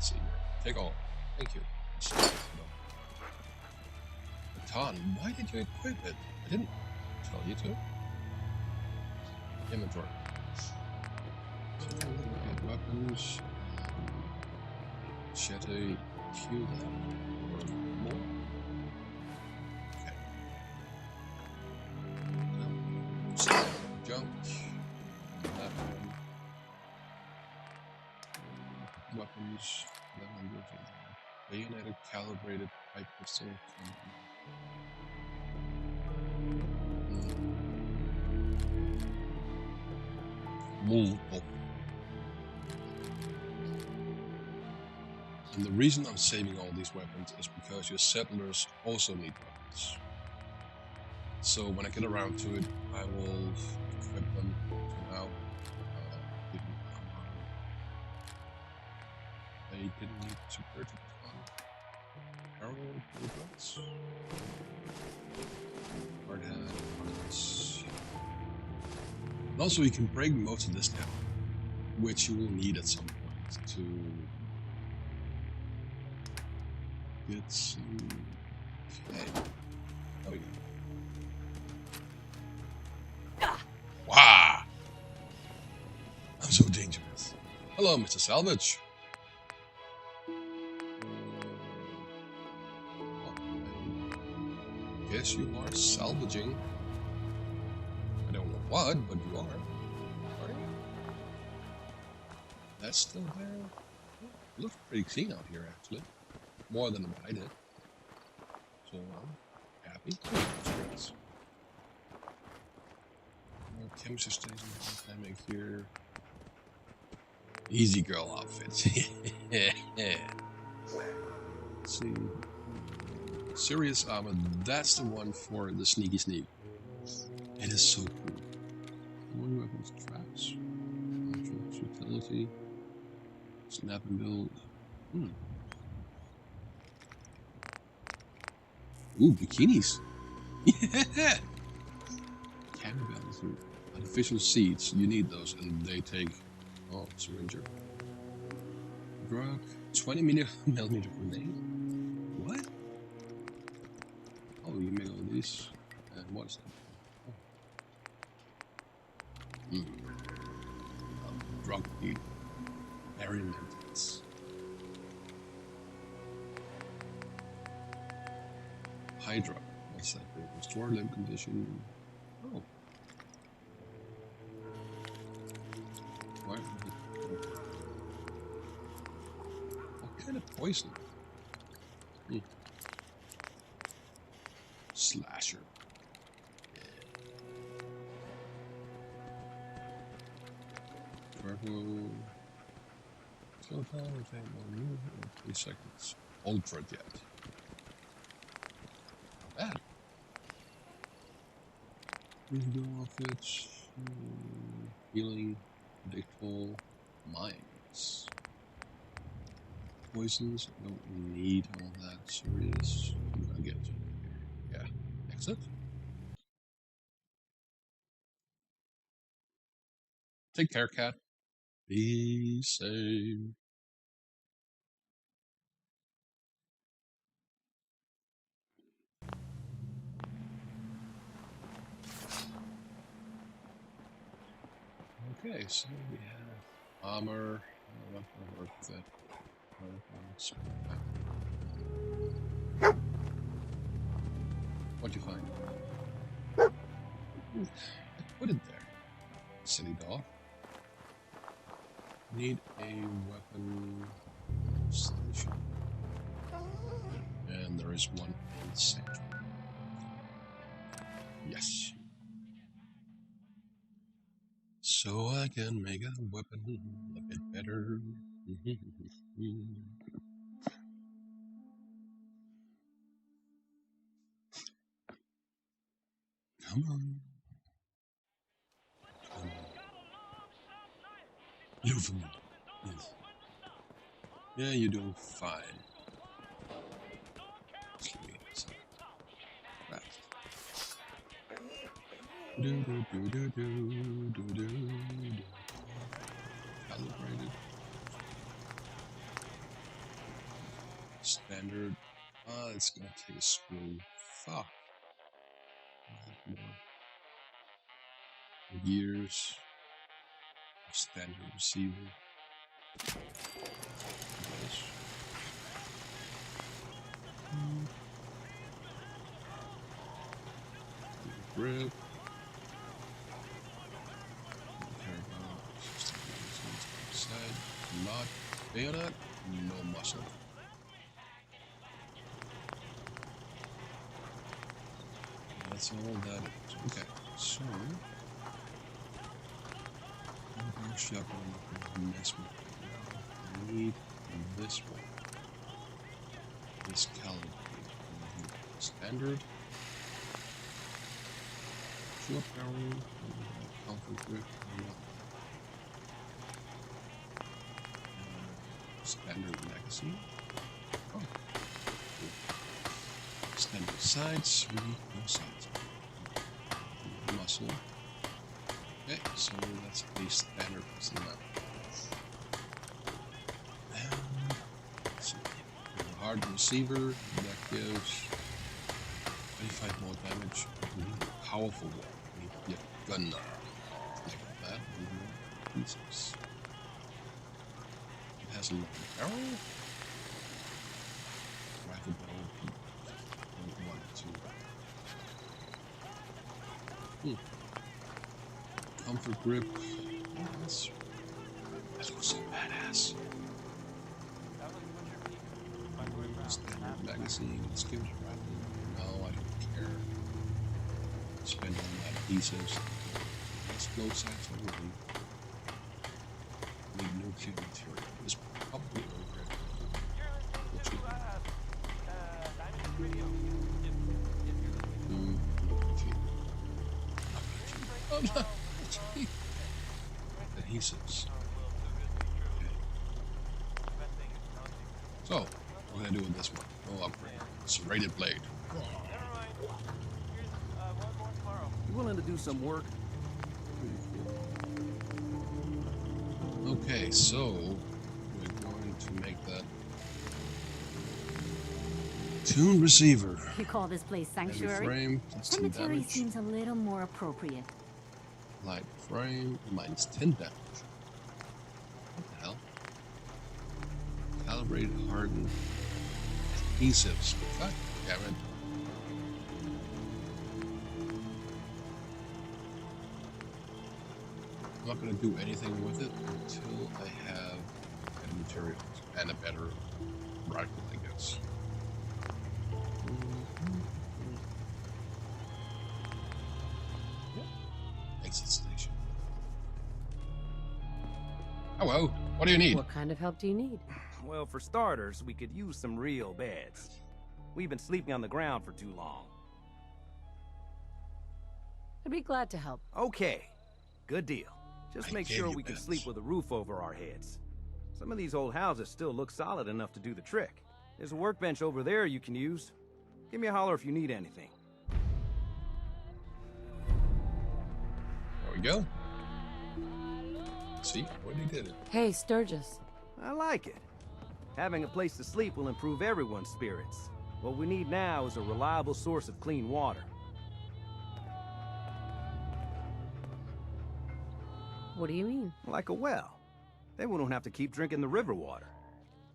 See, take all. Thank you. Ton, why did you equip it? I didn't tell you to. Inventory. Weapons. Machete. Q that. Or more. Okay. Junk. That one. Weapons. That one goes in there. Bayoneted, calibrated, pipe pistol. Multiple. And the reason I'm saving all these weapons is because your settlers also need weapons. So when I get around to it, I will equip them. So now, they didn't need to purchase arrow bullets. Hard hat, bullets. And also you can break most of this down, which you will need at some point to get some. Okay. There we go. Wow! I'm so dangerous. Hello, Mr. Salvage. Guess you are salvaging. I don't know what, but you are. Are you? That's still there. It looks pretty clean out here, actually. More than what I did. So I'm happy. That's more chemistry station. Can I make here? Easy girl outfit. Let's see. Serious armor, that's the one for the sneaky sneak. It is so cool. One weapons, traps, utility, snap and build. Ooh, bikinis. Yeah. Cannibals, artificial seeds. You need those, and they take. Oh, syringer. Drug. 20 millimeter grenade. What? Oh, you made all these. And what's that? Drug deal. Very intense. Hydra. What's that? Restore limb condition. Oh. What kind of poison? Slasher. Purple. Slow time, retain 3 seconds. Ultra jet. Not bad. Window outfits. Healing. Predictable. Mines. Poisons. Don't need all that serious. I'm gonna get to it. Yeah. Exit. Take care, cat. Be safe. Okay, so we have armor. I'm not gonna work with it. What'd you find? Put it there. Silly dog. Need a weapon station. And there is one in the center. Yes. So I can make a weapon a bit better. Come on. Come on. You for me. Yes. Yeah, you're doing fine. Calibrated. Standard. It's gonna take a screw. Fuck. More. Gears. Standard receiver. Grip. Side. Not bayonet. No muscle. That's all that is. Okay, so shotgun mess with. I need this one. is calibrated. Standard. Short barrel. Comfort grip. Standard magazine. Oh. Standard sights. We need no sights. Muscle. Okay, so that's the standard muscle now. Let's see. Hard receiver, that gives 25 more damage. We need a powerful one. We need to get a gun now. Like that, we need pieces. It has a little barrel. Rifle barrel. 1, 2. Comfort grip. That looks so badass. Standard magazine. Let's give it a rifle. No, I don't care. Spend all my pieces. Let's go sights only. Need nuclear material. It's probably over it. Oh no! Adhesives. Okay. So, what can I do with this one? No upgrade. Serrated blade. You willing to do some work? Okay, so we're going to make that tuned receiver. You call this place Heavy sanctuary? frame, plus 10 Cemetery damage. seems a little more appropriate. Light frame, minus 10 damage. What the hell? Calibrated, hardened, adhesives. God damn it. I'm not going to do anything with it until I have better materials and a better rifle, I guess. Exit station. Hello, what do you need? What kind of help do you need? Well, for starters, we could use some real beds. We've been sleeping on the ground for too long. I'd be glad to help. Okay, good deal. Just make gave sure you we can beds. sleep with a roof over our heads. Some of these old houses still look solid enough to do the trick. There's a workbench over there you can use. Give me a holler if you need anything. There we go. See, what he did it. Hey, Sturgis. I like it. Having a place to sleep will improve everyone's spirits. What we need now is a reliable source of clean water. What do you mean? Like a well. Then we don't have to keep drinking the river water.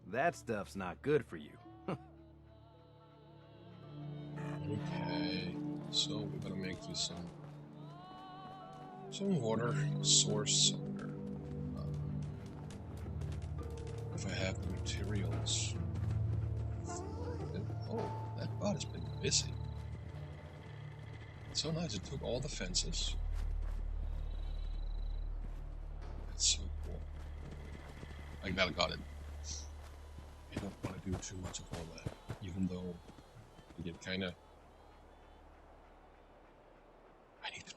That stuff's not good for you. Okay, so we're gonna make this some water source somewhere. If I have the materials. Oh, that bot has been busy. It's so nice. It took all the fences. That's so cool. I got it. I don't want to do too much of all that, even though I get kind of. I need to do.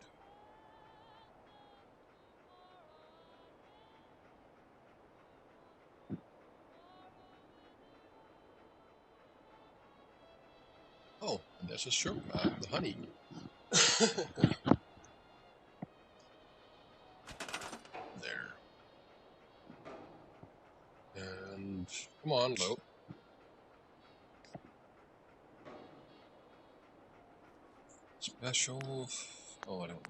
Oh, and there's a shrimp, the honey. There. And come on, boat. Special. Oh, I don't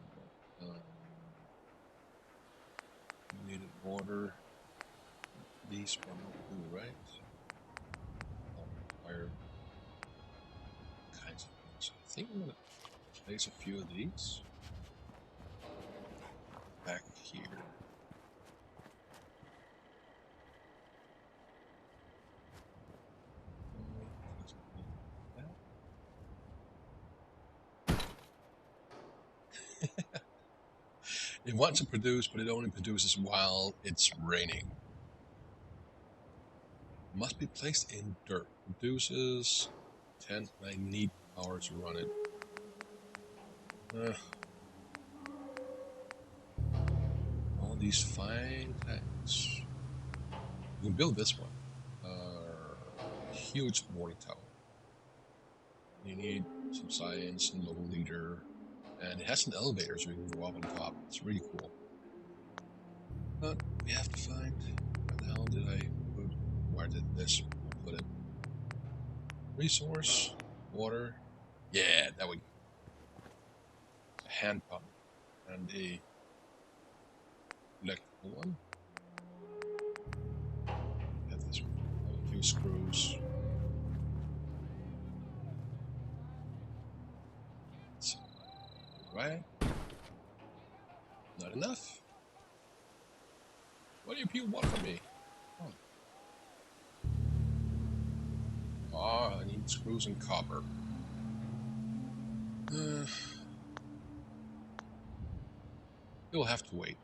know. Needed water. These one will do, right? Fire. Kinds of things. I think I'm gonna place a few of these back here. It wants to produce, but it only produces while it's raining. Must be placed in dirt. Produces 10, and I need power to run it. All these fine tanks. You can build this one. Huge morning tower. You need some science and local leader. And it has an elevator so you can go up on top. It's really cool. But we have to find where the hell did I put, where did this put it? Resource, water. Yeah, that we go. A hand pump and a electrical one. Get this one. A few screws. Right? Not enough. What do you people want from me? Oh, I need screws and copper. You'll have to wait,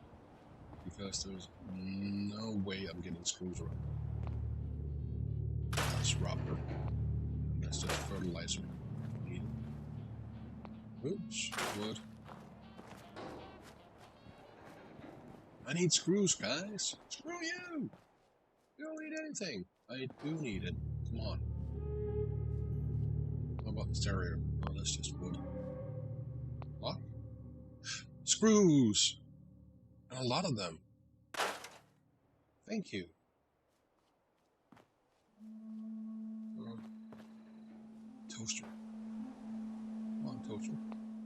because there's no way I'm getting screws around. That's rubber. And that's just fertilizer. Oops, wood. I need screws, guys. Screw you! You don't need anything. I do need it. Come on. How about the stereo? Oh, that's just wood. What? Screws! And a lot of them. Thank you. Toaster. Come on, toaster.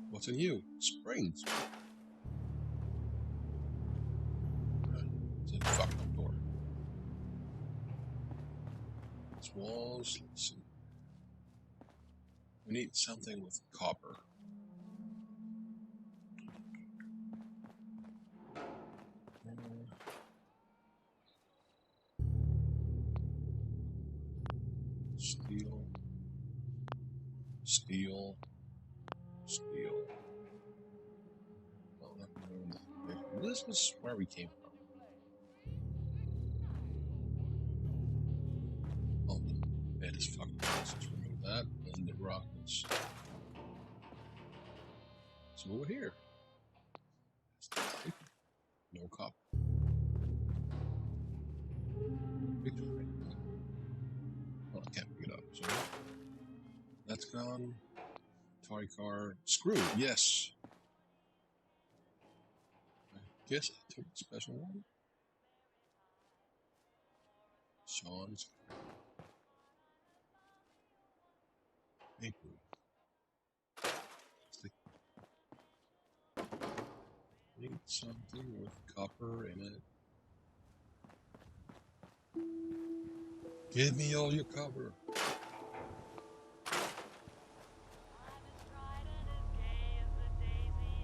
What's in you? Springs. It's a fucked up door. It's walls. Let's see. We need something with copper. Steel. Steel. Steel. Oh, this is where we came from. Oh, the bed is fucked up. Let's just remove that. And the rock is. So over here. No copper. Oh, I can't pick it up. So that's gone. Toy car. Screw. Yes. I guess I took the special one. Sean's. Big room. Need something with copper in it. Give me all your copper.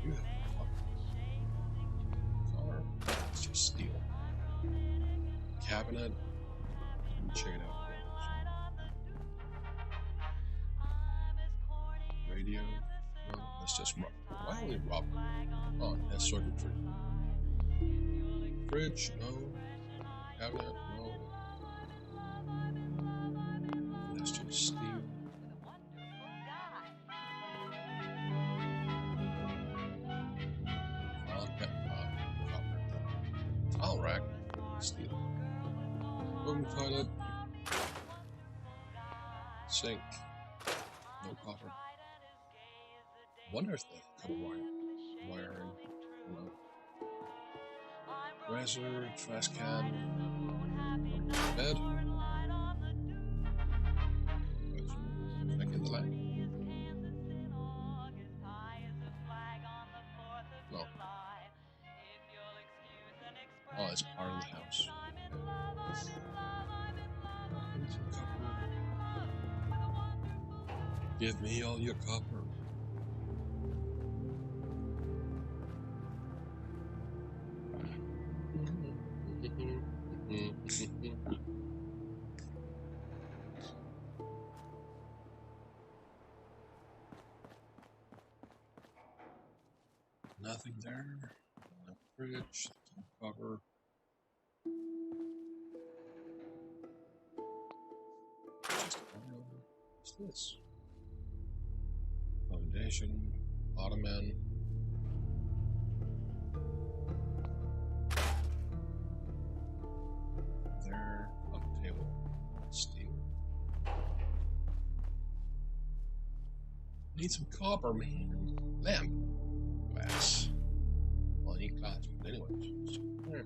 You have copper. It's just steel. Cabinet. Let me check it out. Radio. No, that's just rubber. Why only rubber? Oh, that's circuitry. Fridge, no. Cabinet, no. That's just steel. Copper. Towel rack, steel. Room toilet. Sink. No copper. Wonder if they cut wiring. No. Razor, trash can. Bed. Back in the line. No. Oh, it's part of the house. Give me all your copper. Nothing there. No fridge. Copper. this? Foundation, ottoman. There, on the table, steel. Need some copper, man. Lamp. Glass. Well, I need glass, but anyways. There.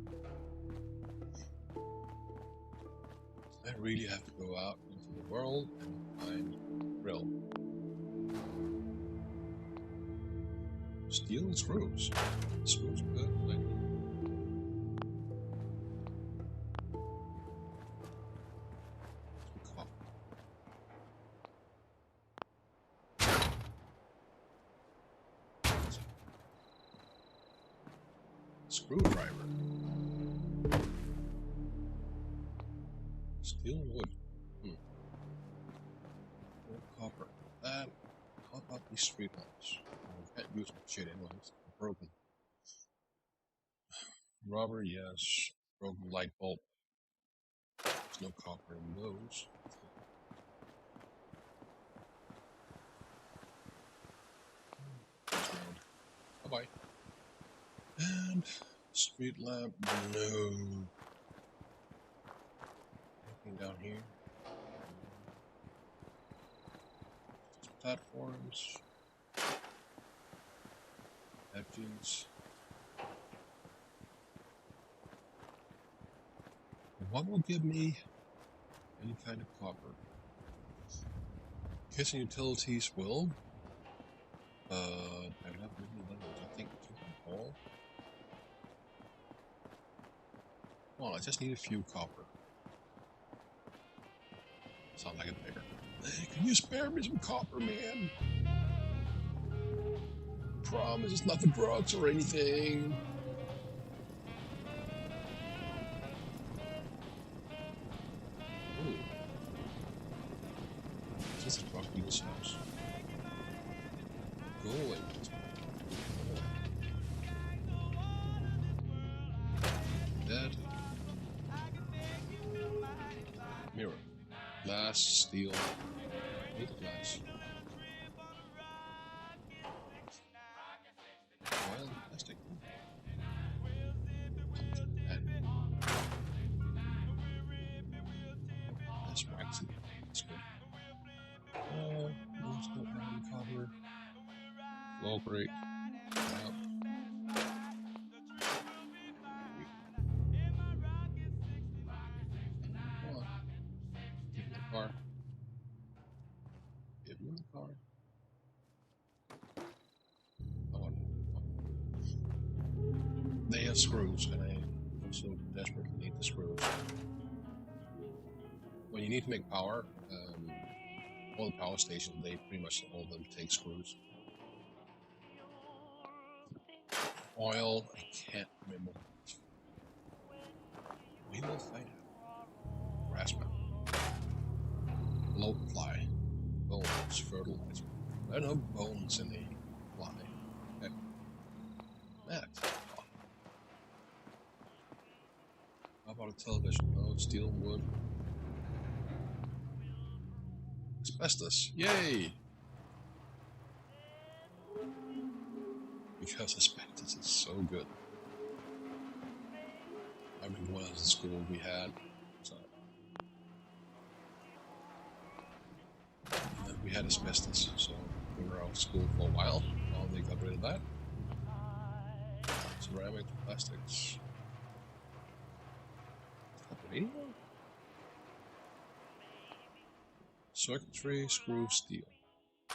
I really have to go out into the world and find drill. Steel and screws. Screws good, like. Some copper. Screwdriver. Steel and wood. More copper. That. How about these street lamps? I can't use my shit anyways. They're broken. Rubber, yes. Broken light bulb. There's no copper in those. Bye bye. And street lamp, no. Anything down here? Just platforms. Edges. What will give me any kind of copper? Kitchen utilities will. I don't have many levels. I think all. Well, I just need a few copper. Sound like a beggar. Hey, can you spare me some copper, man? Promise it's not for drugs or anything. Ooh. Is this a drug dealer's house? Go away. Dead. Mirror. Glass, steel. Need glass. Oil, plastic. And that's waxy. That's good. No scope around copper. Flow break. Out. Come on. Give me the car. Give me the car. They have screws, and I also desperately need the screws. When you need to make power, all the power stations, they pretty much all of them take screws. Oil, I can't remember. We will find out. Grass mountain. Bloat fly. Bones, fertilizer. There are no bones in the fly. Okay. That. How about a television? No, steel, wood. Asbestos. Yay! Because asbestos is so good. I remember when I was in school we had so we had asbestos, so we were out of school for a while. Well, they got rid of that. Ceramic, plastics. Radio? Circuitry, screw, steel.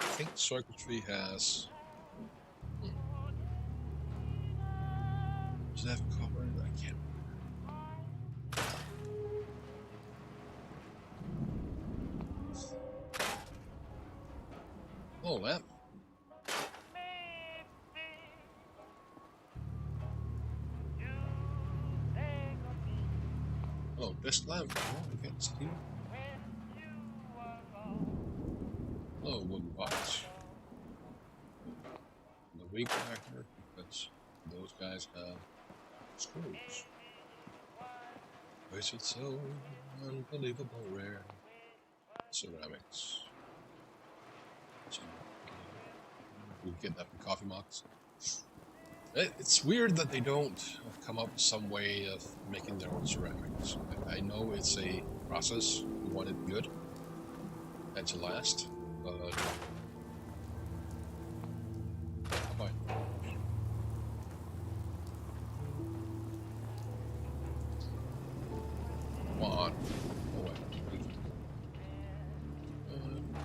I think circuitry has. Does it have copper in it? I can't remember. Oh, lamp. Oh, this lamp. Oh, we got steel. Oh, wooden box. The weak connector, because those guys have screws. Which is so unbelievable rare. Ceramics. So, you get that from coffee mugs. It's weird that they don't come up with some way of making their own ceramics. I know it's a process. You want it good and to last, but fine. Come on. Oh, wait.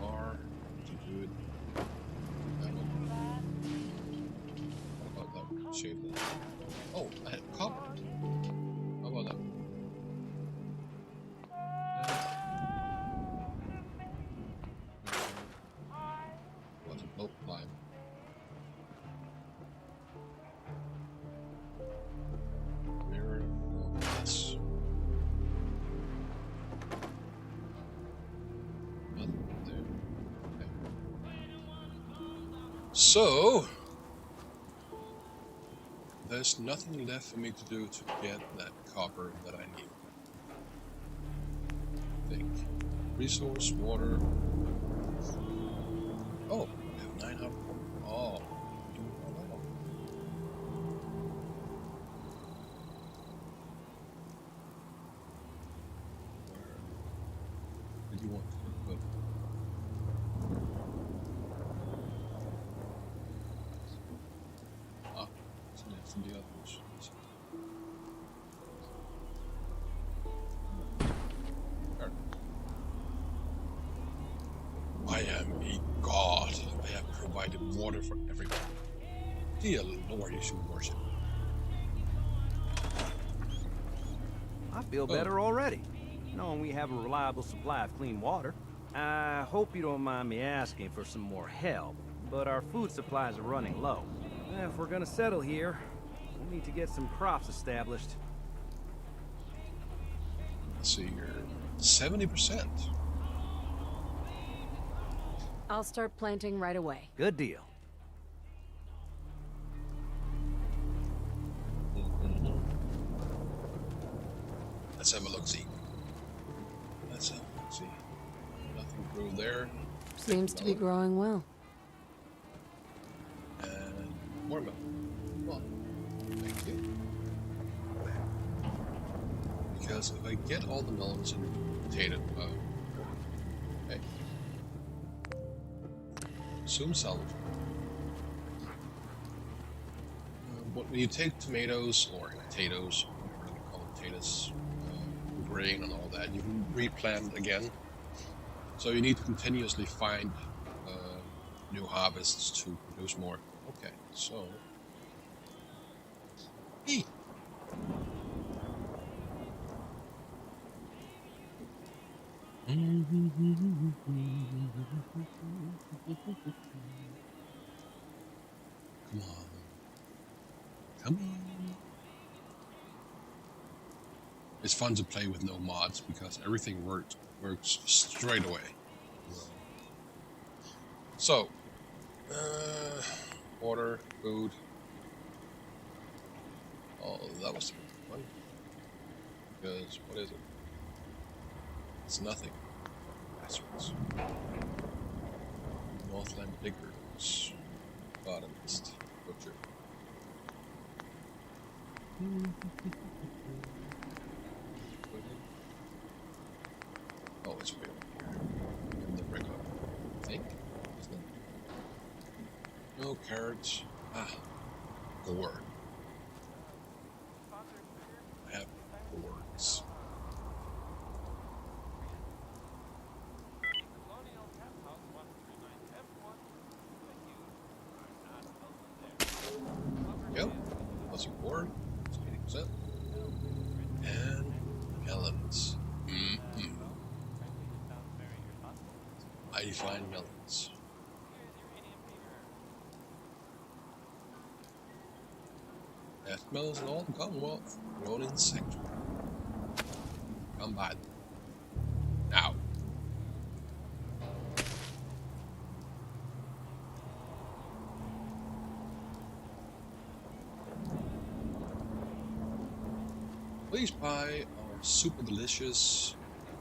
Bar. Too good. How about that? Shave that. Oh, I had copper. How about that? What's a boat line? Mirror. Yes. Nothing there. Okay. So there's nothing left for me to do to get that copper that I need. I think. Resource, water. Oh, I have 900. Oh, no. Where did you want to put? Ah, it's next to the others. I am a god. I have provided water for everyone. Dear Lord, you should worship. I feel better already, knowing we have a reliable supply of clean water. I hope you don't mind me asking for some more help, but our food supplies are running low. If we're gonna settle here, we need to get some crops established. Let's see here. 70%. I'll start planting right away. Good deal. Let's have a look-see. Nothing grew there. Seems to be growing well. And more milk. Well, thank you. Because if I get all the melons and potato, okay. Assume salvage. When you take tomatoes or potatoes, whatever you call potatoes, grain and all that, you can replant again. So you need to continuously find new harvests to produce more. Okay, so eat. Come on. Come on. It's fun to play with no mods because everything works straight away. So, water, food. Oh, that was fun. Because, what is it? It's nothing. Bastards. Northland Diggers. Botanist. Butcher. Oh, it's way over here. In the brick oven, I think. Isn't it? No carrots. Ah. Gourd. I have gourds. Yep. Plus a gourd. It's 80%. And melons. Mighty fine melons. Best melons in all the Commonwealth, grown in sector. Come by them. Now. Please buy our super delicious,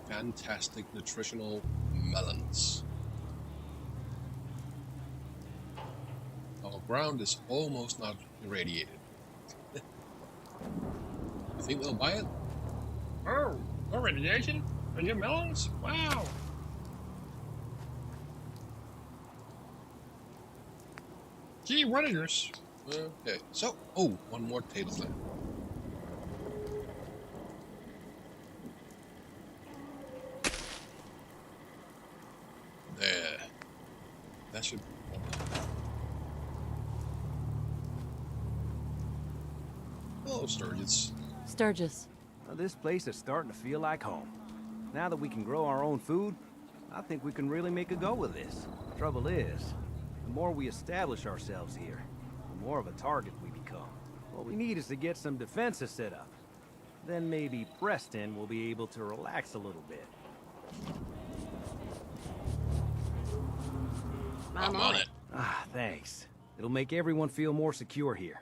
fantastic nutritional melons. ground is almost not irradiated. You think they'll buy it? Oh, no radiation on your melons? Wow. Gee, runners. Okay, so, oh, one more tail slab. There. That should be fun. Hello, Sturgis. Sturgis. Well, this place is starting to feel like home. Now that we can grow our own food, I think we can really make a go of this. Trouble is, the more we establish ourselves here, the more of a target we become. What we need is to get some defenses set up. Then maybe Preston will be able to relax a little bit. I'm on it. Ah, thanks. It'll make everyone feel more secure here.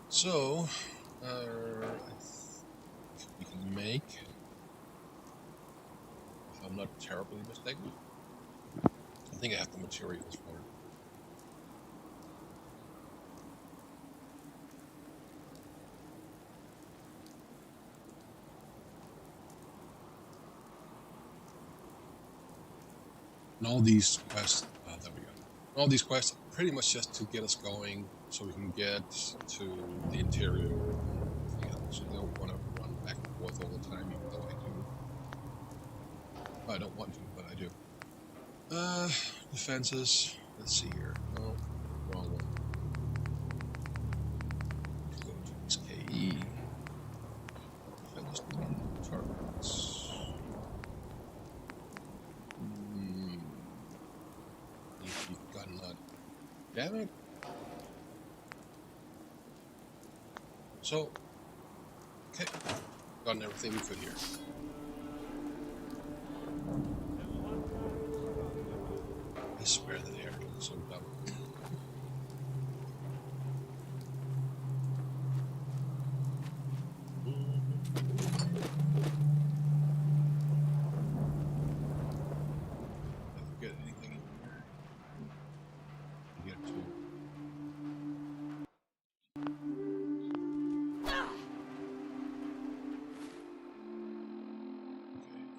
So, we can make, if I'm not terribly mistaken, I think I have the materials for it. And all these quests, there we go. All these quests are pretty much just to get us going so we can get to the interior and everything else. You don't want to run back and forth all the time, even though I do. I don't want to, but I do. Defenses. Let's see here. No, wrong one. Go to this KE. Defenses targets. Damn it. So, okay, gotten everything we could here. I swear that Erin is so dumb.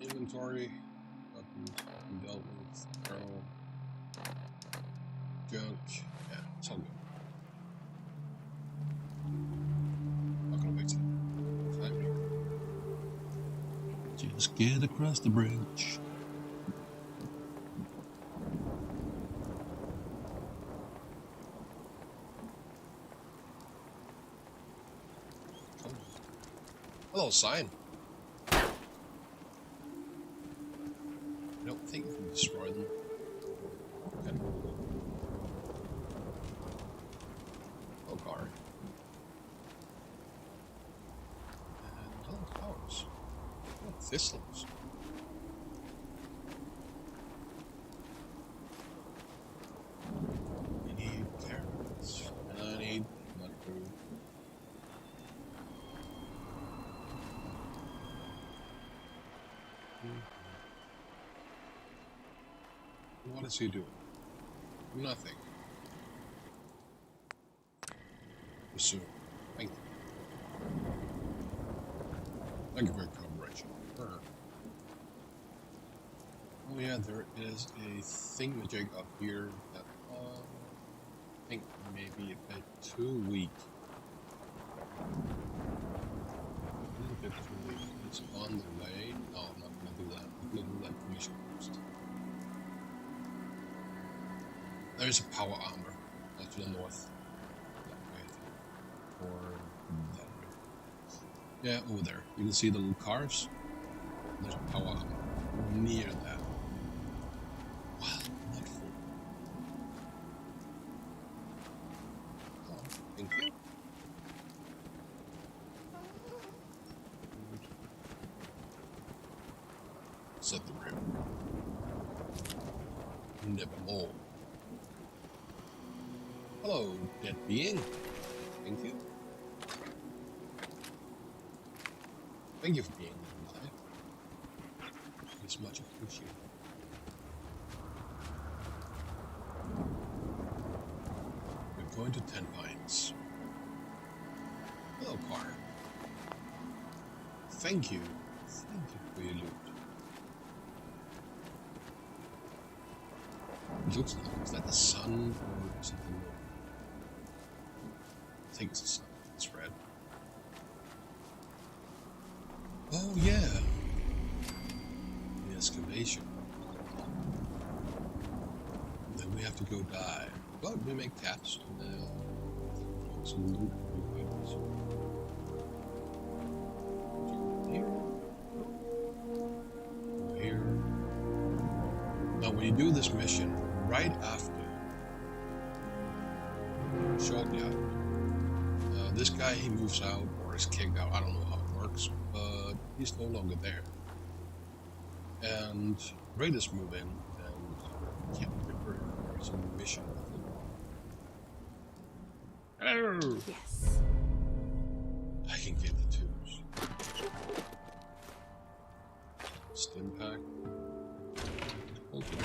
Inventory, weapons, dealt with, arrow, junk, yeah, it's all good. Not gonna waste time here. Just get across the bridge. Hello, sign. I don't think we can destroy them. Okay. Oh, car. And other towers. Oh, thistles. We need carrots. And I need mushroom. What is he doing? Nothing. Assume. Thank you. Thank you for your cooperation. Oh yeah, there is a thingamajig up here that I think may be a bit too weak. A little bit too weak. It's on the way. No, I'm not going to do that. I'm going to do that mission first. There's a power armor to the north. That way, or that way. Yeah, over there. You can see the little cars. There's a power armor near that. Wow, not full. Oh, thank you. Set the rim. Nevermore. Hello, dead being. Thank you. Thank you for being alive. It's much appreciated. We're going to 10 Pines. Hello, car. Thank you. Thank you for your loot. It looks like, is that the sun or something more? I think it's the sun. It's red. Oh yeah. The excavation. And then we have to go die. But we make caps and some loot items. Here. Here. Now when you do this mission, right after, shortly after, this guy, he moves out or is kicked out. I don't know how it works, but he's no longer there. And raiders move in, and I can't remember if there's a mission with them. Hello! Yes. I can get the twos. Stim pack. Okay.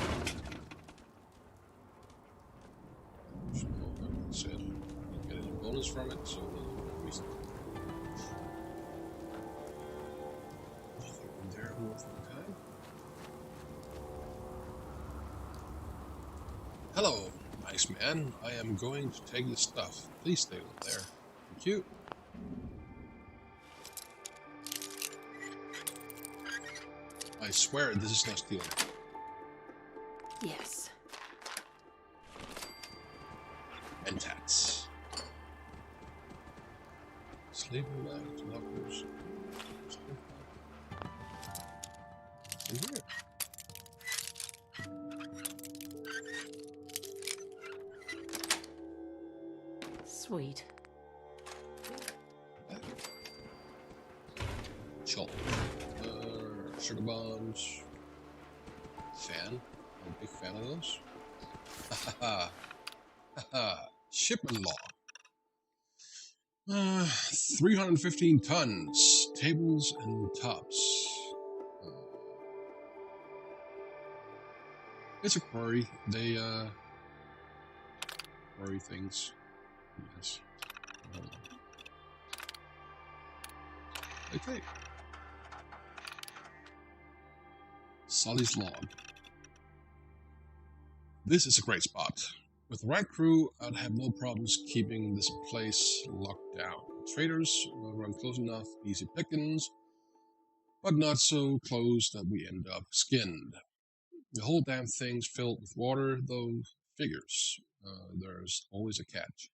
That's it. Get any bonus from it, so reason. Nothing in there worth the time. Hello, nice man. I am going to take the stuff. Please stay over there. Thank you. I swear this is not stealing. Yes. And tats. Sleeping bags, lockers. In here. Sweet. Chalk. Sugar bombs. Fan. I'm a big fan of those. Haha. Haha. Shipment law. 315 tons. Tables and tops. It's a quarry. They, quarry things. Yes. Okay. Sully's log. This is a great spot. With the right crew, I'd have no problems keeping this place locked down. Traders run close enough, easy pickings, but not so close that we end up skinned. The whole damn thing's filled with water, though figures. There's always a catch.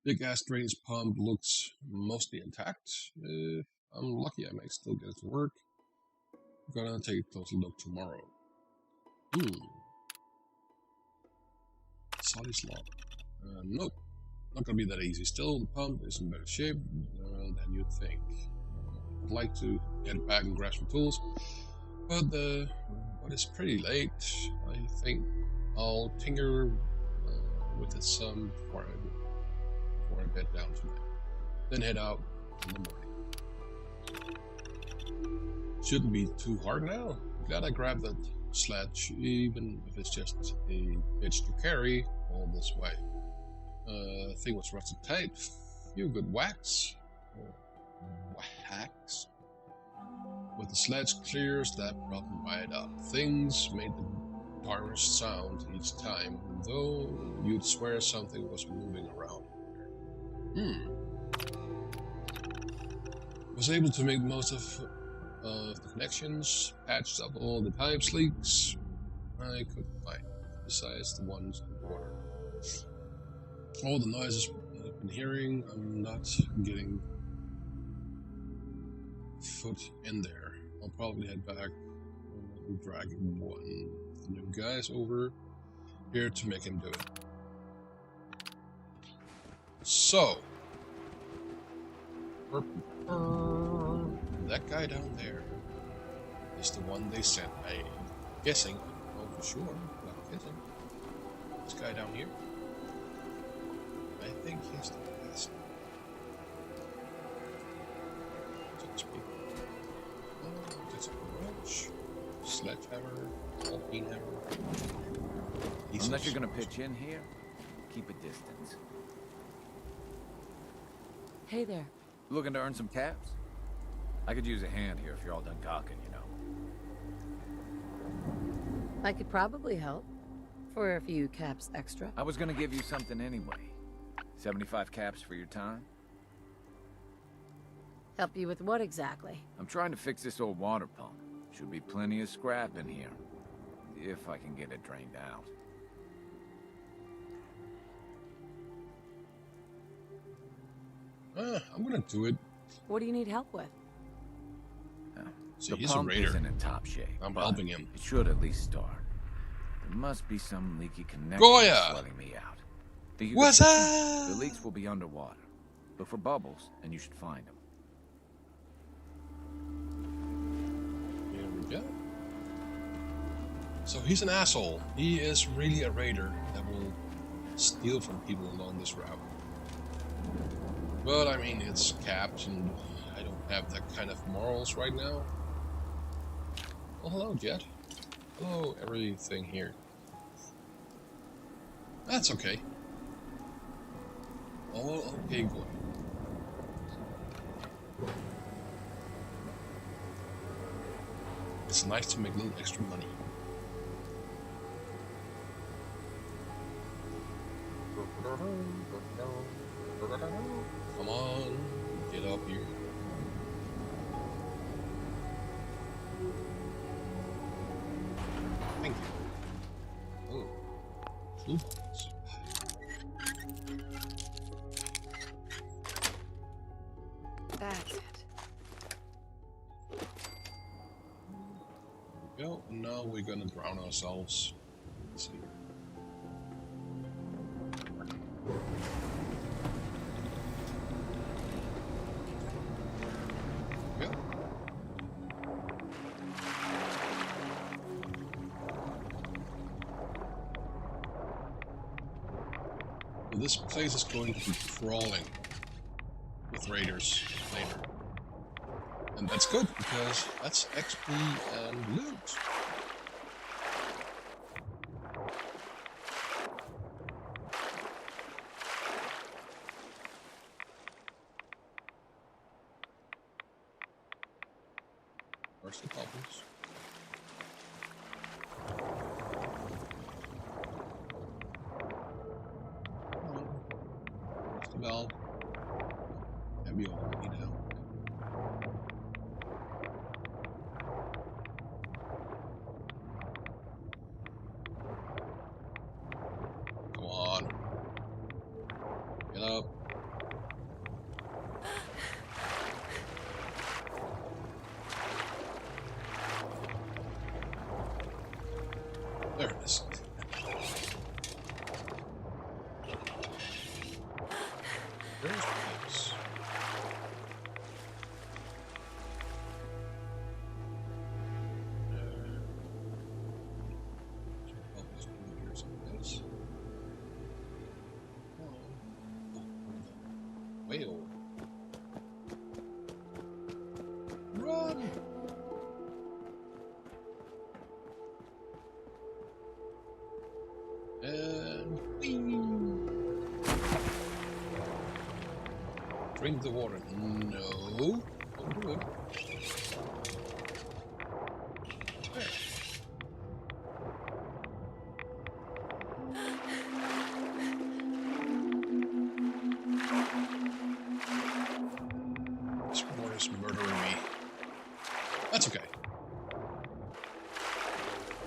Big ass drainage pump looks mostly intact. If I'm lucky, I may still get it to work. I'm gonna take a closer look tomorrow. Solid log. Nope, not gonna be that easy. Still, the pump is in better shape than you'd think. I'd like to get back and grab some tools, but it's pretty late. I think I'll tinker with it some before I bed down tonight. Then head out in the morning. Shouldn't be too hard now. Glad I grabbed that sledge, even if it's just a bitch to carry all this way. Thing was rusted tight. Few good whacks. Whacks. With the sledge clears that problem right up. Things made the darnest sound each time, though you'd swear something was moving around. Was able to make most of the connections, patched up all the pipes leaks I could find, besides the ones in the water. All the noises I've been hearing, I'm not getting foot in there. I'll probably head back and drag one of the new guys over here to make him do it. So, that guy down there is the one they sent. I'm guessing, I don't know for sure, but I'm guessing. This guy down here, I think he's the best. So to speak. Sledgehammer, Alpine hammer. Unless you're gonna pitch in here, keep a distance. Hey there. Looking to earn some caps? I could use a hand here if you're all done gawking, you know. I could probably help. For a few caps extra. I was gonna give you something anyway. 75 caps for your time? Help you with what exactly? I'm trying to fix this old water pump. Should be plenty of scrap in here. If I can get it drained out. I'm gonna do it. What do you need help with? See, The he's a pump raider. isn't in top shape. I'm but helping him. It should at least start. There must be some leaky connection Goya! letting me out. Think you What's can fix it? up? The leaks will be underwater. Look for bubbles, and you should find them. Here we go. So he's an asshole. He is really a raider that will steal from people along this route. But I mean, it's capped, and I don't have that kind of morals right now. Oh, hello, Jet. Hello, everything here. That's okay. All okay, boy. It's nice to make a little extra money. Come on, get up here. Thank you. Oh, toolbox. That's it. There we go. And now we're gonna drown ourselves. Let's see. Yep. Well, this place is going to be crawling with raiders later. And that's good, because that's XP and loot. Where's the bubbles? Where's the bell? Maybe all we need now. Come on. Get up. There it is. There's pipes. Whale. Run! And drink the water. No. Don't do it. There. This water is murdering me. That's okay.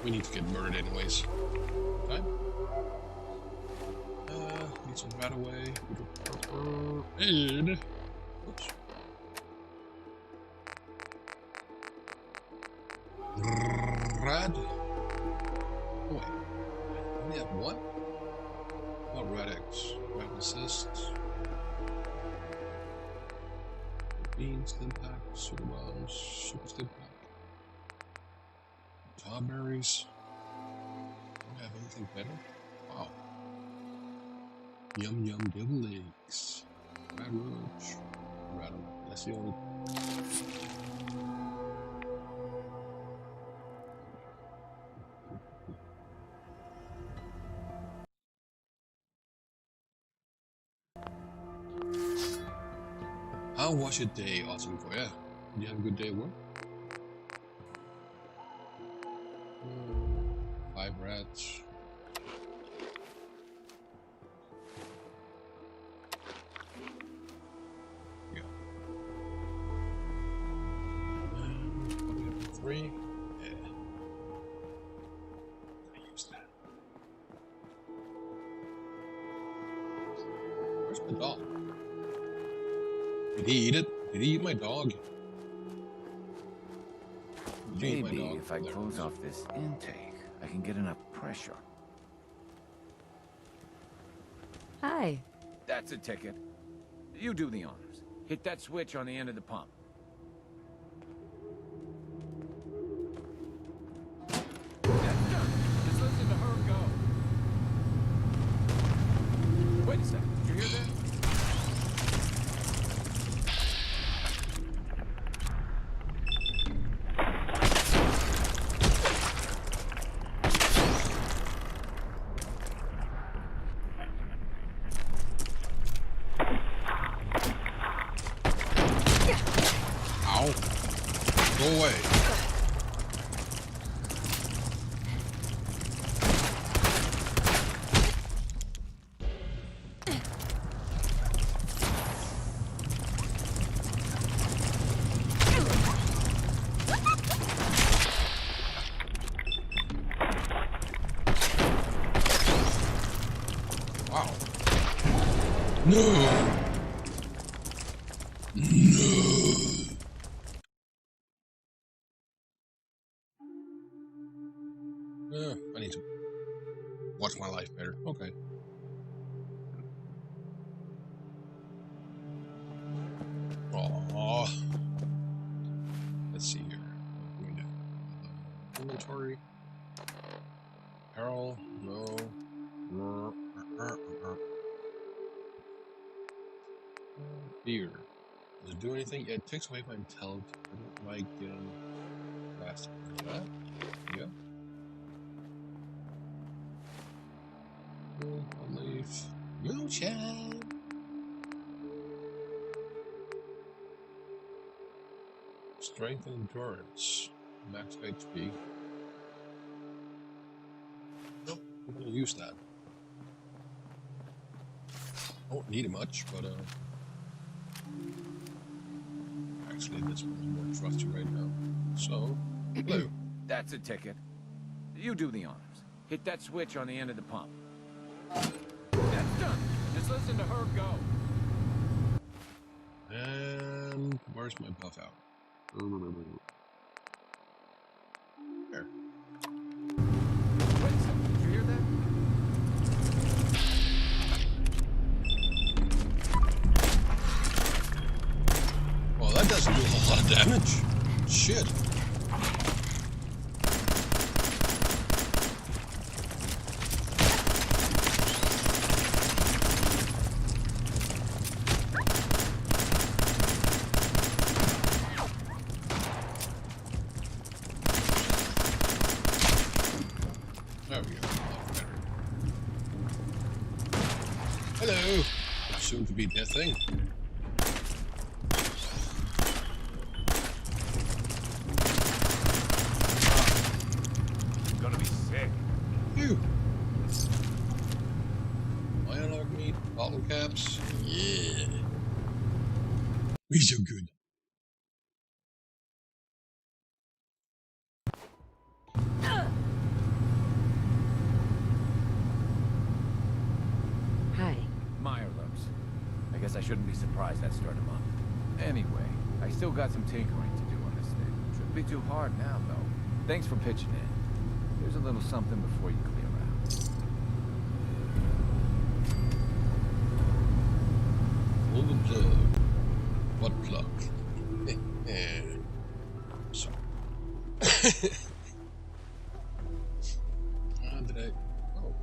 We need to get murdered anyways. Time. Need some right away. And oops. Rad. Oh wait. I only have one? Oh, red X. Red assist. Beans, stim pack, super bombs, super stim pack. Strawberries. Don't have anything better? Wow. Yum yum devil eggs. Red roach. Red. That's the only. How was your day, Awesome Boy? Yeah. Did you have a good day at work? 5 rats. Yeah. 3. Yeah. I use that. Where's my dog? Did he eat it? Did he eat my dog? Maybe if I close off this intake, I can get enough pressure. Hi. That's a ticket. You do the honors. Hit that switch on the end of the pump. That's done. Just listen to her go. Wait a second. Did you hear that? Go away. Wow. No. I need to watch my life better. Okay. Aww. Let's see here. What do we do? Inventory. Apparel. No. Beer. Does it do anything? Yeah, it takes away my intelligence. I don't like getting last. Yeah. Yeah. Leaf. Moonshine. Strength and endurance. Max HP. Nope, I'm gonna use that. I won't need it much, but actually this one's more trusty right now. So, blue. That's a ticket. You do the honors. Hit that switch on the end of the pump. That's done. Just listen to her go. And where's my buff out? There. Wait a second. Did you hear that? Well, that doesn't do a whole lot of damage. Shit. There we go. Better. Hello. Soon to be dead thing. Gonna be sick. Phew. Lion meat, bottle caps. Yeah. We so good. Hi. Meyer looks. I guess I shouldn't be surprised that stirred him up. Anyway, I still got some tinkering to do on this thing. Shouldn't be too hard now, though. Thanks for pitching in. Here's a little something before you clear out. Pull the plug. What plug? So. Did I? Oh,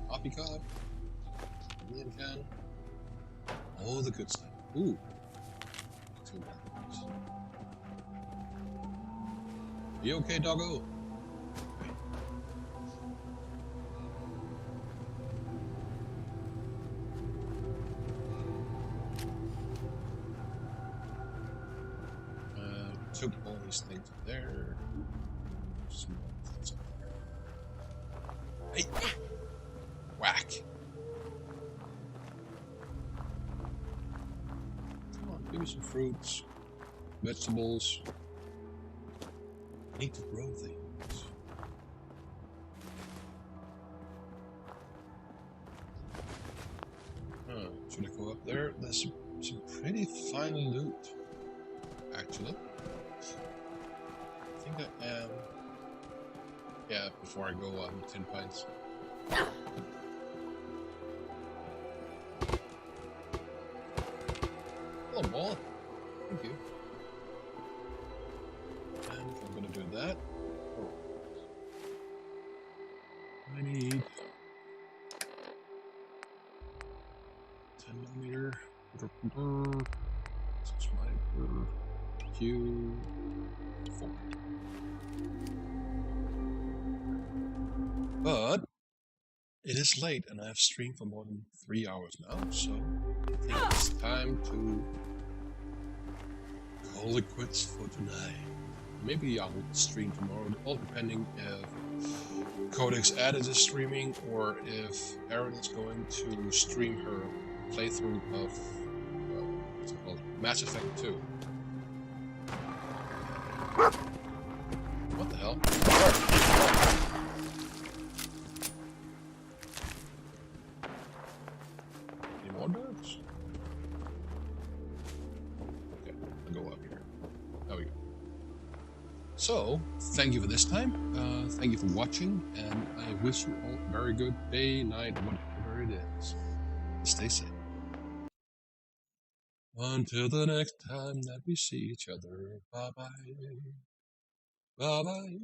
coffee cup. Million can. All the good stuff. Ooh. Two batteries. You okay, doggo? took all these things up there. Some more things up there. Hey! Whack! Come on, give me some fruits, vegetables. I need to grow things. Should I go up there? There's some pretty fine loot, actually. I think I am. Yeah, before I go on 10 pints. Hello, ball. Thank you. And if I'm gonna do that, I need 10mm sniper Q4. But it is late and I have streamed for more than 3 hours now, so I think it's time to call it quits for tonight. Maybe I'll stream tomorrow, all depending if Codex added to streaming or if Erin is going to stream her playthrough of what's it called? Mass Effect 2. What the hell? Any more birds? Okay, I'll go up here. There we go. So, thank you for this time. Thank you for watching, and I wish you all a very good day, night, whatever it is. Stay safe. Until the next time that we see each other. Bye-bye. Bye-bye.